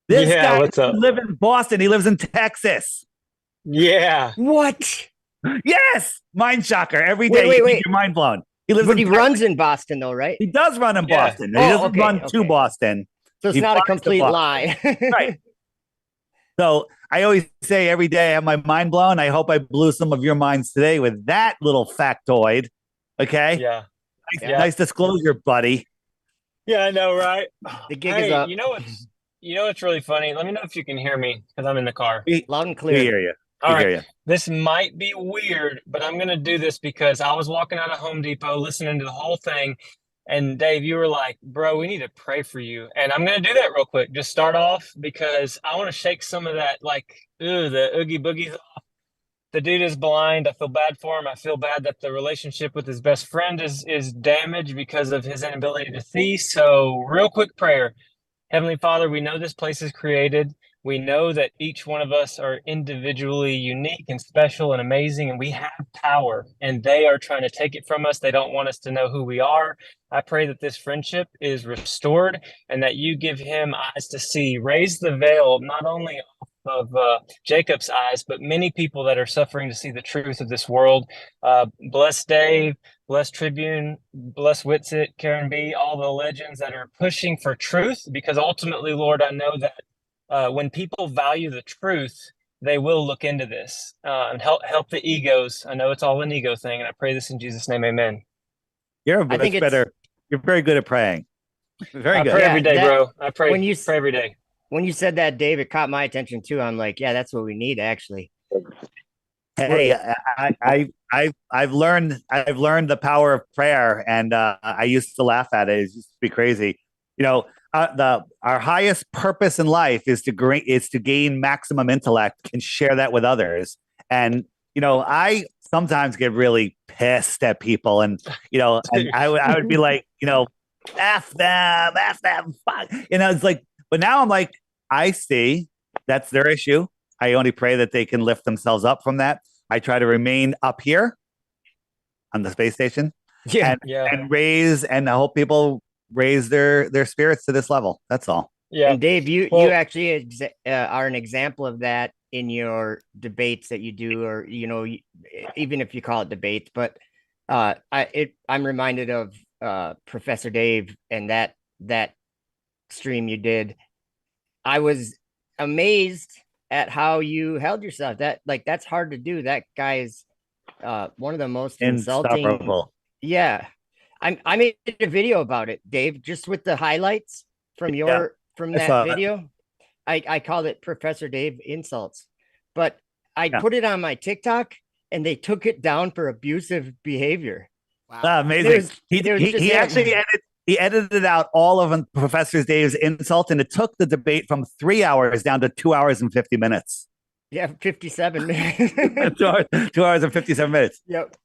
This Yeah, guy what's up? doesn't live in Boston. He lives in Texas. Yeah. What? Yes, mind shocker. Every Wait, day, wait, you wait. keep your mind blown. He lives But in he Texas. runs in Boston though, right? He does run in Yeah. Boston. He Oh, doesn't okay, run to okay. Boston. So it's He not a flies to complete Boston. lie. Right. So I always say every day I have my mind blown. I hope I blew some of your minds today with that little factoid. Okay. Yeah. Nice, Yeah. nice disclosure, buddy. Yeah, I know, right? The gig is Hey, up. you know what's really funny? Let me know if you can hear me because I'm in the car. Loud and We clear. hear you. All We right. hear you. This might be weird, but I'm gonna do this because I was walking out of Home Depot listening to the whole thing. And Dave, you were like, bro, we need to pray for you. And I'm gonna do that real quick. Just start off because I want to shake some of that the oogie boogies. The dude is blind. I feel bad for him. I feel bad that the relationship with his best friend is damaged because of his inability to see. So, real quick prayer. Heavenly Father, we know this place is created. We know that each one of us are individually unique and special and amazing, and we have power, and they are trying to take it from us. They don't want us to know who we are. I pray that this friendship is restored and that you give him eyes to see. Raise the veil, not only of Jacob's eyes, but many people that are suffering to see the truth of this world. Bless Dave, bless Tribune, bless Witsit, Karen B, all the legends that are pushing for truth, because ultimately, Lord, I know that when people value the truth, they will look into this and help the egos. I know it's all an ego thing, and I pray this in Jesus' name, amen. You're I think much better. You're very good at praying. Very I good. pray Yeah, every day, bro. I pray, when you pray every day. when you said that, Dave, it caught my attention too. I'm like, yeah, that's what we need actually. Hey, I've learned the power of prayer, and I used to laugh at it. It used to be crazy. You know, our highest purpose in life is to gain maximum intellect and share that with others. And I sometimes get really pissed at people, and and I would be like, f them, fuck. It's like, but now I'm like, I see that's their issue. I only pray that they can lift themselves up from that. I try to remain up here on the space station, Yeah. and I hope people raise their spirits to this level. That's all. Yeah. And Dave, you Well, actually are an example of that in your debates that you do, or even if you call it debates. But I'm reminded of Professor Dave and that stream you did. I was amazed at how you held yourself. That's hard to do. That guy is one of the most insulting. Insufferable. Yeah. I made a video about it, Dave, just with the highlights from Yeah, from I that saw it. video. I called it Professor Dave Insults. But I Yeah. put it on my TikTok and they took it down for abusive behavior. Wow. Amazing. It was just He him. actually edited out all of Professor Dave's insult, and it took the debate from 3 hours down to 2 hours and 50 minutes. Yeah, 57 minutes. 2 hours and 57 minutes. Yep.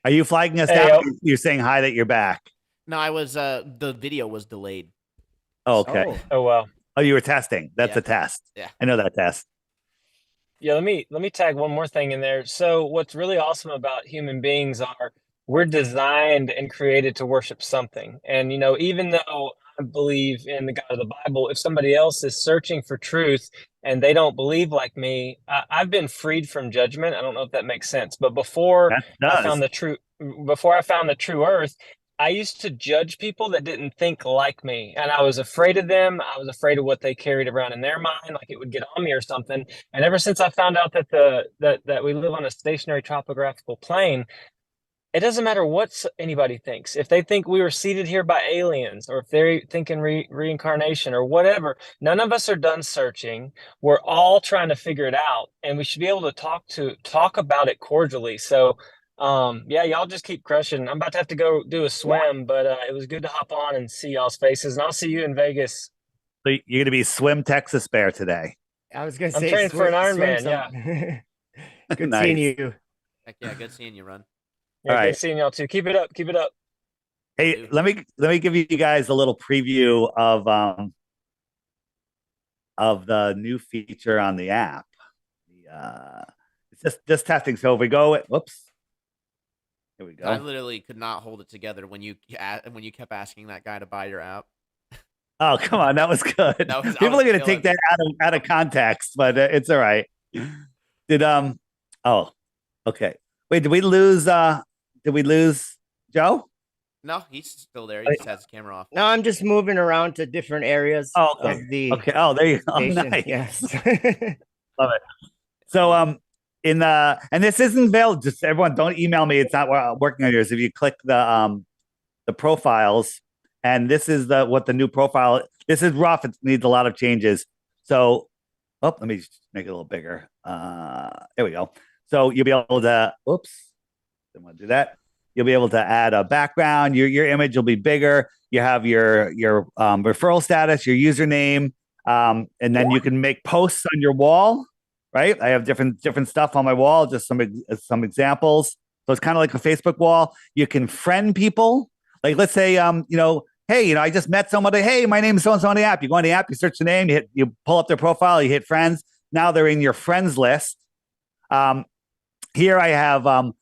Are you flagging us Hey, down? You're saying hi that you're back. No, I was the video was delayed. Oh, okay. Oh. oh wow. Oh, you were testing. That's Yeah. a test. Yeah. I know that test. Yeah, let me tag one more thing in there. So what's really awesome about human beings are we're designed and created to worship something. And even though I believe in the God of the Bible, if somebody else is searching for truth and they don't believe like me, I've been freed from judgment. I don't know if that makes sense, but That I does. found the true before I found the true earth, I used to judge people that didn't think like me, and I was afraid of them. I was afraid of what they carried around in their mind, like it would get on me or something. And ever since I found out that that we live on a stationary topographical plane, it doesn't matter what anybody thinks. If they think we were seeded here by aliens, or if they're thinking reincarnation or whatever, none of us are done searching. We're all trying to figure it out, and we should be able to talk about it cordially. So, yeah, y'all just keep crushing. I'm about to have to go do a swim, but it was good to hop on and see y'all's faces, and I'll see you in Vegas. So you're going to be swim Texas Bear today. I was gonna I'm say training for an swim Ironman. Yeah, Good Nice. seeing you. Heck yeah, good seeing you, Run. yeah, All good right. seeing y'all too. Keep it up. Keep it up. Hey, Dude. let me give you guys a little preview of the new feature on the app. It's just testing. So if we go, whoops, here we I go. literally could not hold it together when you kept asking that guy to buy your app. Oh, come on, that was good. I People was are going to killing take that out of context, but it's all right. Did oh, okay. Wait, did we lose Joe? No, he's still there. He just has his camera off. No, I'm just moving around to different areas Oh, okay. of the Okay. Oh, there you go. station. Nice. Yes. Love it. So and this isn't available. Just everyone, don't email me. It's not working on yours. If you click the profiles, and this is what the new profile. This is rough. It needs a lot of changes. So, let me just make it a little bigger. There we go. So you'll be able to. Oops, didn't want to do that. You'll be able to add a background. Your image will be bigger. You have your referral status, your username, and then you can make posts on your wall. Right? I have different stuff on my wall. Just some examples. So it's kind of like a Facebook wall. You can friend people. Like let's say hey, I just met somebody. Hey, my name is so and so on the app. You go on the app, you search the name, you pull up their profile, you hit friends. Now they're in your friends list. Here I have I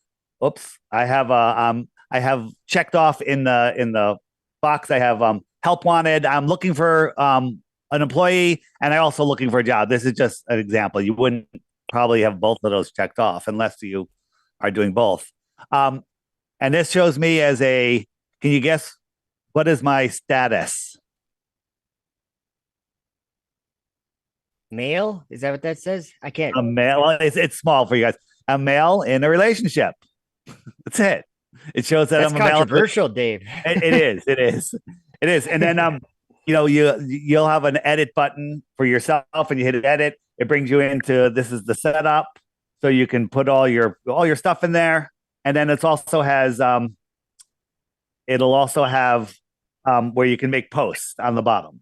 have checked off in the box. I have help wanted. I'm looking for an employee, and I'm also looking for a job. This is just an example. You wouldn't probably have both of those checked off unless you are doing both. And this shows me as a. Can you guess what is my status? Male? Is that what that says? I can't. A male. Well, it's small for you guys. A male in a relationship. That's it. It shows that That's I'm a male. controversial, Dave. It is. And then you'll have an edit button for yourself, and you hit edit. It brings you into this is the setup, so you can put all your stuff in there. And then it also has it'll also have where you can make posts on the bottom.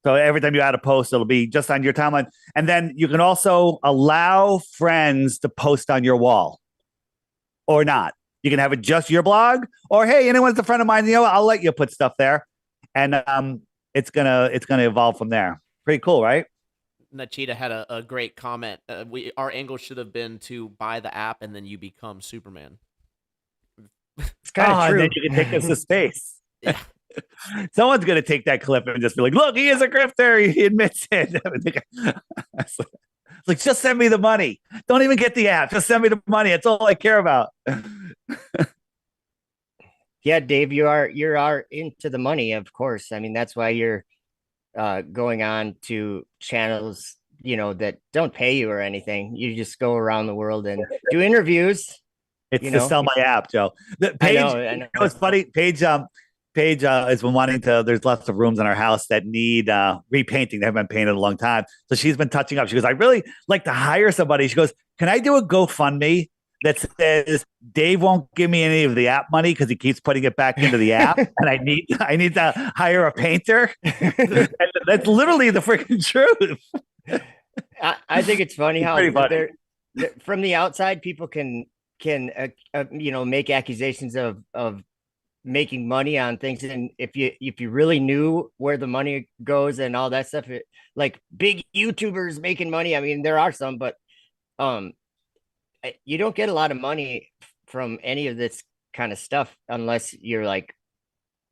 So every time you add a post, it'll be just on your timeline. And then you can also allow friends to post on your wall or not. You can have it just your blog, or hey, anyone's a friend of mine, I'll let you put stuff there. And it's gonna evolve from there. Pretty cool, right? Nachita had a great comment. Our angle should have been to buy the app and then you become Superman. It's kind of true. And then you can take us to space. Yeah. Someone's going to take that clip and just be like, look, he is a grifter. He admits it. It's like, just send me the money. Don't even get the app. Just send me the money. That's all I care about. Yeah, Dave, you are into the money, of course. I mean, that's why you're going on to channels, that don't pay you or anything. You just go around the world and do interviews. It's to sell my app, Joe. Paige, I know. It's funny. Paige has been wanting to. There's lots of rooms in our house that need repainting. They haven't been painted in a long time, so she's been touching up. She goes, "I really like to hire somebody." She goes, "Can I do a GoFundMe that says Dave won't give me any of the app money because he keeps putting it back into the app, and I need to hire a painter?" And that's literally the freaking truth. I think it's funny how funny. from the outside, people can make accusations of making money on things, and if you really knew where the money goes and all that stuff, like big YouTubers making money, I mean there are some, but you don't get a lot of money from any of this kind of stuff unless you're like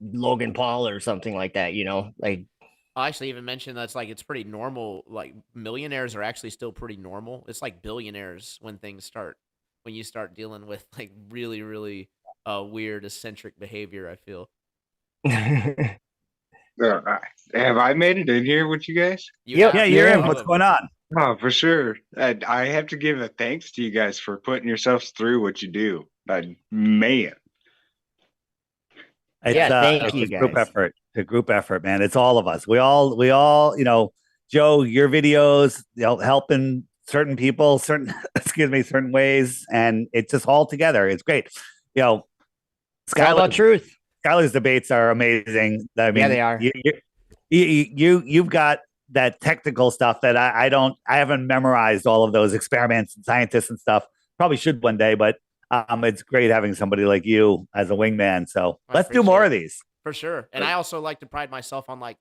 Logan Paul or something like that, like I actually even mentioned that's like it's pretty normal. Like millionaires are actually still pretty normal. It's like billionaires when you start dealing with like really, really weird eccentric behavior, I feel. Have I made it in here with you guys? Yep. Yeah, Yeah, you're yeah. in. What's going on? Oh, for sure. I have to give a thanks to you guys for putting yourselves through what you do. Man, Yeah, thank It's you, a group guys. effort. It's a group effort, man. It's all of us. We all, Joe, your videos, helping certain people, certain ways, and it's just all together. It's great. It's all about truth. Skylar's debates are amazing. I mean, Yeah, they are. You've got that technical stuff that I don't. I haven't memorized all of those experiments and scientists and stuff. Probably should one day, but it's great having somebody like you as a wingman. So let's do more of these. For sure. And I also like to pride myself on like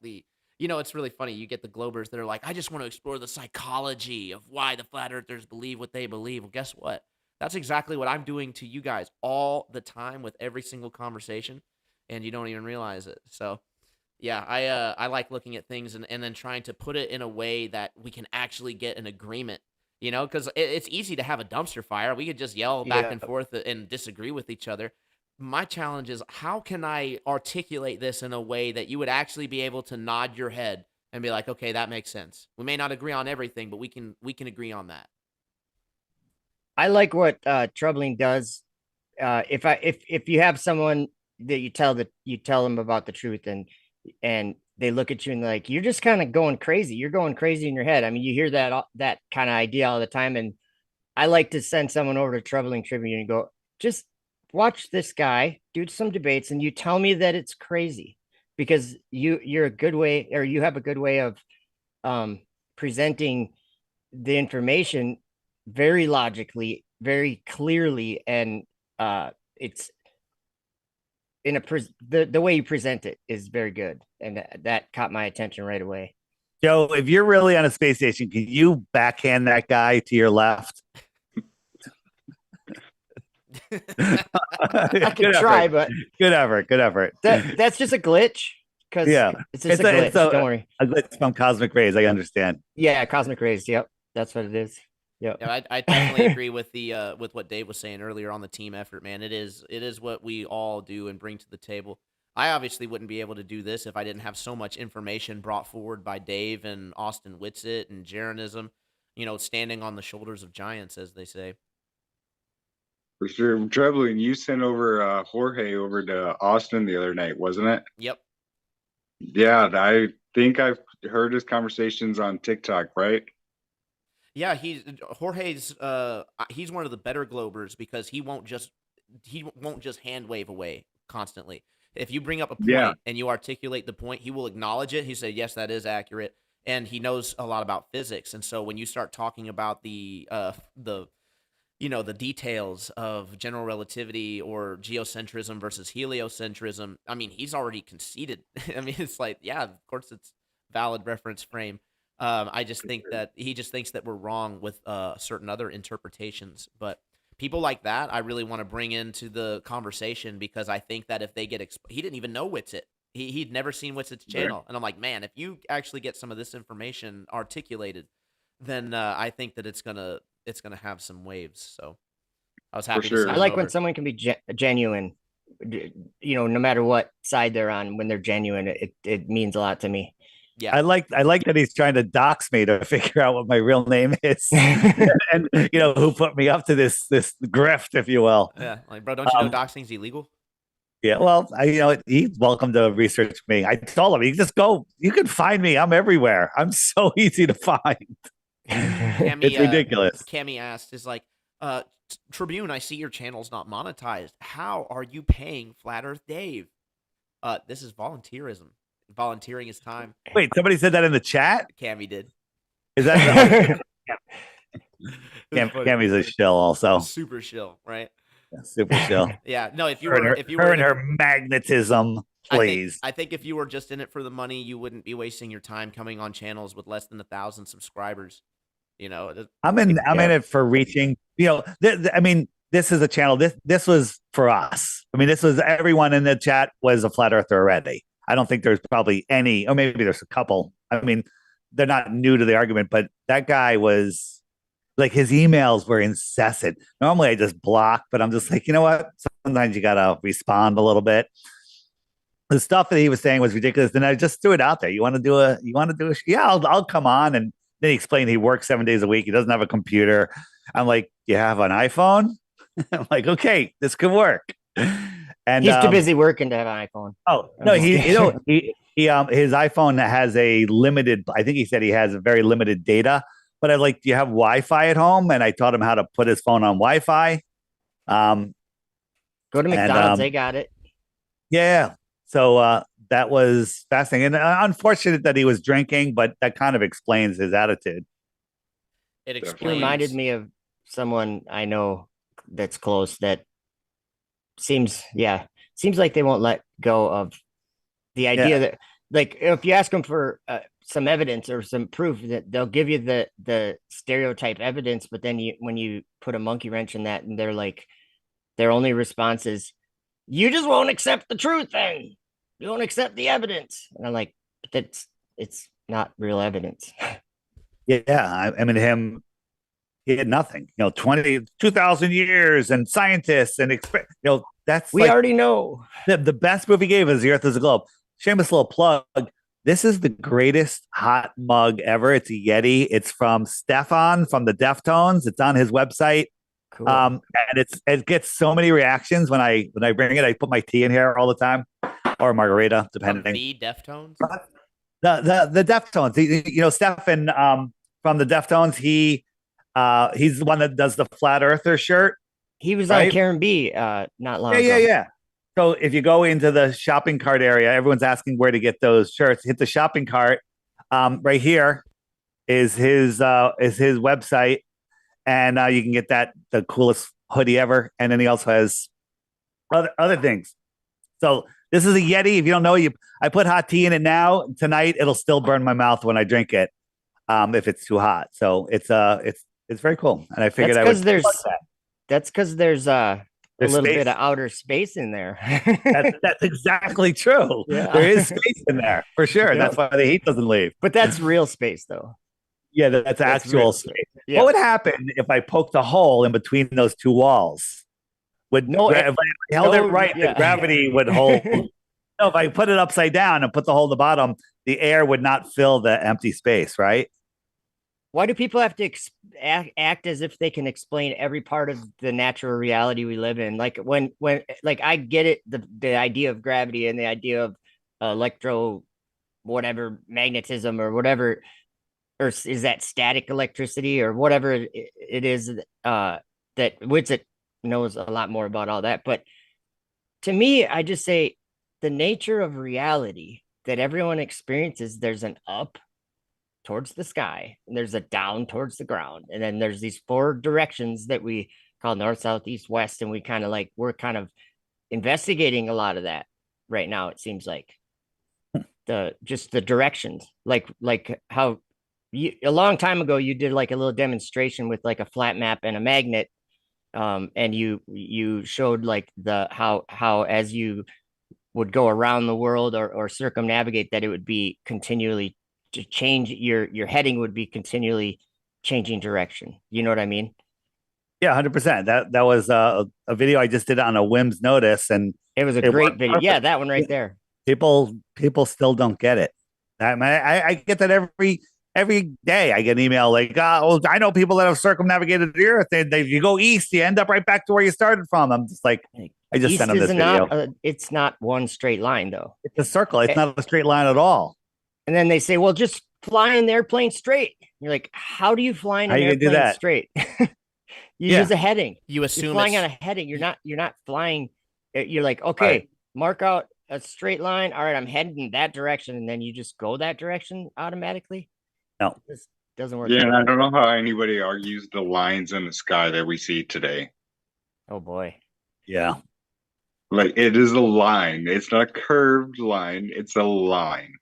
it's really funny. You get the Globers that are like, I just want to explore the psychology of why the flat earthers believe what they believe. Well, guess what? That's exactly what I'm doing to you guys all the time with every single conversation, and you don't even realize it. So, yeah, I like looking at things and then trying to put it in a way that we can actually get an agreement. Because it's easy to have a dumpster fire. We could just yell back and forth and disagree with each other. My challenge is, how can I articulate this in a way that you would actually be able to nod your head and be like, okay, that makes sense. We may not agree on everything, but we can agree on that. I like what Troubling does. If you have someone that you tell them about the truth and they look at you and like, you're just kind of going crazy. You're going crazy in your head. I mean, you hear that kind of idea all the time. And I like to send someone over to Troubling Tribune and go, just watch this guy do some debates and you tell me that it's crazy, because you're a good way, or you have a good way of presenting the information very logically, very clearly, and it's in the way you present it is very good, and that caught my attention right away. Joe, if you're really on a space station, can you backhand that guy to your left? I can try, but good effort. That's just a glitch. Because it's just a glitch. Don't worry. A glitch from cosmic rays. I understand. Yeah, cosmic rays. Yep, that's what it is. Yep. Yeah, I definitely agree with with what Dave was saying earlier on the team effort, man. It is what we all do and bring to the table. I obviously wouldn't be able to do this if I didn't have so much information brought forward by Dave and Austin Whitsitt and Jaronism, standing on the shoulders of giants, as they say. For sure. Troubling, you sent over Jorge over to Austin the other night, wasn't it? Yep. Yeah, I think I've heard his conversations on TikTok, right? Yeah, Jorge's he's one of the better Globers because he won't just hand wave away constantly. If you bring up a point and you articulate the point, he will acknowledge it. He said, "Yes, that is accurate," and he knows a lot about physics. And so when you start talking about the details of general relativity or geocentrism versus heliocentrism, I mean, he's already conceded. I mean, it's like, yeah, of course it's valid reference frame. I just think that he just thinks that we're wrong with certain other interpretations. But people like that, I really want to bring into the conversation, because I think that if they get he didn't even know Whitsitt. He'd never seen Whitsitt's channel. Right. And I'm like, man, if you actually get some of this information articulated, then I think that it's gonna have some waves. So I was happy. I like when someone can be genuine, no matter what side they're on. When they're genuine, it means a lot to me. Yeah, I like that he's trying to dox me to figure out what my real name is, and who put me up to this grift, if you will. Yeah, like, bro, don't you know doxing's illegal? Yeah, well, he's welcome to research me. I told him, just go. You can find me. I'm everywhere. I'm so easy to find. It's ridiculous. Cammy asked, is like, Tribune, I see your channel's not monetized. How are you paying Flat Earth Dave? This is volunteerism. Volunteering his time. Wait, somebody said that in the chat? Cammy did. Is that Cammy's a shill also. Super shill, right? Yeah, super shill. Yeah. No, if you were her magnetism, please. I think if you were just in it for the money, you wouldn't be wasting your time coming on channels with less than 1,000 subscribers. I'm in it for reaching. This is a channel. This was for us. I mean, this was everyone in the chat was a flat earther already. I don't think there's probably any, or maybe there's a couple. I mean, they're not new to the argument, but that guy was like, his emails were incessant. Normally I just block, but I'm just like, you know what? Sometimes you got to respond a little bit. the stuff that he was saying was ridiculous. And I just threw it out there. You want to do a? Yeah, I'll come on. And then he explained he works 7 days a week. He doesn't have a computer. I'm like, you have an iPhone? I'm like, okay, this could work. And he's too busy working to have an iPhone. Oh no, he his iPhone has a limited. I think he said he has a very limited data. But I like, do you have Wi-Fi at home? And I taught him how to put his phone on Wi-Fi. Go to McDonald's, they got it. Yeah. So that was fascinating. And unfortunate that he was drinking, but that kind of explains his attitude. It He explains. reminded me of someone I know that's close that seems like they won't let go of the idea that, like, if you ask them for some evidence or some proof, that they'll give you the stereotype evidence, but then when you put a monkey wrench in that, and they're like, their only response is, you just won't accept the truth, then you won't accept the evidence. And I'm like, it's not real evidence. Yeah, I mean, he had nothing. 2,000 years and scientists and that's we already know. The best proof he gave is the Earth is a globe. Shameless little plug. This is the greatest hot mug ever. It's a Yeti. It's from Stefan from the Deftones. It's on his website. Cool. And it gets so many reactions when I bring it. I put my tea in here all the time, or margarita, depending. The Deftones. The Deftones. Stefan from the Deftones. He's the one that does the Flat Earther shirt. He was on Karen B not long ago. Yeah. So if you go into the shopping cart area, everyone's asking where to get those shirts. Hit the shopping cart. Right here is his website, and you can get the coolest hoodie ever. And then he also has other things. So this is a Yeti. If you don't know, I put hot tea in it now. Tonight it'll still burn my mouth when I drink it, if it's too hot. So it's very cool. And I figured that's because there's a little space. Bit of outer space in there. That's exactly true. Yeah. There is space in there for sure. Yeah. That's why the heat doesn't leave. But that's real space, though. Yeah, that's actual space. Yeah. What would happen if I poked a hole in between those two walls? If I held it right, the gravity would hold. No, if I put it upside down and put the hole at the bottom, the air would not fill the empty space, right? Why do people have to act as if they can explain every part of the natural reality we live in? Like when I get it, the idea of gravity and the idea of magnetism or whatever, or is that static electricity or whatever it is, that Witsit knows a lot more about all that. But to me, I just say the nature of reality that everyone experiences, there's an up towards the sky, and there's a down towards the ground, and then there's these four directions that we call north, south, east, west, and we're kind of investigating a lot of that right now. It seems like the directions, like how a long time ago you did like a little demonstration with like a flat map and a magnet, and you showed like how as you would go around the world or circumnavigate, that it would be continually to change, your heading would be continually changing direction. You know what I mean? Yeah, 100%. That was a video I just did on a whim's notice, and it was a great video. Perfect. Yeah, that one right there. People still don't get it. I get that every day. I get an email like, I know people that have circumnavigated the Earth. They you go east, you end up right back to where you started from. I'm just like, I just sent them this video. It's not one straight line though. It's a circle. It's not a straight line at all. And then they say, well, just fly in the airplane straight. You're like, how do you fly in an airplane straight? You use a heading. You assume you're flying on a heading. You're not flying. You're like, okay, mark out a straight line. All right, I'm heading in that direction. And then you just go that direction automatically. No, this doesn't work. Yeah, and I don't know how anybody argues the lines in the sky that we see today. Oh boy. Yeah. Like, it is a line. It's not a curved line. It's a line.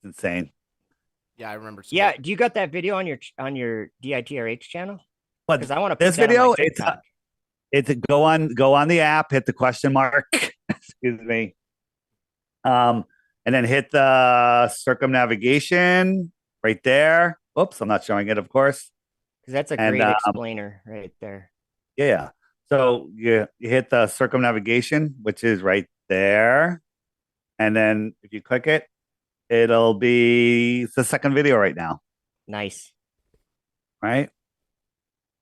Insane. Yeah, I remember. Yeah, do you got that video on your DITRH channel? But because I want to put this video. It's go on the app, hit the question mark. Excuse me. And then hit the circumnavigation right there. Oops, I'm not showing it, of course. Because that's a great explainer right there. Yeah. So you hit the circumnavigation, which is right there. And then if you click it, it'll be the second video right now, Nice. right?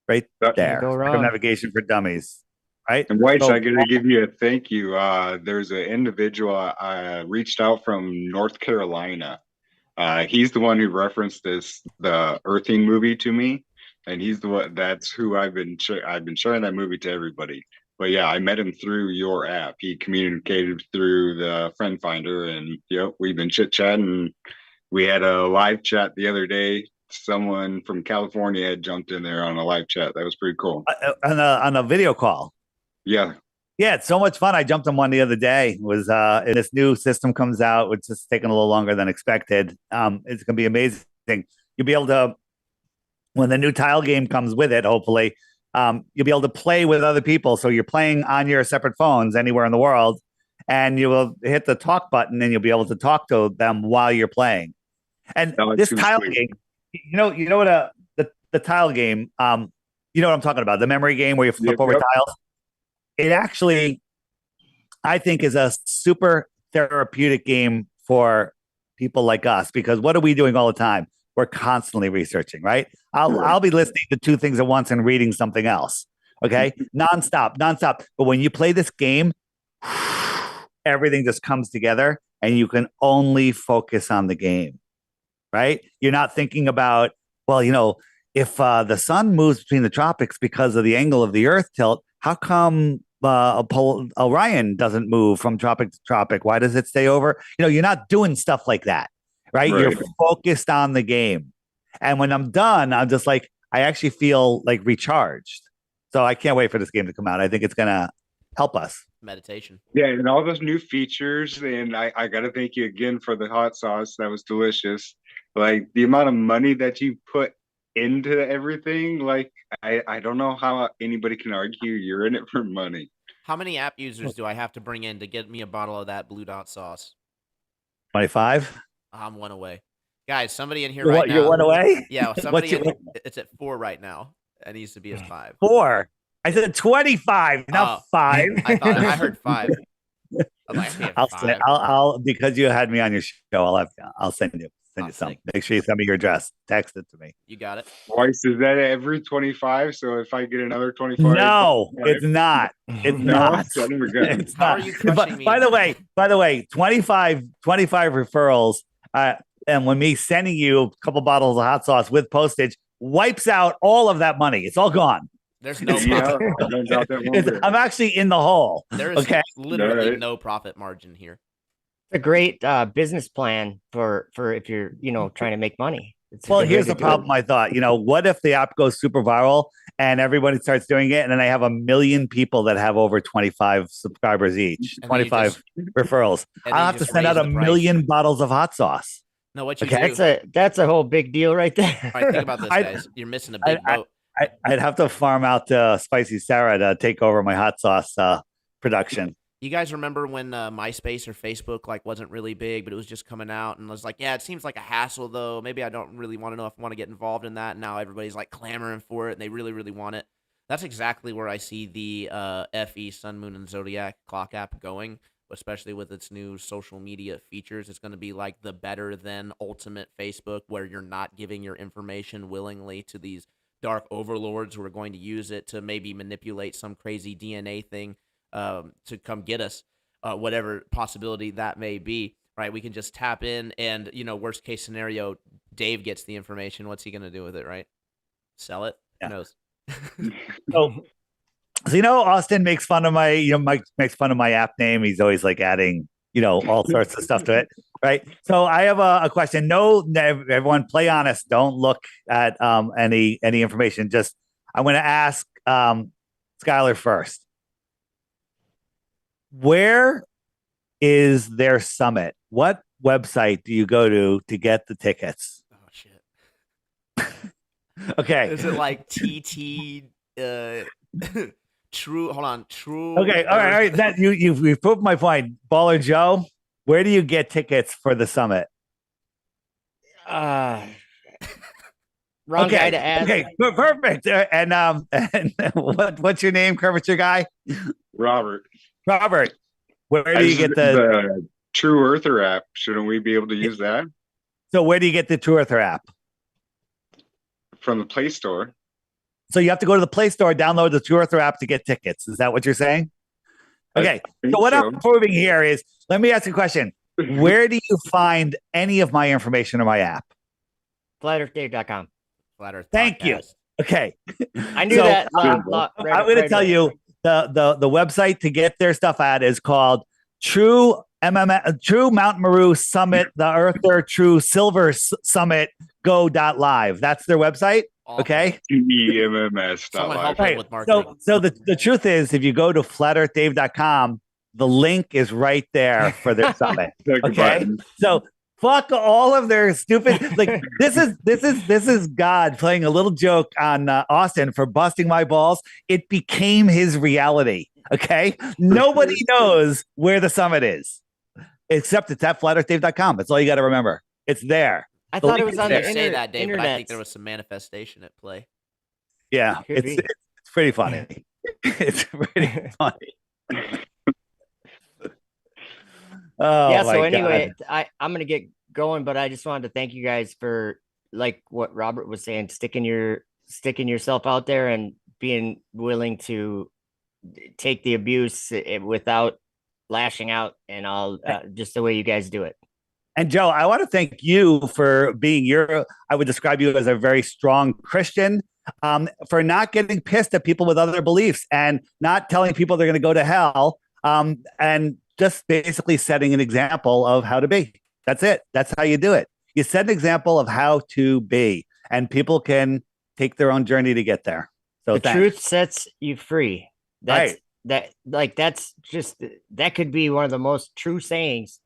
Right Can't there. go wrong. Circumnavigation for dummies, right? And White, So- I got to give you a thank you. There's an individual reached out from North Carolina. He's the one who referenced the Earthing movie to me, and he's the one. That's who I've been showing that movie to everybody. But yeah, I met him through your app. He communicated through the friend finder, and we've been chit chatting. We had a live chat the other day. Someone from California had jumped in there on a live chat. That was pretty cool. on a video call. Yeah. Yeah, it's so much fun. I jumped on one the other day. It was this new system comes out, which is taking a little longer than expected. It's gonna be amazing. You'll be able to, when the new tile game comes with it, hopefully, you'll be able to play with other people. So you're playing on your separate phones anywhere in the world, and you will hit the talk button and you'll be able to talk to them while you're playing. And this tile game, you know what the tile game, you know what I'm talking about, the memory game where you flip over tiles. It actually, I think, is a super therapeutic game for people like us, because what are we doing all the time? We're constantly researching, right? I'll be listening to two things at once and reading something else. Okay, nonstop. But when you play this game, everything just comes together, and you can only focus on the game. Right? You're not thinking about, well, if the sun moves between the tropics because of the angle of the Earth tilt, how come Orion doesn't move from tropic to tropic? Why does it stay over? You're not doing stuff like that, right? You're focused on the game. And when I'm done, I'm just like, I actually feel like recharged. So I can't wait for this game to come out. I think it's going to help us. Meditation. Yeah, and all those new features. And I got to thank you again for the hot sauce. That was delicious. Like the amount of money that you put into everything, like I don't know how anybody can argue you're in it for money. How many app users do I have to bring in to get me a bottle of that blue dot sauce? 25. I'm one away. Guys, somebody in here right now. You're one away? Yeah, somebody it's at 4 right now. It needs to be at 5. 4. I said 25, not 5. I heard 5. I'll because you had me on your show. I'll send you some. Make sure you send me your address. Text it to me. You got it. Twice, is that every 25? So if I get another 25, no, it's not. It's not. It's How not. are you crushing me? By the way, 25 referrals. And when me sending you a couple bottles of hot sauce with postage wipes out all of that money. It's all gone. There's no profit. I'm actually in the hole. There is literally no profit margin here. It's a great business plan for if you're trying to make money. Well, here's the problem. I thought, what if the app goes super viral and everybody starts doing it, and then I have 1 million people that have over 25 subscribers each, 25 referrals. I'll have to send out 1 million bottles of hot sauce. No, what you do? That's a whole big deal right there. All right, think about this, guys. You're missing a big boat. I'd have to farm out Spicy Sarah to take over my hot sauce production. You guys remember when MySpace or Facebook wasn't really big, but it was just coming out, and I was like, yeah, it seems like a hassle though. Maybe I don't really want to know if I want to get involved in that. And now everybody's clamoring for it, and they really, really want it. That's exactly where I see the FE Sun, Moon, and Zodiac clock app going, especially with its new social media features. It's going to be like the better than ultimate Facebook, where you're not giving your information willingly to these dark overlords who are going to use it to maybe manipulate some crazy DNA thing to come get us, whatever possibility that may be, right? We can just tap in and, worst case scenario, Dave gets the information. What's he going to do with it, right? Sell it? Yeah. Who knows? So, Austin makes fun of Mike makes fun of my app name. He's always adding, all sorts of stuff to it. Right. So I have a question. No, everyone play honest. Don't look at any information. Just I'm going to ask Skylar first. Where is their summit? What website do you go to get the tickets? Oh shit. Okay. Is it TT True? Hold on. True. Okay. All right. That you've proved my point. Baller Joe, where do you get tickets for the summit? Wrong Okay. guy to ask. Okay. Perfect. And what's your name, Curvature guy? Robert. Robert. Where do you get the True Earther app? Shouldn't we be able to use that So where do you get the True Earther app? from the Play Store? So you have to go to the Play Store, download the True Earther app to get tickets. Is that what you're saying? Okay. So what I'm proving here is, let me ask you a question. Where do you find any of my information in my app? FlatEarthDave.com. Flat Earth Thank you. Podcast. Okay. I knew that. I'm going to tell you the website to get their stuff at is called True Mount Meru Summit, the Earther True Silver Summit Go.live. That's their website. Awesome. Okay. EMMS. Someone help Right. him with marketing. So the truth is, if you go to flatearthdave.com, the link is right there for their summit. Okay. So fuck all of their stupid, like this is God playing a little joke on Austin for busting my balls. It became his reality. Okay. Nobody knows where the summit is except it's at flatearthdave.com. That's all you got to remember. It's there. I thought it was on the You say that, Dave, internet. but I think there was some manifestation at play. Yeah. Could It's be. pretty funny. It's pretty funny. Oh, Yeah. my So anyway, God. I'm gonna get going, but I just wanted to thank you guys for, like what Robert was saying, sticking yourself out there and being willing to take the abuse without lashing out and all, just the way you guys do it. And Joe, I want to thank you for being I would describe you as a very strong Christian, for not getting pissed at people with other beliefs and not telling people they're going to go to hell, and just basically setting an example of how to be. That's it. That's how you do it. You set an example of how to be, and people can take their own journey to get there. So The truth sets you free. That's Right. that could be one of the most true sayings,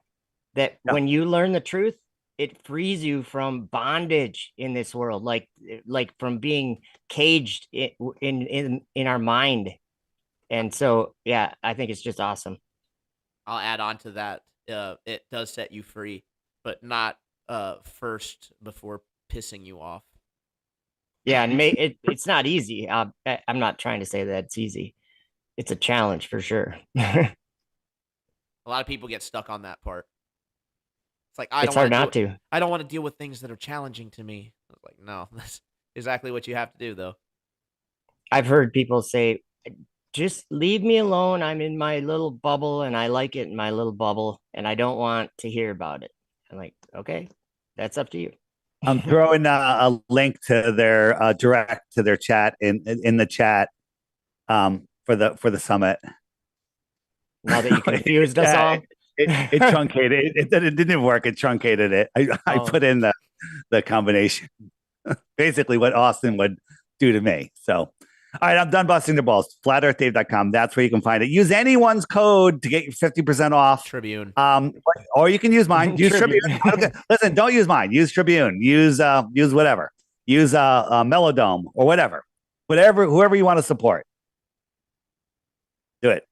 that when you learn the truth, it frees you from bondage in this world, like from being caged in our mind. And so, yeah, I think it's just awesome. I'll add on to that. It does set you free, but not first before pissing you off. Yeah, and it's not easy. I'm not trying to say that it's easy. It's a challenge for sure. A lot of people get stuck on that part. It's like It's hard not to. I don't want to deal with things that are challenging to me. I was like, no, that's exactly what you have to do, though. I've heard people say, just leave me alone. I'm in my little bubble and I like it in my little bubble and I don't want to hear about it. I'm like, okay, that's up to you. I'm throwing a link to their direct to their chat in the chat, for the summit. Now that you confused us all. It truncated. It didn't work. It truncated it. I put in the combination. Basically what Austin would do to me. So, all right, I'm done busting the balls. FlatEarthDave.com. That's where you can find it. Use anyone's code to get you 50% off. Tribune. Or you can use mine. Use Tribune. Listen, don't use mine. Use Tribune. Use whatever. Use Melodome or whatever. Whoever you want to support. Do it.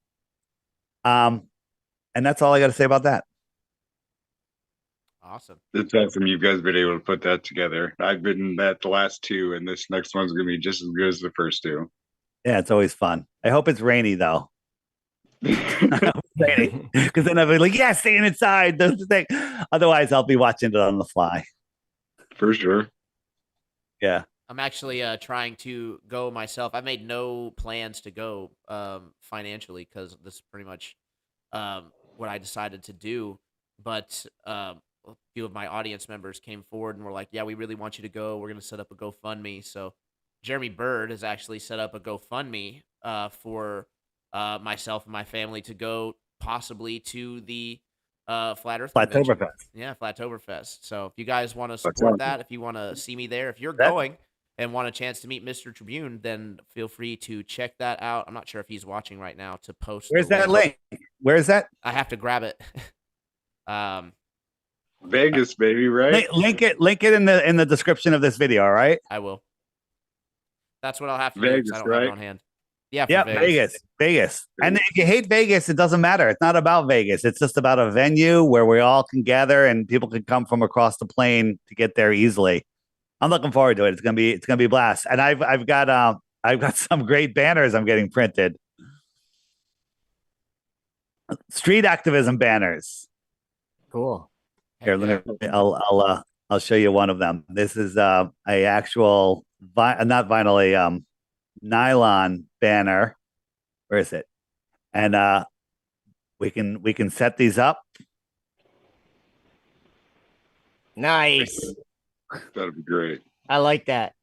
And that's all I got to say about that. Awesome. It's awesome you guys been able to put that together. I've been at the last two, and this next one's going to be just as good as the first two. Yeah, it's always fun. I hope it's rainy, though. Because then I'll be like, yeah, staying inside. That's the thing. Otherwise, I'll be watching it on the fly. For sure. Yeah. I'm actually trying to go myself. I made no plans to go financially because this is pretty much what I decided to do. But a few of my audience members came forward and were like, yeah, we really want you to go. We're going to set up a GoFundMe. So Jeremy Bird has actually set up a GoFundMe for myself and my family to go possibly to the Flat Earth Convention. Flattoberfest. Yeah, Flattoberfest. So if you guys want to support that, if you want to see me there, if you're going and want a chance to meet MrTribune, then feel free to check that out. I'm not sure if he's watching right now to post. Where's that link? Where is that? I have to grab it. Vegas, baby, right? Link it in the description of this video, all right? I will. That's what I'll have to Vegas, do. I don't have it on hand. Yeah, Yeah, Vegas. And if you hate Vegas, it doesn't matter. It's not about Vegas. It's just about a venue where we all can gather and people can come from across the plane to get there easily. I'm looking forward to it. It's gonna be a blast. And I've got some great banners I'm getting printed. Street activism banners. Cool. Here, I'll show you one of them. This is a actual not vinyl, a nylon banner. Where is it? And we can set these up. Nice. That'd be great. I like that.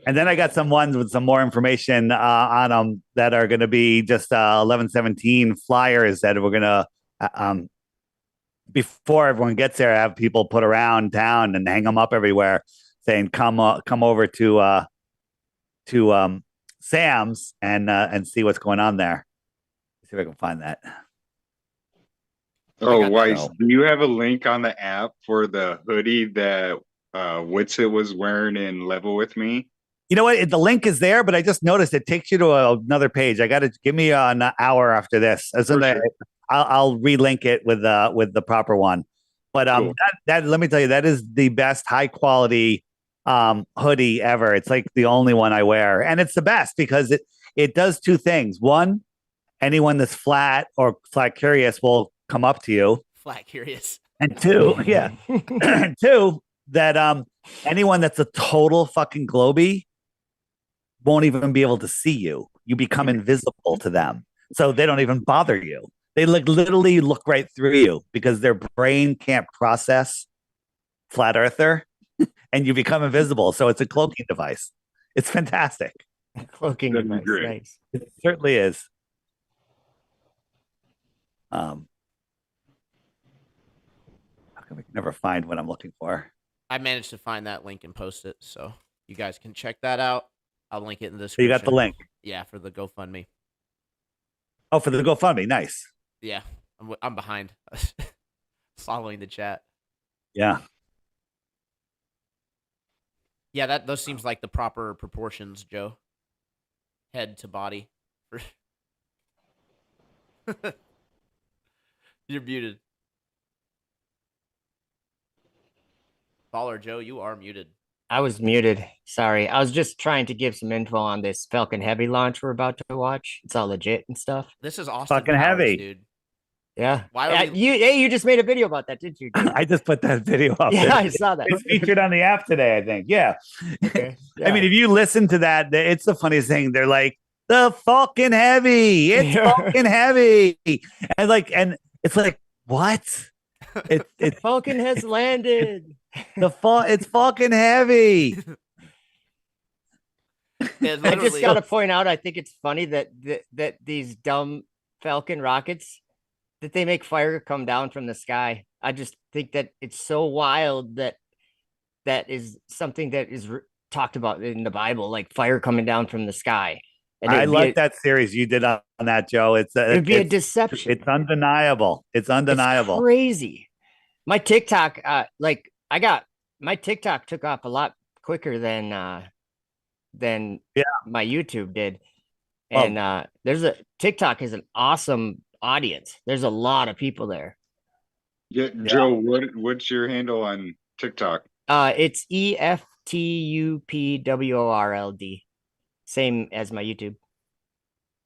And then I got some ones with some more information on them that are going to be just 1117 flyers that we're going to, before everyone gets there, have people put around town and hang them up everywhere saying, come over to Sam's and see what's going on there. Let's see if I can find that. Oh, Weiss, do you have a link on the app for the hoodie that Witsit was wearing in Level With Me? You know what? The link is there, but I just noticed it takes you to another page. I got to give me an hour after this. Sure. I'll relink it with the proper one. But cool. that let me tell you, that is the best high quality hoodie ever. It's like the only one I wear, and it's the best because it does two things. One, anyone that's flat or flat curious will come up to you. Flat curious. And two, yeah. And two, that anyone that's a total fucking globy won't even be able to see you. You become invisible to them. So they don't even bother you. They literally look right through you because their brain can't process flat earther and you become invisible. So it's a cloaking device. It's fantastic. Cloaking device. Nice. It certainly is. How come I can never find what I'm looking for? I managed to find that link and post it, so you guys can check that out. I'll link it in the description. So you got the link? Yeah, for the GoFundMe. Oh, for the GoFundMe. Nice. Yeah, I'm behind. Following the chat. Yeah. Yeah, those seems like the proper proportions, Joe. Head to body. You're muted. Baller Joe, you are muted. I was muted. Sorry. I was just trying to give some info on this Falcon Heavy launch we're about to watch. It's all legit and stuff. This is Austin Fucking Powers, heavy, dude. Yeah. Why you just made a video about that, didn't you? I just put that video up. Yeah, I saw that. It's featured on the app today, I think. Yeah. Okay. Yeah. I mean, if you listen to that, it's the funniest thing. They're like, the Falcon Heavy. It's Falcon Heavy. And it's like, what? It Falcon has landed. It's Falcon Heavy. I just got to point out, I think it's funny that these dumb Falcon rockets, that they make fire come down from the sky. I just think that it's so wild that is something that is talked about in the Bible, like fire coming down from the sky. And I like that series you did on that, Joe. It'd be a deception. It's undeniable. It's undeniable. It's crazy. My TikTok, my TikTok took off a lot quicker than my YouTube did. And TikTok is an awesome audience. There's a lot of people there. Yeah, Joe, what's your handle on TikTok? It's EFTUPWORLD. Same as my YouTube.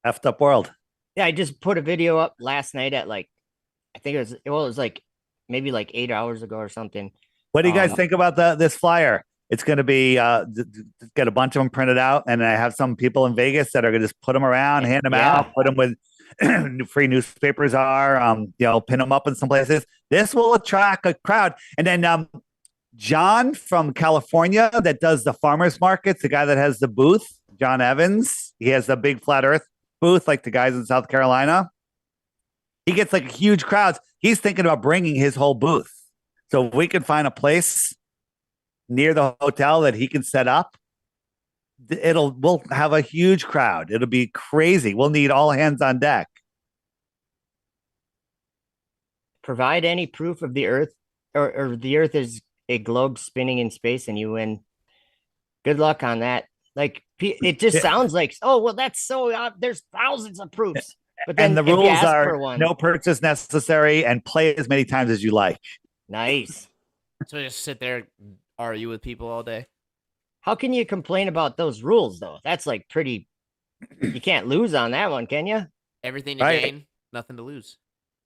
Effed up world. Yeah, I just put a video up last night at I think it was maybe 8 hours ago or something. What do you guys think about this flyer? It's going to be get a bunch of them printed out, and I have some people in Vegas that are going to just put them around, hand them out, put them with free newspapers pin them up in some places. This will attract a crowd. And then John from California that does the farmers markets, the guy that has the booth, John Evans, he has the big flat earth booth like the guys in South Carolina. He gets huge crowds. He's thinking about bringing his whole booth. So if we can find a place near the hotel that he can set up, we'll have a huge crowd. It'll be crazy. We'll need all hands on deck. Provide any proof of the Earth or the Earth is a globe spinning in space and you win. Good luck on that. It just sounds like, oh, well, that's so, there's thousands of proofs. But then the rules are no purchase necessary and play as many times as you like. Nice. So just sit there and argue with people all day? How can you complain about those rules though? That's like pretty. You can't lose on that one, can you? Everything to Right. gain, nothing to lose.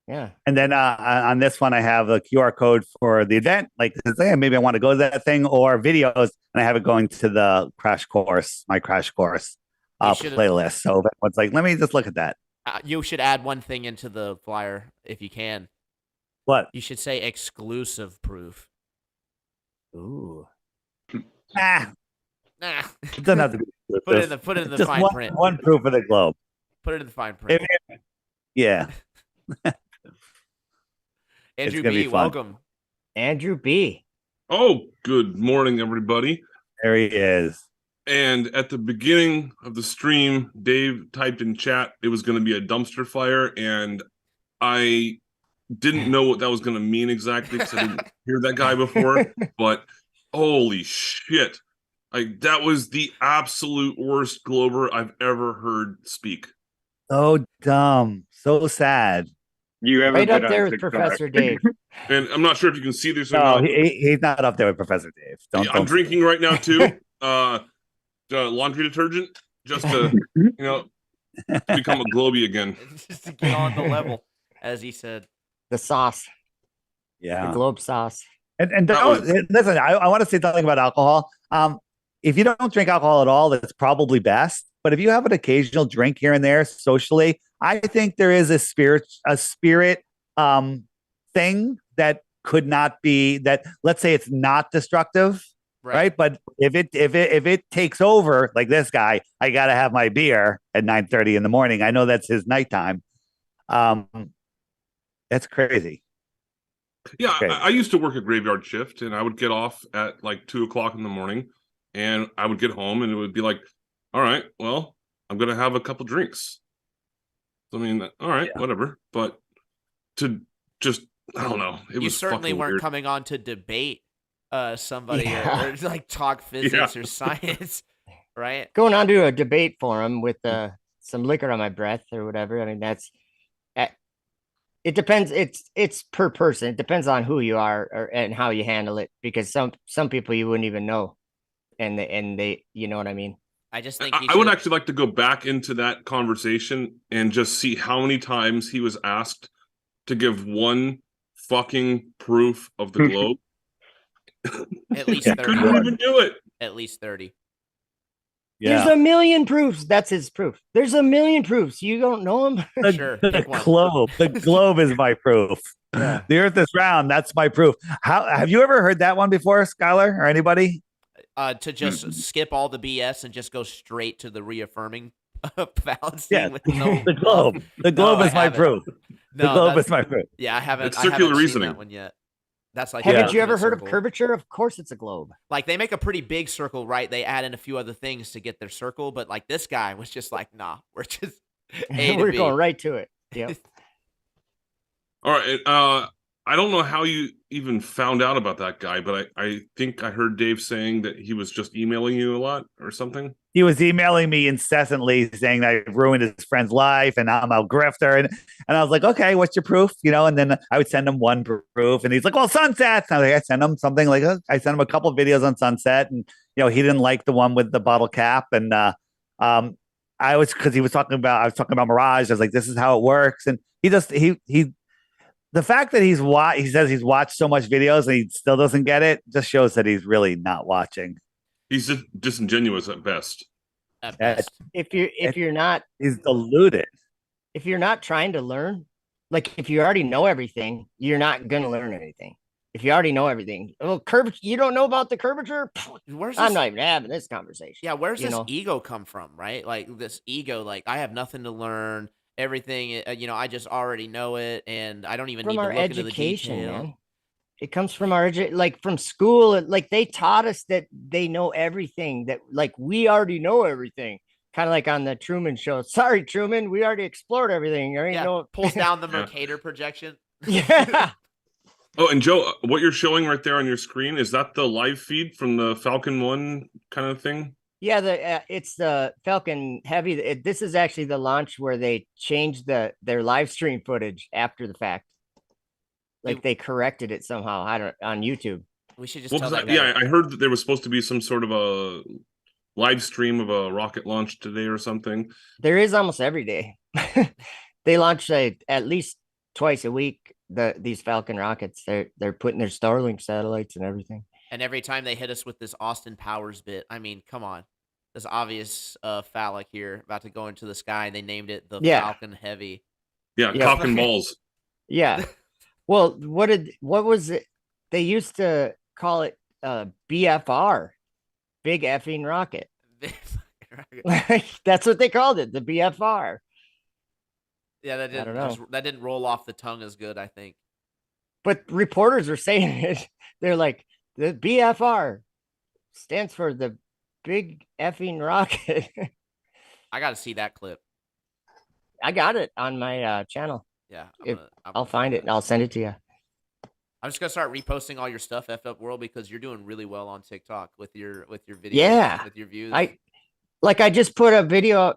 Yeah. And then on this one, I have a QR code for the event. Like, hey, maybe I want to go to that thing, or videos, and I have it going to the crash course, my crash course playlist. So everyone's like, let me just look at that. You should add one thing into the flyer if you can. What? You should say exclusive proof. Ooh. Ah, Nah. it doesn't have to be exclusive. Put it in the Just fine print. one proof of the globe. Put it in the fine print. Yeah. Andrew gonna B, be fun. welcome. Andrew B. Oh, good morning, everybody. There he is. And at the beginning of the stream, Dave typed in chat it was going to be a dumpster fire, and I didn't know what that was going to mean exactly because I didn't hear that guy before. But holy shit, that was the absolute worst Glober I've ever heard speak. So dumb. So sad. You haven't Right been up on there with TikTok. Professor Dave. And I'm not sure if you can see this or No, not. he's not up there with Professor Dave. I'm drinking right now too. Laundry detergent just to to become a Globey again. Just to get on the level, as he said. The sauce. Yeah. The globe sauce. And listen, I want to say something about alcohol. If you don't drink alcohol at all, that's probably best. But if you have an occasional drink here and there socially, I think there is a spirit thing that could not be that. Let's say it's not destructive, right? But if it takes over, like this guy, I got to have my beer at 9:30 in the morning. I know that's his nighttime. That's crazy. Yeah, I used to work a graveyard shift, and I would get off at like 2:00 in the morning, and I would get home, and it would be like, all right, well, I'm gonna have a couple drinks. I mean, all right, whatever. But to just, I don't know. You certainly weren't weird. coming on to debate somebody or like talk physics or science, right? Going on to a debate forum with some liquor on my breath or whatever. I mean, that's it depends. It's per person. It depends on who you are and how you handle it, because some people you wouldn't even know, and they you know what I mean. I just think I would actually like to go back into that conversation and just see how many times he was asked to give one fucking proof of the globe. At least 30. Couldn't even do it. At least 30. Yeah. There's a million proofs. That's his proof. There's a million proofs. You don't know them. Sure. The globe. The globe is my proof. Yeah. The earth is round. That's my proof. How have you ever heard that one before, Skylar, or anybody? To just skip all the BS and just go straight to the reaffirming fallacy. Yeah, with no the globe. The globe is my proof. The globe is my proof. Yeah, I haven't. It's I circular haven't reasoning. seen that one yet. That's like. Haven't you ever heard of curvature? Of course, it's a globe. Like they make a pretty big circle, right? They add in a few other things to get their circle, but like this guy was just like, nah, we're just we're going right to it. Yep. All right. I don't know how you even found out about that guy, but I think I heard Dave saying that he was just emailing you a lot or something. He was emailing me incessantly saying that I ruined his friend's life and I'm a grifter. And I was like, okay, what's your proof? And then I would send him one proof and he's like, well, sunsets. And I sent him something like I sent him a couple of videos on sunset and, he didn't like the one with the bottle cap. And I was talking about Mirage. I was like, this is how it works. And the fact that he says he's watched so much videos and he still doesn't get it just shows that he's really not watching. He's just disingenuous at best. At best. If you're not, he's deluded. If you're not trying to learn, like if you already know everything, you're not gonna learn anything. If you already know everything, you don't know about the curvature. I'm not even having this conversation. Yeah, where's this ego come from, right? Like this ego, like I have nothing to learn. Everything, I just already know it, and I don't even need to look into the detail. Man. It comes from our from school. Like they taught us that they know everything. That like we already know everything. Kind of like on the Truman Show. Sorry, Truman, we already explored everything. Pulls down the Mercator projection. Yeah. Oh, and Joe, what you're showing right there on your screen, is that the live feed from the Falcon 1 kind of thing? Yeah, it's the Falcon Heavy. This is actually the launch where they changed their live stream footage after the fact. Like they corrected it somehow. On YouTube. We should just Well, tell 'cause that guy. I heard that there was supposed to be some sort of a live stream of a rocket launch today or something. There is almost every day. They launch at least twice a week. These Falcon rockets. They're putting their Starlink satellites and everything. And every time they hit us with this Austin Powers bit, I mean, come on. This obvious phallic here about to go into the sky. They named it the Falcon Heavy. Yeah, Yeah. cock and balls. Yeah. Well, what was it? They used to call it BFR, big effing rocket. That's what they called it, the BFR. Yeah, I don't know. that didn't roll off the tongue as good, I think. But reporters are saying it. They're like, the BFR stands for the big effing rocket. I got to see that clip. I got it on my channel. Yeah, I'll find it and I'll send it to you. I'm just gonna start reposting all your stuff, F Up World, because you're doing really well on TikTok with your videos, Yeah, with your views. I just put a video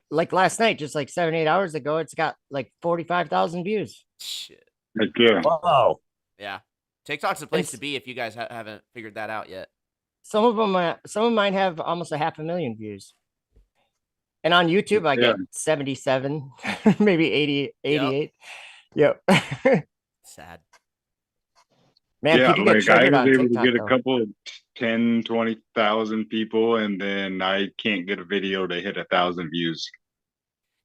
like last night, just like 7-8 hours ago. It's got like 45,000 views. Shit. Heck yeah. Whoa. Yeah, TikTok's the place to be if you guys haven't figured that out yet. Some of mine have almost 500,000 views. And on YouTube, I get 77, maybe 80, 88. Yep. Sad. Man, people get triggered I was on able TikTok, to get though. a couple of 10, 20,000 people, and then I can't get a video to hit 1,000 views.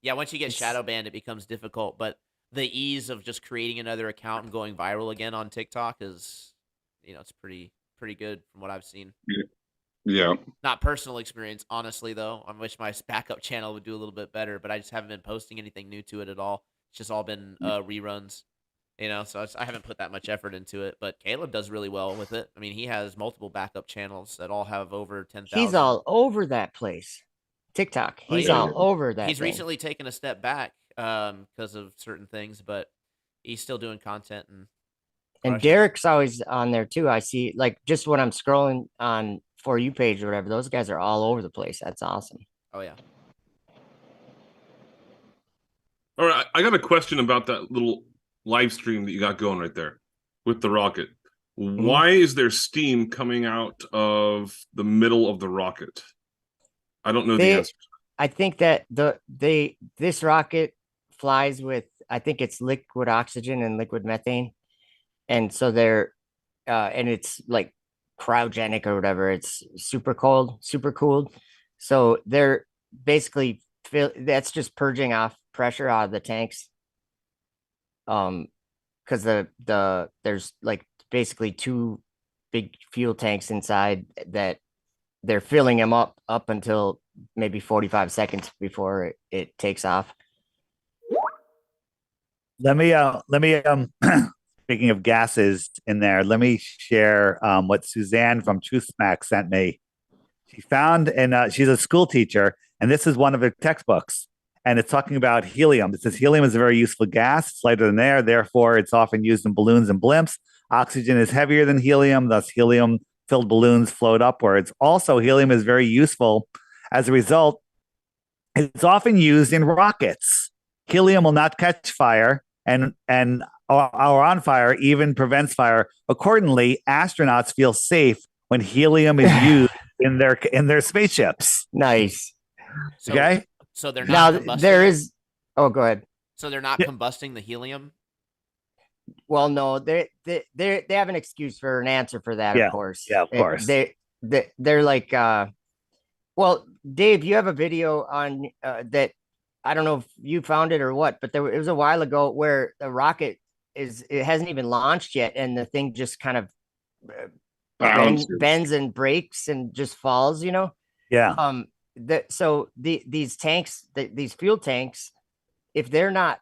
Yeah, once you get shadow banned, it becomes difficult. But the ease of just creating another account and going viral again on TikTok is, it's pretty good from what I've seen. Yeah. Not personal experience, honestly, though. I wish my backup channel would do a little bit better, but I just haven't been posting anything new to it at all. It's just all been reruns, so I haven't put that much effort into it. But Caleb does really well with it. I mean, he has multiple backup channels that all have over 10,000. He's all over that place. TikTok. He's all over that. He's recently taken a step back because of certain things, but he's still doing content. And Derek's always on there, too. I see, like, just when I'm scrolling on For You page or whatever, those guys are all over the place. That's awesome. Oh, yeah. All right, I got a question about that little live stream that you got going right there with the rocket. Why is there steam coming out of the middle of the rocket? I don't know the answer. I think that this rocket flies with, I think it's liquid oxygen and liquid methane. And so and it's like cryogenic or whatever. It's super cooled. So they're basically that's just purging off pressure out of the tanks. Because there's like basically two big fuel tanks inside that they're filling them up until maybe 45 seconds before it takes off. Let me speaking of gases in there, let me share what Suzanne from Truth Smack sent me. She found, and she's a school teacher, and this is one of her textbooks, and it's talking about helium. It says helium is a very useful gas. It's lighter than air, therefore it's often used in balloons and blimps. Oxygen is heavier than helium, thus helium-filled balloons float upwards. Also, helium is very useful. As a result, it's often used in rockets. Helium will not catch fire, and or on fire, even prevents fire. Accordingly, astronauts feel safe when helium is used in their spaceships. Nice. Okay. So they're not now there is. Oh, go ahead. So they're not combusting the helium. Well, no, they have an excuse for an answer for that. Yeah. Of course. Yeah, of course. They're like. Well, Dave, you have a video on that. I don't know if you found it or what, but it was a while ago where the rocket it hasn't even launched yet, and the thing just kind of bends and breaks and just falls. Yeah. These tanks, these fuel tanks, if they're not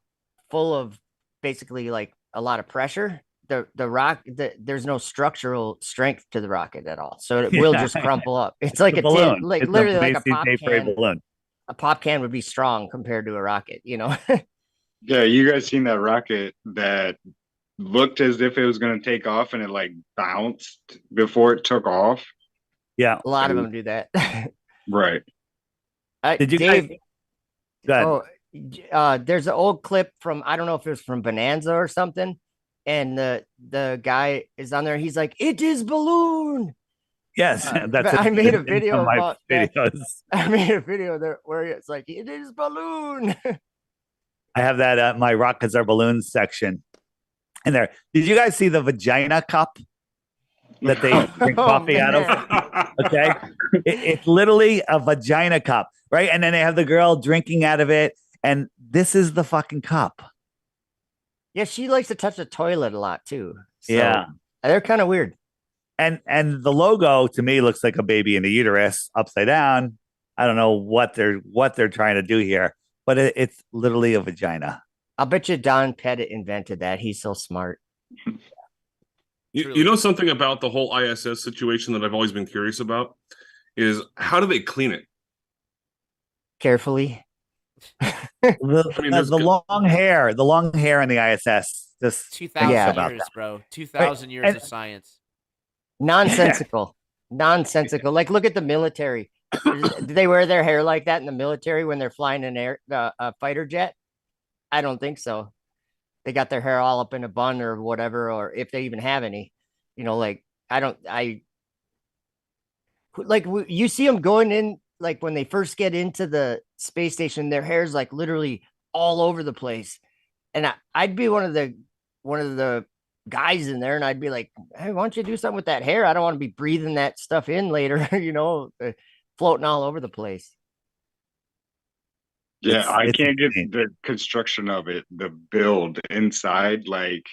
full of basically like a lot of pressure, there's no structural strength to the rocket at all, so it will just crumple up. It's like a balloon, literally like a pop can. Balloon. A pop can would be strong compared to a rocket, Yeah, you guys seen that rocket that looked as if it was going to take off and it like bounced before it took off? Yeah, a lot of them do that. Right. Did you Dave, guys? there's an old clip from, I don't know if it was from Bonanza or something, and the guy is on there. He's like, "It is balloon." Yes, that's I made a in video my about that. videos. I made a video there where it's like, "It is balloon." I have that at my rockets are balloons section in there. Did you guys see the vagina cup that they drink Oh, coffee out of? man. Okay. It's literally a vagina cup, right? And then they have the girl drinking out of it. And this is the fucking cup. Yeah, she likes to touch the toilet a lot too. So Yeah. they're kind of weird. And the logo to me looks like a baby in the uterus upside down. I don't know what they're trying to do here, but it's literally a vagina. I'll bet you Don Pettit invented that. He's so smart. You know something about the whole ISS situation that I've always been curious about is how do they clean it? Carefully. The long hair in the ISS. Just 2,000 about years, that. bro. 2,000 years And- of science. Nonsensical. Nonsensical. Like, look at the military. Do they wear their hair like that in the military when they're flying a fighter jet? I don't think so. They got their hair all up in a bun or whatever, or if they even have any. You see them going in, like when they first get into the space station, their hair's like literally all over the place. And I'd be one of the guys in there, and I'd be like, "Hey, why don't you do something with that hair? I don't want to be breathing that stuff in later, floating all over the place." Yeah, I It's can't get insane. the construction of it, the build inside. Like,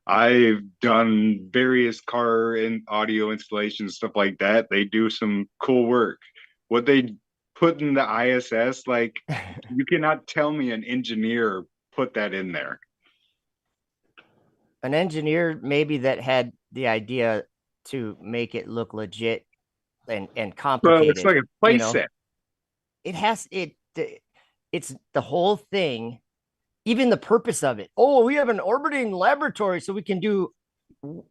I've done various car and audio installations, stuff like that. They do some cool work. What they put in the ISS, like, you cannot tell me an engineer put that in there. An engineer maybe that had the idea to make it look legit and Bro, complicated. it's like a playset. It's the whole thing, even the purpose of it. Oh, we have an orbiting laboratory so we can do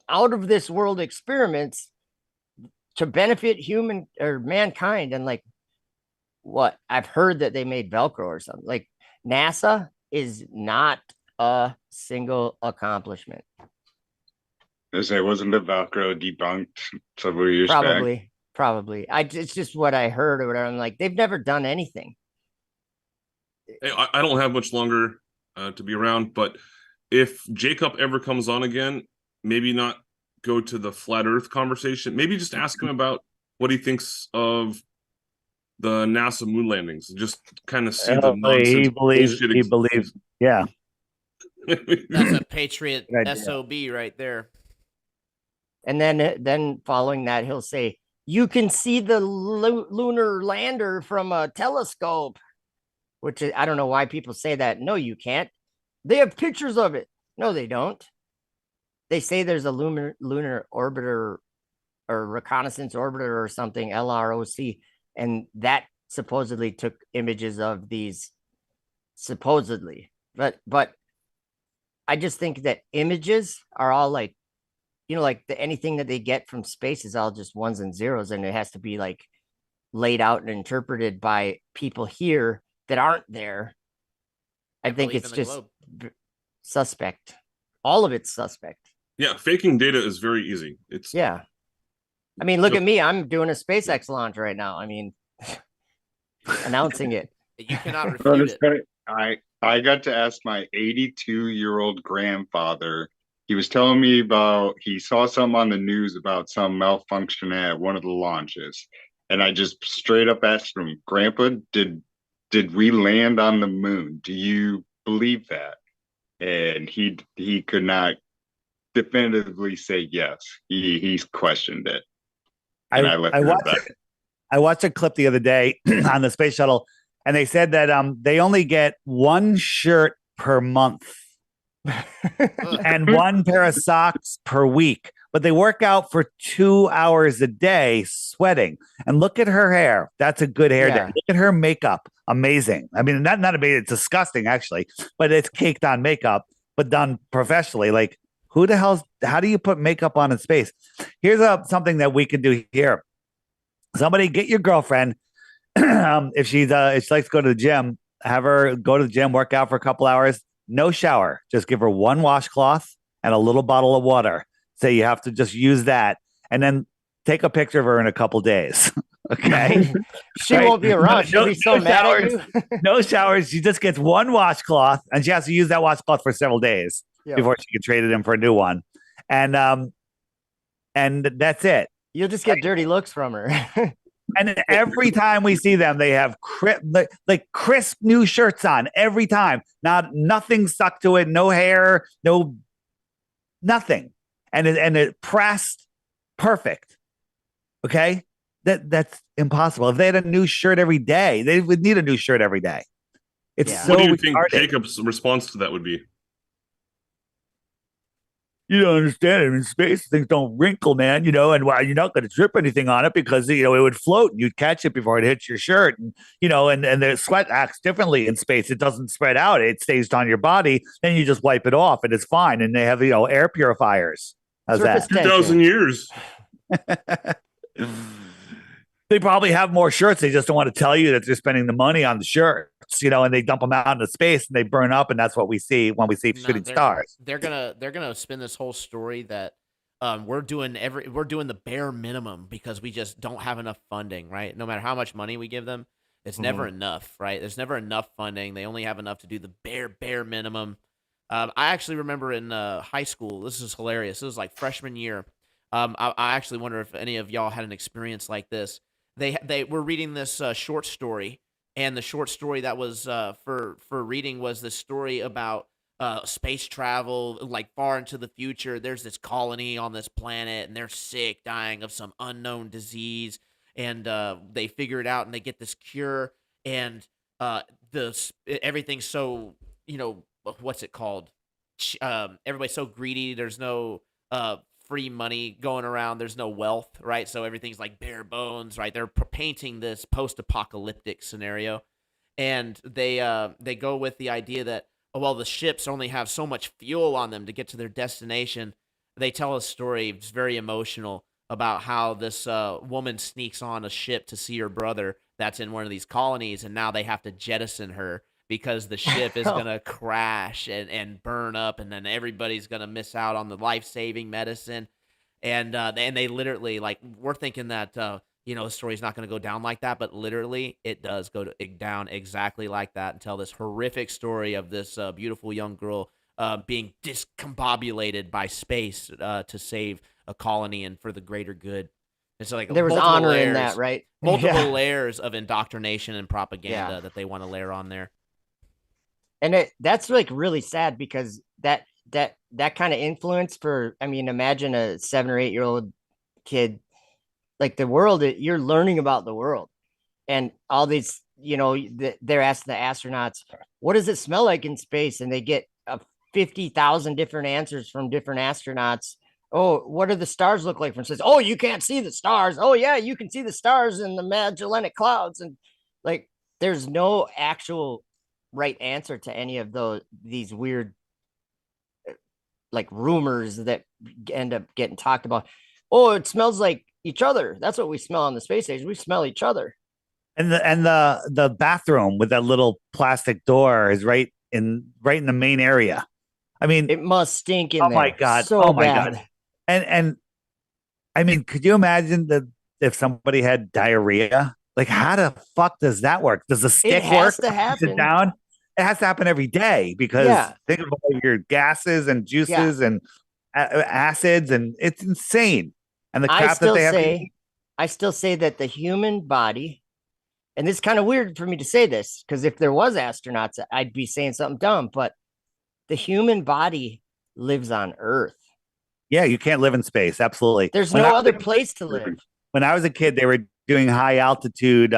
out of this world experiments to benefit human or mankind. And like, what I've heard that they made Velcro or something. Like, NASA is not a single accomplishment. As I wasn't the Velcro debunked several years back. Probably. It's just what I heard or whatever. I'm like, they've never done anything. Hey, I don't have much longer to be around, but if Jacob ever comes on again, maybe not go to the flat Earth conversation. Maybe just ask him about what he thinks of the NASA moon landings. Just kind of see the nonsense. He believes. Yeah. That's a patriot Good idea. SOB right there. And then following that, he'll say, "You can see the lunar lander from a telescope," which I don't know why people say that. No, you can't. They have pictures of it. No, they don't. They say there's a lunar orbiter or reconnaissance orbiter or something, LROC, and that supposedly took images of these supposedly. But I just think that images are all like, like anything that they get from space is all just ones and zeros, and it has to be like laid out and interpreted by people here that aren't there. I think it's just suspect. All of it's suspect. Yeah, faking data is very easy. Yeah. I mean, look at me. I'm doing a SpaceX launch right now. I mean, announcing it. You cannot Bro, refute it. I got to ask my 82-year-old grandfather. He was telling me about, he saw something on the news about some malfunction at one of the launches. And I just straight up asked him, "Grandpa, did we land on the moon? Do you believe that?" And he could not definitively say yes. He's questioned it. And I watched a clip the other day on the space shuttle, and they said that they only get one shirt per month and one pair of socks per week, but they work out for 2 hours a day sweating. And look at her hair. That's a good hair day. Look at her makeup. Amazing. I mean, not amazing. It's disgusting, actually, but it's caked on makeup, but done professionally. Like, who the hell? How do you put makeup on in space? Here's something that we can do here. Somebody get your girlfriend. If she likes to go to the gym, have her go to the gym, work out for a couple hours. No shower. Just give her one washcloth and a little bottle of water. Say you have to just use that, and then take a picture of her in a couple days. Okay. She Right? won't be around. She'll be so mad at you. No showers. She just gets one washcloth, and she has to use that washcloth for several days before she can trade it in for a new one. And that's it. You'll just get dirty looks from her. And every time we see them, they have crisp new shirts on every time. Nothing stuck to it, no hair, no nothing, and it pressed perfect. Okay, that's impossible. If they had a new shirt every day, they would need a new shirt every day. It's so what do you think retarded. Jacob's response to that would be? You don't understand it. In space, things don't wrinkle, man, and while you're not going to drip anything on it because, it would float and you'd catch it before it hits your shirt. And, and the sweat acts differently in space. It doesn't spread out. It stays on your body. Then you just wipe it off and it's fine. And they have, air purifiers. How's that? 2,000 years. They probably have more shirts. They just don't want to tell you that they're spending the money on the shirts, and they dump them out into space and they burn up, and that's what we see when we see shooting stars. They're gonna spin this whole story that we're doing the bare minimum because we just don't have enough funding, right? No matter how much money we give them, it's never enough, right? There's never enough funding. They only have enough to do the bare minimum. I actually remember in high school, this is hilarious. This was like freshman year. I actually wonder if any of y'all had an experience like this. They were reading this short story, and the short story that was for reading was this story about space travel, like far into the future. There's this colony on this planet, and they're sick, dying of some unknown disease, and they figure it out, and they get this cure, and everything's so what's it called? Everybody's so greedy. There's no free money going around. There's no wealth, right? So everything's like bare bones, right? They're painting this post-apocalyptic scenario, and they go with the idea that the ships only have so much fuel on them to get to their destination. They tell a story, it's very emotional, about how this woman sneaks on a ship to see her brother that's in one of these colonies, and now they have to jettison her because the ship is going to crash and burn up, and then everybody's going to miss out on the life-saving medicine. And they literally, we're thinking that, the story's not going to go down like that, but literally it does go down exactly like that, and tell this horrific story of this beautiful young girl being discombobulated by space to save a colony and for the greater good. And so, there was honor in that, right? Multiple layers of indoctrination and propaganda that they want to layer on there. And that's really sad, because that kind of influence imagine a 7 or 8 year old kid, the world, you're learning about the world, and all these, they're asking the astronauts, what does it smell like in space? And they get 50,000 different answers from different astronauts. Oh, what do the stars look like from space? Oh, you can't see the stars. Oh yeah, you can see the stars in the Magellanic Clouds. And there's no actual right answer to any of these weird rumors that end up getting talked about. Oh, it smells like each other. That's what we smell on the space station. We smell each other. And the bathroom with that little plastic door is right in the main area. I mean, it must stink in there. Oh my god! So oh my bad. god! And I mean, could you imagine that if somebody had diarrhea? How the fuck does that work? Does the stick work? It has to happen. Sit down. It has to happen every day, because think of all your gases and juices and acids, and it's insane. And the crap that they have. I still say that the human body, and this is kind of weird for me to say this, because if there was astronauts, I'd be saying something dumb, but the human body lives on Earth. Yeah, you can't live in space. Absolutely. There's no other place to live. When I was a kid, they were doing high altitude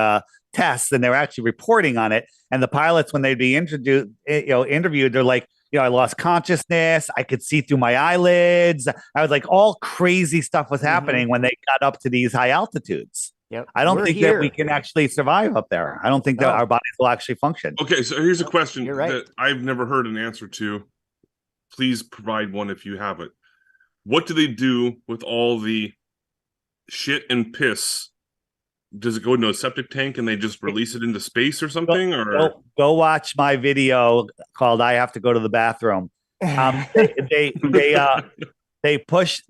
tests, and they were actually reporting on it. And the pilots, when they'd be interviewed, they're like, I lost consciousness. I could see through my eyelids. I was like, all crazy stuff was happening when they got up to these high altitudes. Yep. I don't think that we can actually survive up there. I don't think that our bodies will actually function. Okay, so here's a question You're right. that I've never heard an answer to. Please provide one if you have it. What do they do with all the shit and piss? Does it go into a septic tank and they just release it into space or something? Or go watch my video called "I Have to Go to the Bathroom," They push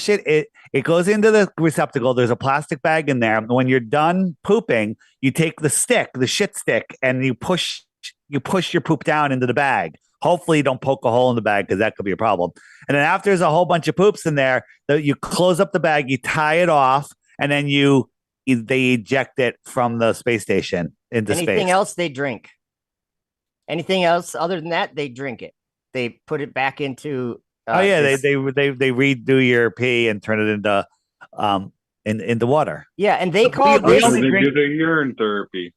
it. It goes into the receptacle. There's a plastic bag in there. When you're done pooping, you take the shit stick, and you push your poop down into the bag. Hopefully, you don't poke a hole in the bag because that could be a problem. And then after there's a whole bunch of poops in there, you close up the bag, you tie it off, and then they eject it from the space station into space. Anything else they drink? Anything else other than that, they drink it. They put it back into. They redo your pee and turn it into water. Yeah, and they call this. They do the urine therapy.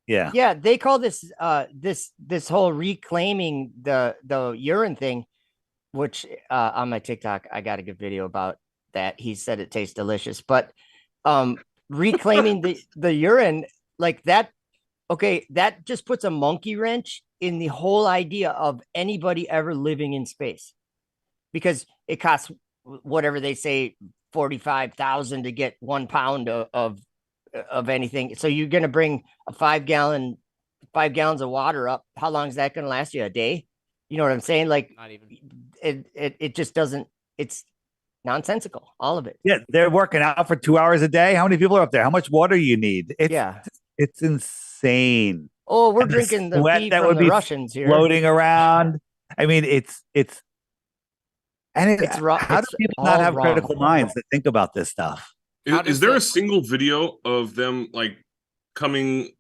Yeah, they call this this whole reclaiming the urine thing, which on my TikTok I got a good video about that. He said it tastes delicious, but reclaiming the urine like that. Okay, that just puts a monkey wrench in the whole idea of anybody ever living in space, because it costs whatever they say, 45,000 to get 1 pound of anything. So you're going to bring a 5 gallons of water up. How long is that going to last you? A day? You know what I'm saying? Like, Not even. It just doesn't. It's nonsensical. All of it. Yeah, they're working out for 2 hours a day. How many people are up there? How much water you need? It's insane. Oh, we're drinking the pee from the Russians here, floating around. I mean, it's raw. How do people not have critical minds that think about this stuff? Is there a single video of them like coming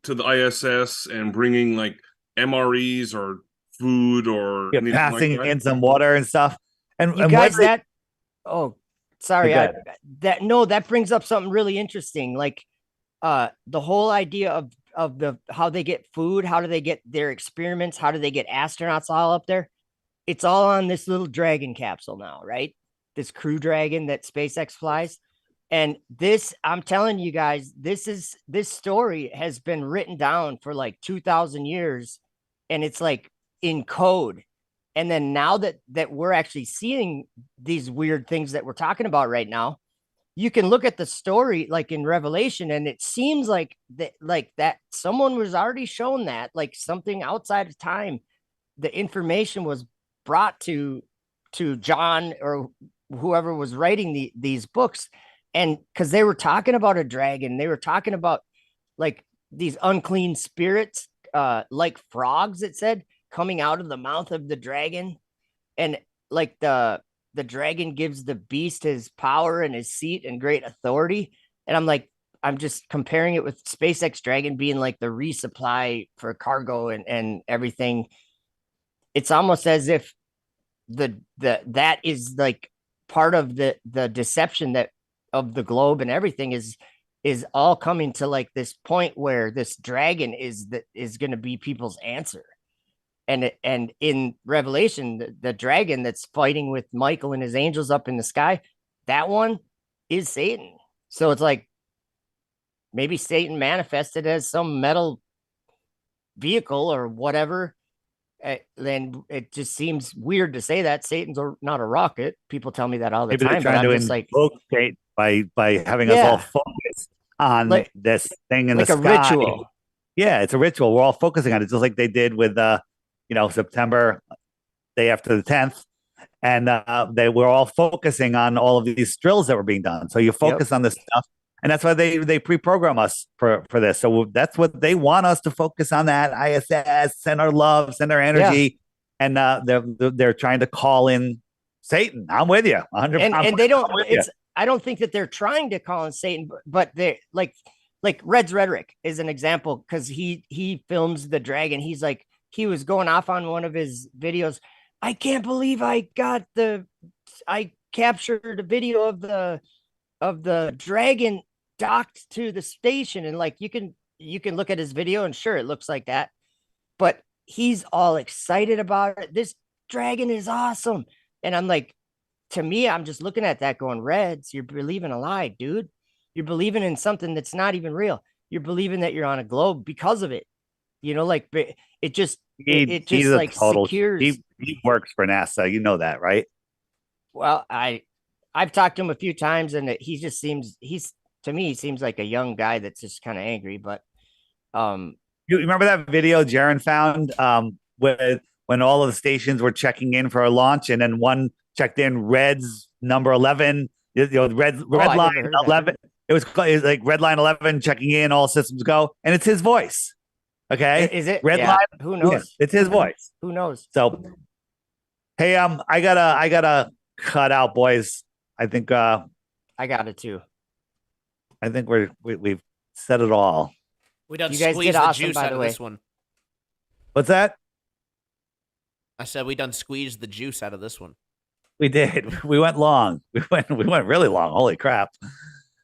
to the ISS and bringing like MREs or food or passing like in some water and stuff? And you guys, that brings up something really interesting. Like the whole idea of how they get food, how do they get their experiments, how do they get astronauts all up there? It's all on this little Dragon capsule now, right? This Crew Dragon that SpaceX flies. And this, I'm telling you guys, this story has been written down for like 2,000 years, and it's like in code. And then now that we're actually seeing these weird things that we're talking about right now, you can look at the story like in Revelation, and it seems like that someone was already shown that, like something outside of time, the information was brought to John or whoever was writing these books. And because they were talking about a dragon, they were talking about like these unclean spirits, like frogs, it said, coming out of the mouth of the dragon. And like the dragon gives the beast his power and his seat and great authority. And I'm just comparing it with SpaceX Dragon being like the resupply for cargo and everything. It's almost as if that is like part of the deception that of the globe and everything is all coming to like this point where this dragon is going to be people's answer. And in Revelation, the dragon that's fighting with Michael and his angels up in the sky, that one is Satan. So it's like maybe Satan manifested as some metal vehicle or whatever. Then it just seems weird to say that Satan's not a rocket. People tell me that all the time. But I'm just like by having us all focused on this thing in like the sky. Ritual. Yeah, it's a ritual. We're all focusing on it, just like they did with September, day after the 10th, and they were all focusing on all of these drills that were being done. So you focus on this stuff, and that's why they pre-program us for this. So that's what they want us to focus on, that ISS, send our love, send our energy, and they're trying to call in Satan. I'm with you, 100. And they don't. I don't think that they're trying to call in Satan, but they like Red's Rhetoric is an example, because he films the dragon. He's like, he was going off on one of his videos. I can't believe I captured a video of the dragon docked to the station. And like, you can look at his video and sure, it looks like that, but he's all excited about it. This dragon is awesome. And I'm like, to me, I'm just looking at that going, Reds, you're believing a lie, dude. You're believing in something that's not even real. You're believing that you're on a globe because of it. Like it just like secures. He works for NASA. You know that, right? Well, I've talked to him a few times, and he just seems he seems like a young guy that's just kind of angry. But you remember that video Jaron found when all of the stations were checking in for a launch, and then one checked in Red's number 11, red I line never heard that. 11. It was like red line 11 checking in, all systems go, and it's his voice. Okay, Is it? red Yeah. line? Who knows? Yeah, it's his voice. Who knows? So, hey, I gotta cut out, boys. I think I got it too. I think we've said it all. We done You guys squeezed did the awesome, juice by out the of way. this one. What's that? I said we done squeezed the juice out of this one. We did. We went long. We went really long. Holy crap.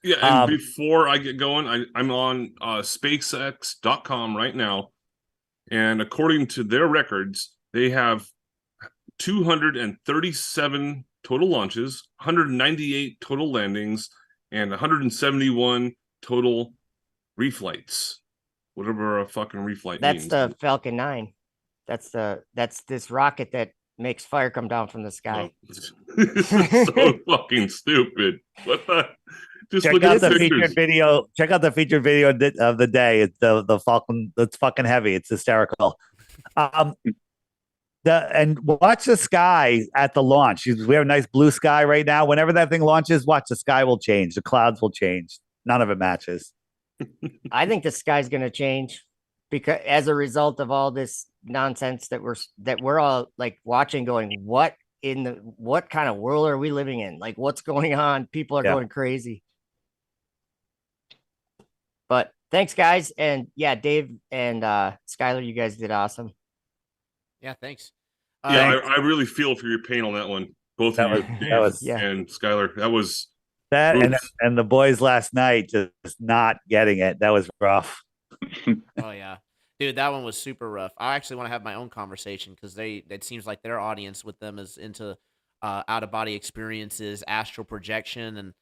Yeah, and before I get going, I'm on SpaceX.com right now, and according to their records, they have 237 total launches, 198 total landings, and 171 total reflights. Whatever a fucking reflight That's means. the Falcon 9. That's this rocket that makes fire come down from the sky. This is so fucking stupid. What the? Just Check look out at the the featured pictures. video. Check out the featured video of the day. It's the Falcon. It's fucking heavy. It's hysterical. And watch the sky at the launch. We have a nice blue sky right now. Whenever that thing launches, watch the sky will change. The clouds will change. None of it matches. I think the sky's going to change because as a result of all this nonsense that we're all like watching, going, what kind of world are we living in? Like, what's going on? People are going crazy. But thanks, guys, and yeah, Dave and Skylar, you guys did awesome. Yeah, thanks. Yeah, I really feel for your pain on that one. Both of you, Dave and Skylar. That was that, and the boys last night just not getting it. That was rough. Oh yeah, dude, that one was super rough. I actually want to have my own conversation because it seems like their audience with them is into out of body experiences, astral projection, and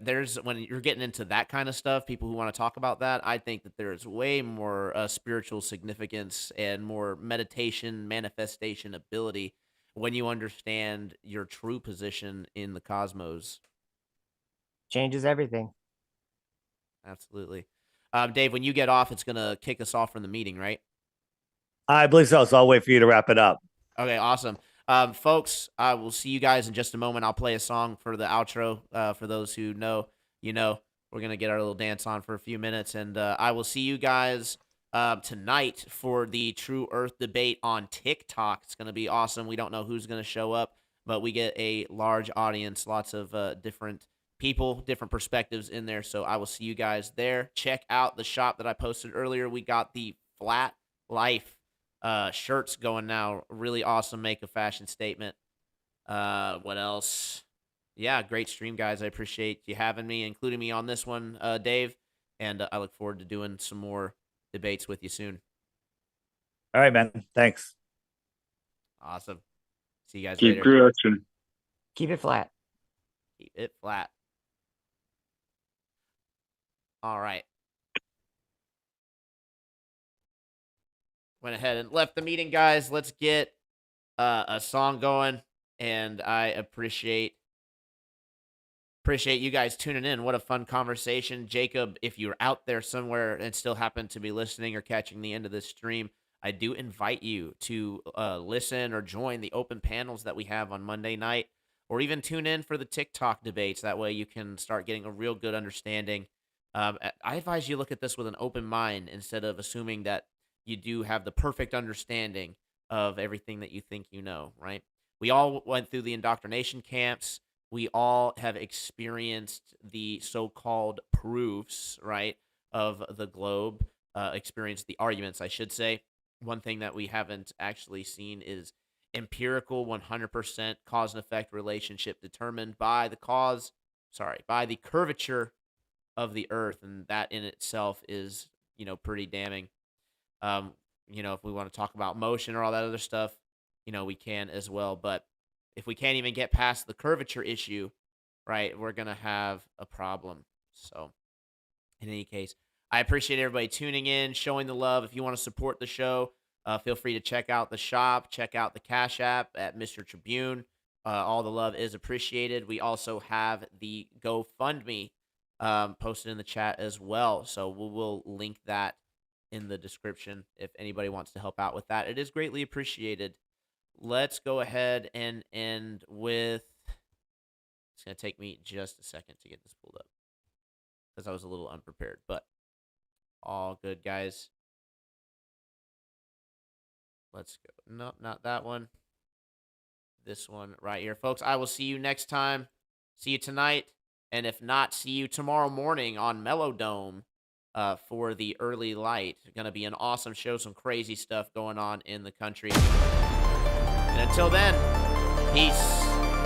there's when you're getting into that kind of stuff, people who want to talk about that, I think that there's way more spiritual significance and more meditation, manifestation ability when you understand your true position in the cosmos. Changes everything. Absolutely. Dave, when you get off, it's going to kick us off from the meeting, right? I believe so. So I'll wait for you to wrap it up. Okay, awesome. Folks, I will see you guys in just a moment. I'll play a song for the outro. For those who know, you know, we're going to get our little dance on for a few minutes. And I will see you guys tonight for the True Earth debate on TikTok. It's going to be awesome. We don't know who's going to show up, but we get a large audience, lots of different people, different perspectives in there. So I will see you guys there. Check out the shop that I posted earlier. We got the Flat Life shirts going now. Really awesome. Make a fashion statement. What else? Yeah, great stream, guys. I appreciate you having me, including me on this one, Dave. And I look forward to doing some more debates with you soon. All right, man. Thanks. Awesome. See you guys Keep later. production. Keep it flat. Keep it flat. All right. Went ahead and left the meeting, guys. Let's get a song going, and I appreciate you guys tuning in. What a fun conversation. Jacob, if you're out there somewhere and still happen to be listening or catching the end of this stream, I do invite you to listen or join the open panels that we have on Monday night, or even tune in for the TikTok debates. That way you can start getting a real good understanding. I advise you look at this with an open mind instead of assuming that you do have the perfect understanding of everything that you think you know, right? We all went through the indoctrination camps. We all have experienced the so-called proofs, right, of the globe, experienced the arguments, I should say. One thing that we haven't actually seen is empirical 100% cause and effect relationship determined by the curvature of the earth, and that in itself is, pretty damning. If we want to talk about motion or all that other stuff, we can as well. But if we can't even get past the curvature issue, right, we're going to have a problem. So in any case, I appreciate everybody tuning in, showing the love. If you want to support the show, feel free to check out the shop, check out the Cash App at MrTribune. All the love is appreciated. We also have the GoFundMe posted in the chat as well. So we'll link that in the description if anybody wants to help out with that. It is greatly appreciated. let's go ahead and end with. It's gonna take me just a second to get this pulled up because I was a little unprepared, but all good, guys. Let's go. No, not that one. This one right here, folks. I will see you next time. See you tonight, and if not, see you tomorrow morning on Mellow Dome for the early light. Gonna be an awesome show. Some crazy stuff going on in the country. And until then, peace.